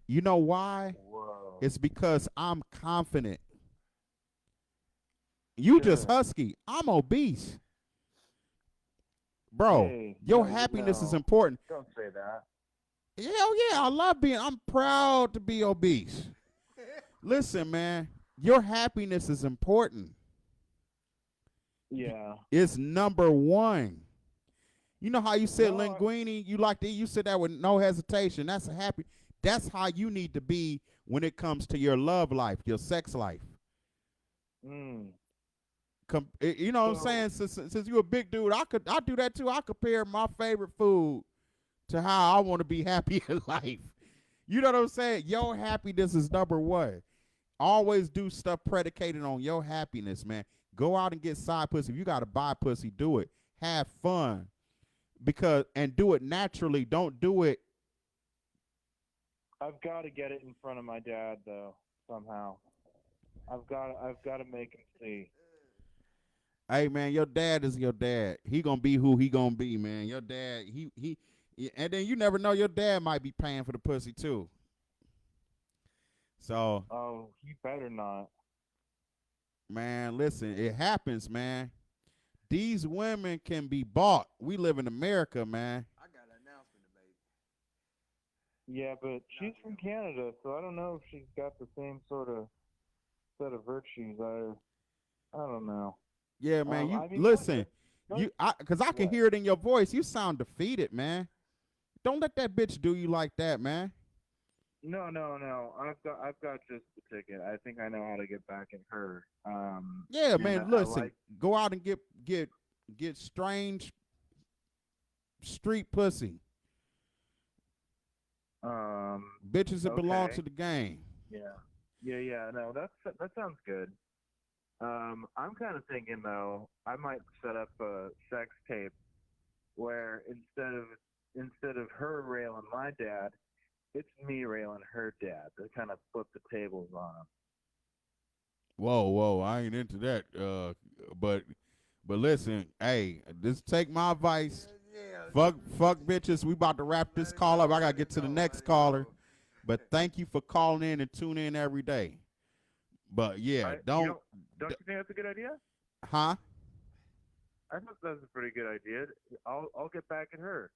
You know why? Whoa. It's because I'm confident. You just Sure. husky. I'm obese. Bro, Hey, your no, happiness is no. important. Don't say that. Hell yeah, I love being, I'm proud to be obese. Listen, man, your happiness is important. Yeah. It's number one. You know how you said No, linguine, you like to eat, you said that with no hesitation. That's a happy, that's how you need to be when it comes to your love life, your sex life. mm. You know what I'm So, saying? Since you're a big dude, I do that too. I compare my favorite food to how I want to be happy in life. You know what I'm saying? Your happiness is number one. Always do stuff predicated on your happiness, man. Go out and get side pussy. If you gotta buy pussy, do it. Have fun. Because and do it naturally. Don't do it. I've got to get it in front of my dad, though, somehow. I've got to make him see. Hey man, your dad is your dad. He gonna be who he gonna be, man. Your dad, and then you never know, your dad might be paying for the pussy too. So, Oh, he better not. man, listen, it happens, man. These women can be bought. We live in America, man. I got an announcement to make. Yeah, but she's from Canada, so I don't know if she's got the same sort of set of virtues. I don't know. Yeah, man. You I mean, listen. don't, Cause I can what? hear it in your voice. You sound defeated, man. Don't let that bitch do you like that, man. No, no, no. I've got just the ticket. I think I know how to get back at her. Yeah, And man. I Listen, like go out and get strange street pussy. Bitches that belong okay. to the game. Yeah. Yeah, yeah. No, that sounds good. I'm kind of thinking though, I might set up a sex tape where instead of her railing my dad, it's me railing her dad to kind of flip the tables on him. Whoa. I ain't into that. But listen, hey, just take my advice. Fuck bitches. We about to wrap this call up. I gotta get to the next caller. But thank you for calling in and tuning in every day. But yeah, don't. Don't you think that's a good idea? Huh? I thought that was a pretty good idea. I'll get back at her.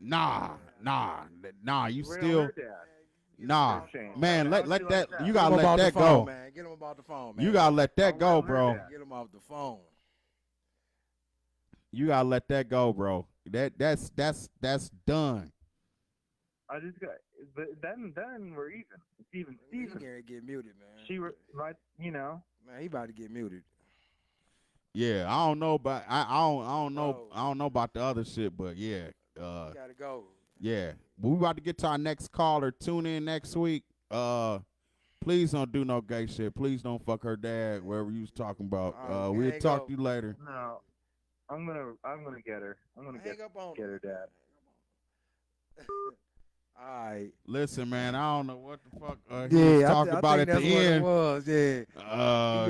Nah. You Rail still. her dad. Nah, Change. man. How'd Let you that. like that? You Get him gotta let about the that phone, go. man. Get him about the phone, man. You gotta let that I'll go, rail her bro. dad. Get him off the phone. You gotta let that go, bro. That's done. I just got, but then we're even. It's even He Steven. can't get muted, man. Right, Man, he about to get muted. Yeah, I don't know about Bro. I don't know about the other shit, but yeah, He gotta go. yeah. We about to get to our next caller. Tune in next week. Please don't do no gay shit. Please don't fuck her dad. Wherever you was talking about. We'll Hang talk up. to you later. No, I'm gonna get her. I'm gonna Hang up on get him. her dad. All right. Listen, man, I don't know what the fuck he was Yeah, talking about think at that's the what it end. was. Yeah. Uh,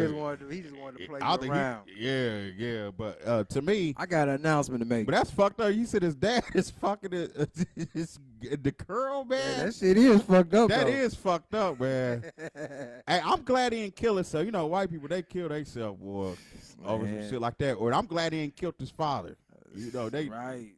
He just wanted to play I you think around. yeah, but to me, I got an announcement to make. but that's fucked up. You said his dad is fucking the girl, man. Yeah, that shit is fucked up. That though. is fucked up, man. Hey, I'm glad he didn't kill himself. You know, white people, they kill themselves, boy, over some Man. shit like that. Or I'm glad he didn't kill his father. You know, they. Right.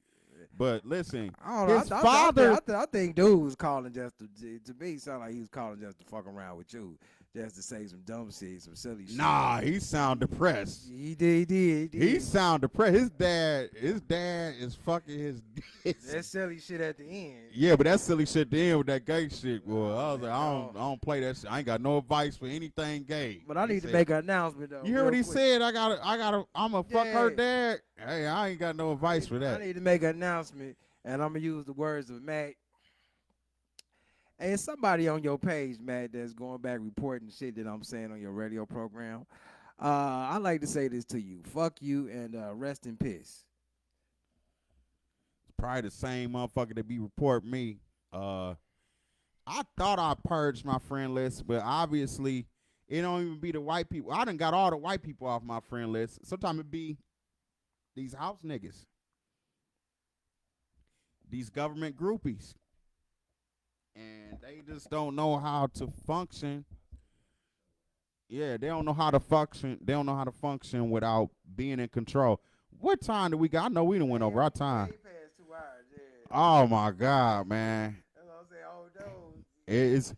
But listen, I don't know. his father. I think dude was calling just to me. It sounded like he was calling just to fuck around with you, just to say some dumb shit, some silly shit. Nah, he sound depressed. He did. He sound depressed. His dad is fucking his. That silly shit at the end. Yeah, but that silly shit to end with that gay shit, boy. I was like, I don't play that shit. I ain't got no advice for anything gay. But I He need to said- make an announcement though. You hear real what he quick. said? I'm gonna fuck her Yeah. dad. Hey, I ain't got no advice for I that. need to make an announcement, and I'm gonna use the words of Matt. Hey, it's somebody on your page, Matt, that's going back reporting shit that I'm saying on your radio program. I like to say this to you: fuck you and rest in peace. Probably the same motherfucker that be reporting me. I thought I purged my friend list, but obviously it don't even be the white people. I done got all the white people off my friend list. Sometimes it be these house niggas, these government groupies, and they just don't know how to function. Yeah, they don't know how to function. They don't know how to function without being in control. What time do we got? I know we done went over our time. Way past 2 hours, yeah. Oh my God, man. That's what I'm saying. Oh, those. It's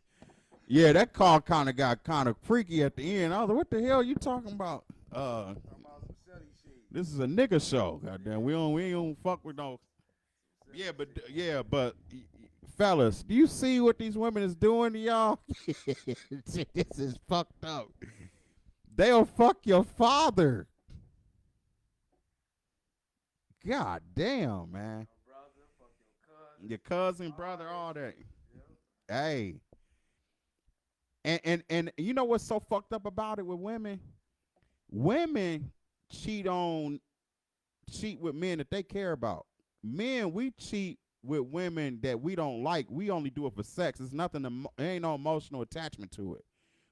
yeah, that call kind of got kind of freaky at the end. I was like, what the hell you talking about? Talking about some silly shit. This is a nigga show. Goddamn, we don't fuck with no. But fellas, do you see what these women is doing to y'all? This is fucked up. They'll fuck your father. God damn, man. Your brother, fuck your cousin. Your cousin, brother, all that. Hey. And you know what's so fucked up about it with women? Women cheat with men that they care about. Men, we cheat with women that we don't like. We only do it for sex. It's nothing. There ain't no emotional attachment to it.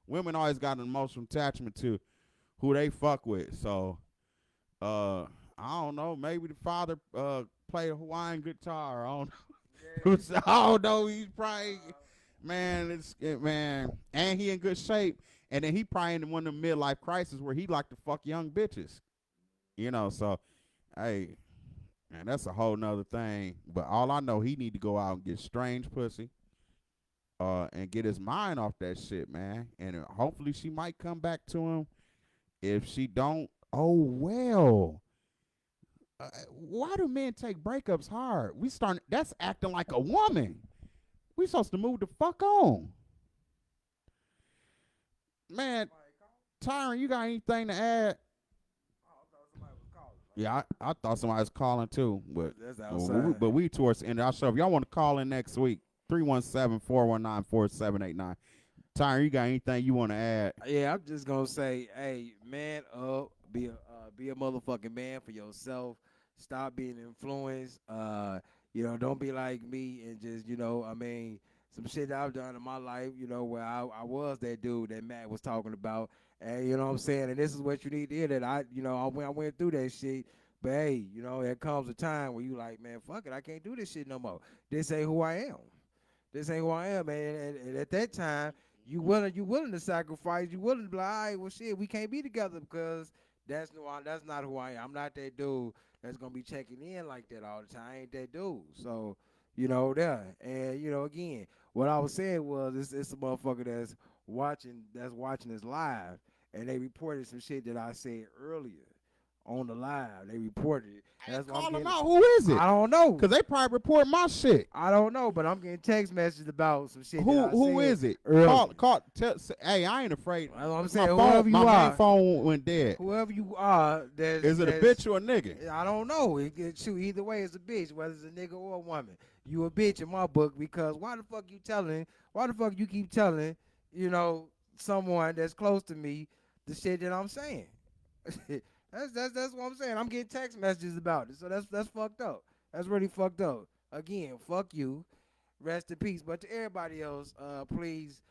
Women always got an emotional attachment to who they fuck with. So, I don't know. Maybe the father played a Hawaiian guitar. I don't know. I don't know. He's probably man. Man, and he in good shape. And then he probably in one of the midlife crises where he like to fuck young bitches. You know. So, hey. Man, that's a whole nother thing. But all I know, he need to go out and get strange pussy, and get his mind off that shit, man. And hopefully she might come back to him. If she don't, oh well. Why do men take breakups hard? That's acting like a woman. We supposed to move the fuck on. Man, Tyren, you got anything to add? Yeah, I thought somebody was calling too, but That's outside. we towards the end of our show. If y'all want to call in next week, 317-419-4789. Tyren, you got anything you want to add? Yeah, I'm just gonna say, hey, man up, be a motherfucking man for yourself. Stop being influenced. Don't be like me and just, some shit that I've done in my life, where I was that dude that Matt was talking about. And you know what I'm saying? And this is what you need to hear, that I went through that shit. But hey, there comes a time where you like, man, fuck it, I can't do this shit no more. This ain't who I am. This ain't who I am, man. And at that time, you willing to sacrifice. You willing to be like, all right, well, shit, we can't be together because that's not who I am. I'm not that dude that's gonna be checking in like that all the time. I ain't that dude. So, there. And again, what I was saying was, it's a motherfucker that's watching this live, and they reported some shit that I said earlier on the live. They reported it. That's why I'm Call them getting, out. Who is it? I don't know. Because they probably report my shit. I don't know, but I'm getting text messages about some shit. Who is it? Earlier. Hey, I ain't afraid. That's what I'm saying. My main phone went dead. Whoever you are, is it a bitch or a nigga? I don't know. Shoot, either way, it's a bitch, whether it's a nigga or a woman. You a bitch in my book, because why the fuck you keep telling, someone that's close to me the shit that I'm saying? That's what I'm saying. I'm getting text messages about it, so that's fucked up. That's really fucked up. Again, fuck you. Rest in peace. But to everybody else, please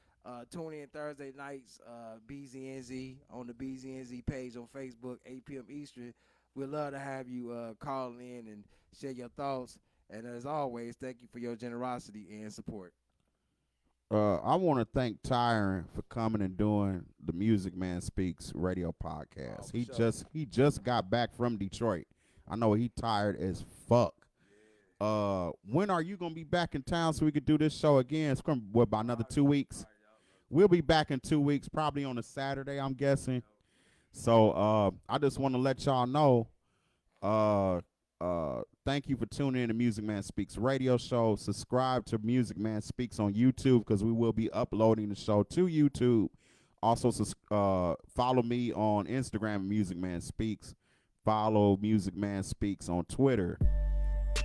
tune in Thursday nights, BZNZ, on the BZNZ page on Facebook, 8 p.m. Eastern. We'd love to have you call in and share your thoughts. And as always, thank you for your generosity and support. I want to thank Tyren for coming and doing the Music Man Speaks radio podcast. He just got back from Detroit. I know he tired as fuck. When are you gonna be back in town so we could do this show again? It's gonna be about another 2 weeks. We'll be back in 2 weeks, probably on a Saturday, I'm guessing. So I just want to let y'all know. Thank you for tuning in to Music Man Speaks radio show. Subscribe to Music Man Speaks on YouTube, because we will be uploading the show to YouTube. Also, follow me on Instagram, Music Man Speaks. Follow Music Man Speaks on Twitter,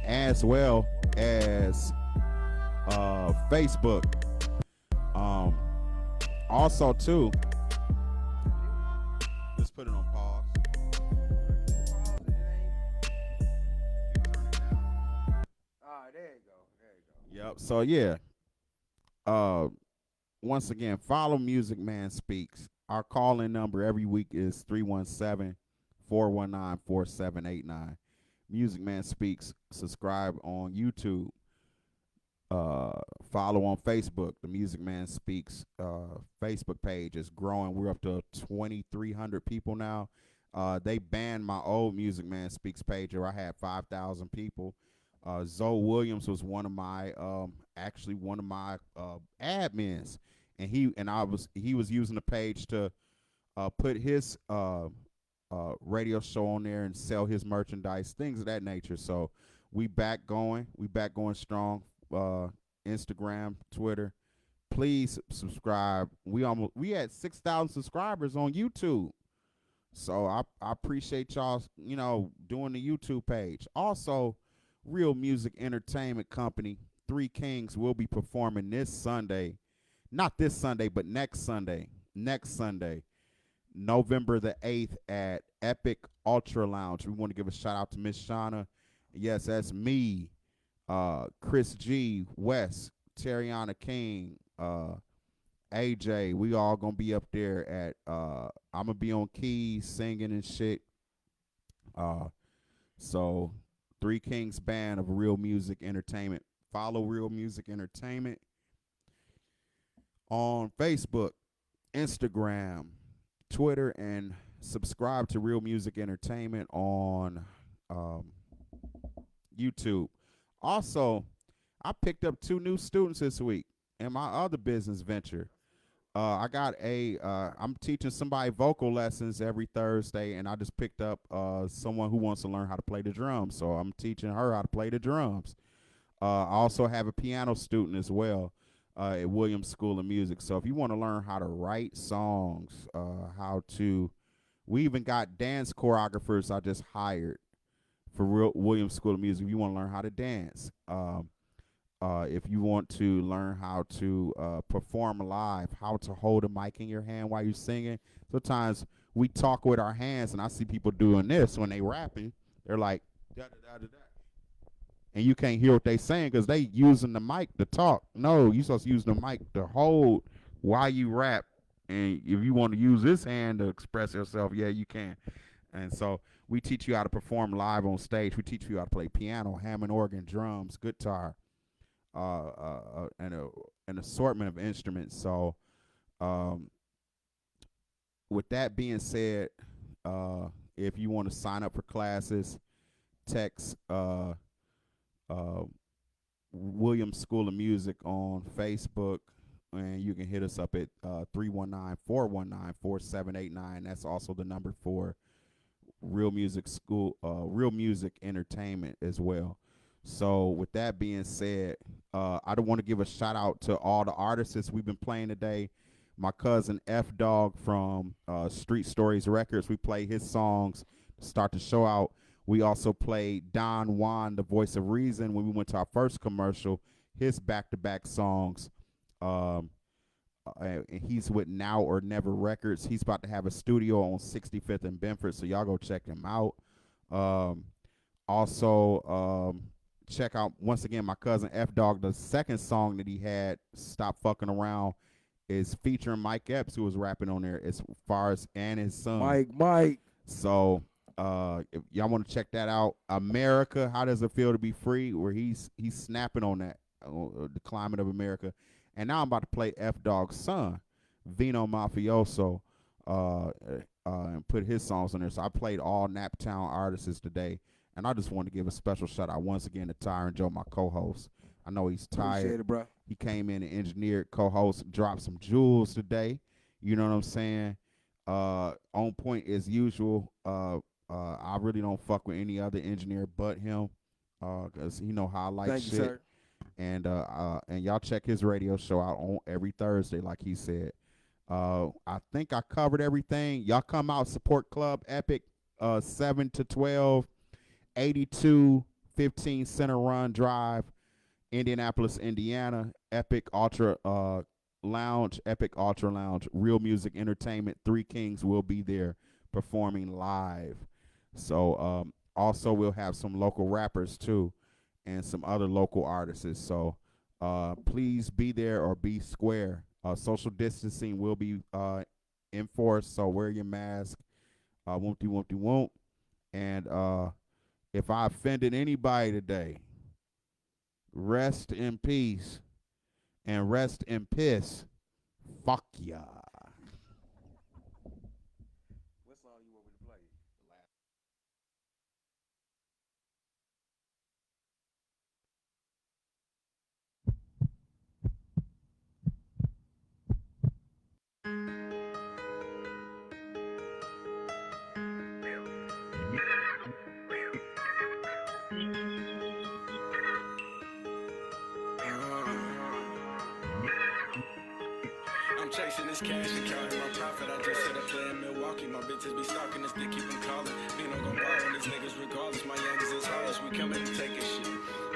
as well as Facebook. Also, too, let's put it on pause. Yep. So yeah. Once again, follow Music Man Speaks. Our call-in number every week is 317-419-4789. Music Man Speaks. Subscribe on YouTube. Uh, Follow on Facebook. The Music Man Speaks Facebook page is growing. We're up to 2,300 people now. They banned my old Music Man Speaks page where I had 5,000 people. Zoe Williams was one of my actually one of my admins, and he was using the page to put his radio show on there and sell his merchandise, things of that nature. So we back going strong. Uh, Instagram, Twitter. Please subscribe. We had 6,000 subscribers on YouTube. So I appreciate y'all, doing the YouTube page. Also, Real Music Entertainment Company, Three Kings will be performing this Sunday. Not this Sunday, but next Sunday. Next Sunday. November the 8th at Epic Ultra Lounge. We want to give a shout out to Miss Shauna. Yes, that's me. Chris G, Wes, Terriana King, AJ. We all gonna be up there at I'm gonna be on keys singing and shit. Uh so Three Kings Band of Real Music Entertainment. Follow Real Music Entertainment on Facebook, Instagram, Twitter, and subscribe to Real Music Entertainment on YouTube. Also, I picked up 2 new students this week in my other business venture. I'm teaching somebody vocal lessons every Thursday, and I just picked up someone who wants to learn how to play the drums. So I'm teaching her how to play the drums. I also have a piano student as well at Williams School of Music. So if you want to learn how to write songs, we even got dance choreographers I just hired for Williams School of Music. If you want to learn how to dance, if you want to learn how to perform live, how to hold a mic in your hand while you're singing. Sometimes we talk with our hands, and I see people doing this when they rapping. They're like, da da da da da, and you can't hear what they saying because they using the mic to talk. No, you supposed to use the mic to hold while you rap. And if you want to use this hand to express yourself, yeah, you can. And so we teach you how to perform live on stage. We teach you how to play piano, Hammond organ, drums, guitar, and an assortment of instruments. So, um, with that being said, if you want to sign up for classes, text uh, Williams School of Music on Facebook, and you can hit us up at 319-419-4789. That's also the number for Real Music Entertainment as well. So with that being said, I don't want to give a shout out to all the artists we've been playing today. My cousin F Dog from Street Stories Records, we play his songs to start the show out. We also played Don Juan, the voice of reason, when we went to our first commercial, his back-to-back songs. Um, and he's with Now or Never Records. He's about to have a studio on 65th and Benford, so y'all go check him out. Also, check out, once again, my cousin F Dog. The second song that he had, Stop Fucking Around, is featuring Mike Epps, who was rapping on there, as far as, and his son. Mike. So if y'all want to check that out, America, How Does It Feel to Be Free, where he's snapping on that, the climate of America. And now I'm about to play F Dog's son, Vino Mafioso, and put his songs on there. So I played all Naptown artists today, and I just want to give a special shout out once again to Tyren Joe, my co-host. I know he's tired. Appreciate it, bro. He came in and engineered, co-host, dropped some jewels today. You know what I'm saying? On point as usual. I really don't fuck with any other engineer but him, cause he know how I like Thank shit. you, sir. And y'all check his radio show out on every Thursday, like he said. I think I covered everything. Y'all come out, support Club Epic, 7 to 12, 8215 Center Run Drive, Indianapolis, Indiana. Epic Ultra Lounge, Real Music Entertainment. Three Kings will be there performing live. So also we'll have some local rappers too, and some other local artists. So please be there or be square. Social distancing will be enforced, so wear your mask. Won't. And if I offended anybody today, Rest in peace and rest in piss. Fuck ya. What song you want me to play? I'm chasing this cash and counting my profit. I just set up play in Milwaukee. My bitches be stalking this dick, keep them calling. Vino gon' ball on these niggas regardless. My youngest is hardest. We coming to take shit.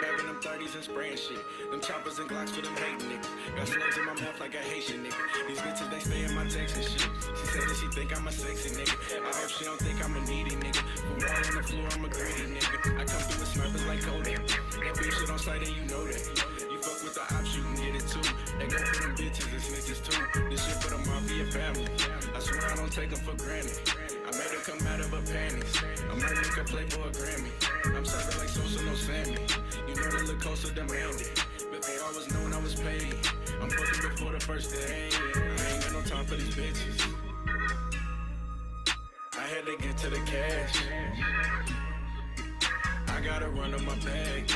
Bagging them 30s and spraying shit. Them choppers and Glocks for them hating niggas. Got slugs in my mouth like a Haitian nigga. These bitches, they stay in my text and shit. She said that she think I'm a sexy nigga. I hope she don't think I'm a needy nigga. From wall on the floor, I'm a greedy nigga. I come through with snipers like Kodak. That bitch shit on sight and you know that. You fuck with the ops, you can get it too. They go for them bitches and snitches too. This shit for the mafia family. I swear I don't take them for granted. I made her come out of her panties. I might make her play for a Grammy. I'm serving like Sosa, no Sammy. You know the La Costa demanded. Before I was known, I was paid. I'm fucking before the first day. I ain't got no time for these bitches. I had to get to the cash. I gotta run on my bag.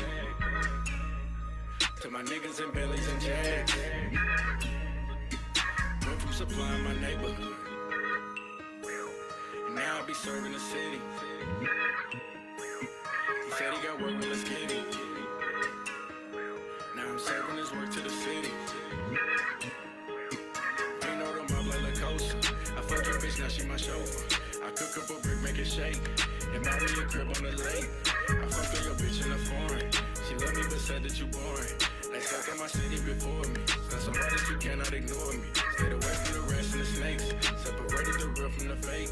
To my niggas and Bentleys and Jags. Went from supplying my neighborhood. And now I be serving the city. He said he got work, well let's get it. Now I'm serving his work to the city. You know them up like La Costa. I fuck your bitch, now she my chauffeur. I cook up a brick, make it shake. And buy me a crib on the lake. I fuck your bitch in the foreign. She love me but said that you boring. They stuck in my city before me. Got so hard that you cannot ignore me. Stayed away from the rest and the snakes. Separated the real from the fake.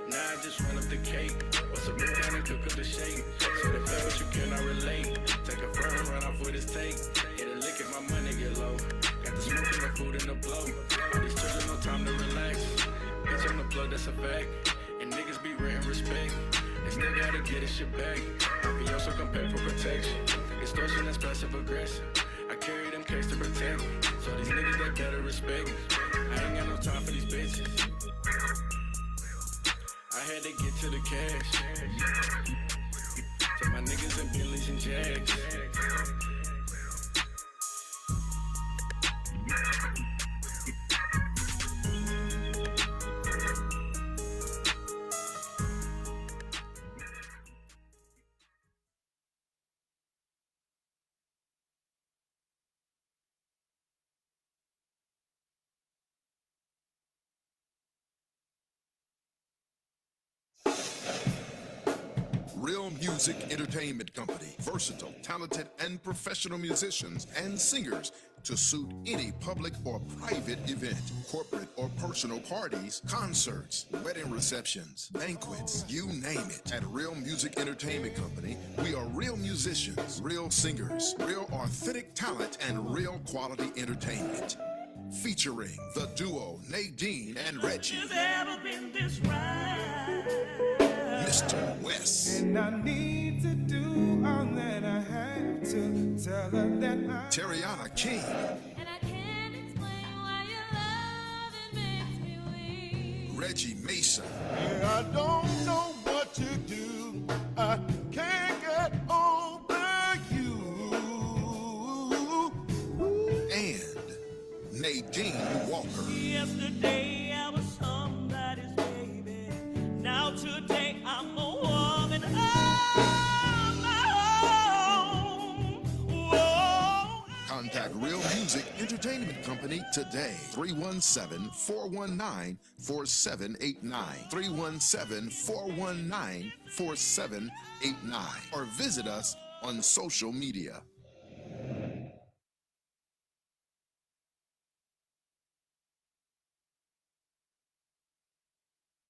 Now I just run up the cake. What's a move down and cook up the shake. So they feel but you cannot relate. Take a firm and run off with his take. Hit a lick if my money get low. Got the smoke and the food and the blow. All these children no time to relax. Bitch on the plug, that's a fact. And niggas be renting respect. They still gotta get his shit back. We also compare for protection. Extortion that's passive aggressive. I carry them case to protect me. So these niggas, they better respect me. I ain't got no time for these bitches. I had to get to the cash. To my niggas and Bentleys and Jags. Real Music Entertainment Company. Versatile, talented, and professional musicians and singers to suit any public or private event, corporate or personal parties, concerts, wedding receptions, banquets, you name it. At Real Music Entertainment Company, we are real musicians, real singers, real authentic talent, and real quality entertainment. Featuring the duo Nadine and Reggie. Has ever been this right? Mr. West. And I need to do all that I have to tell her that I Terriana King. And I can't explain why your loving makes me weak. Reggie Mason. I don't know what to do. I can't get over you. And Nadine Walker. Yesterday I was somebody's baby. Now today I'm a woman of my own. Whoa. Contact Real Music Entertainment Company today. 317-419-4789. 317-419-4789. Or visit us on social media.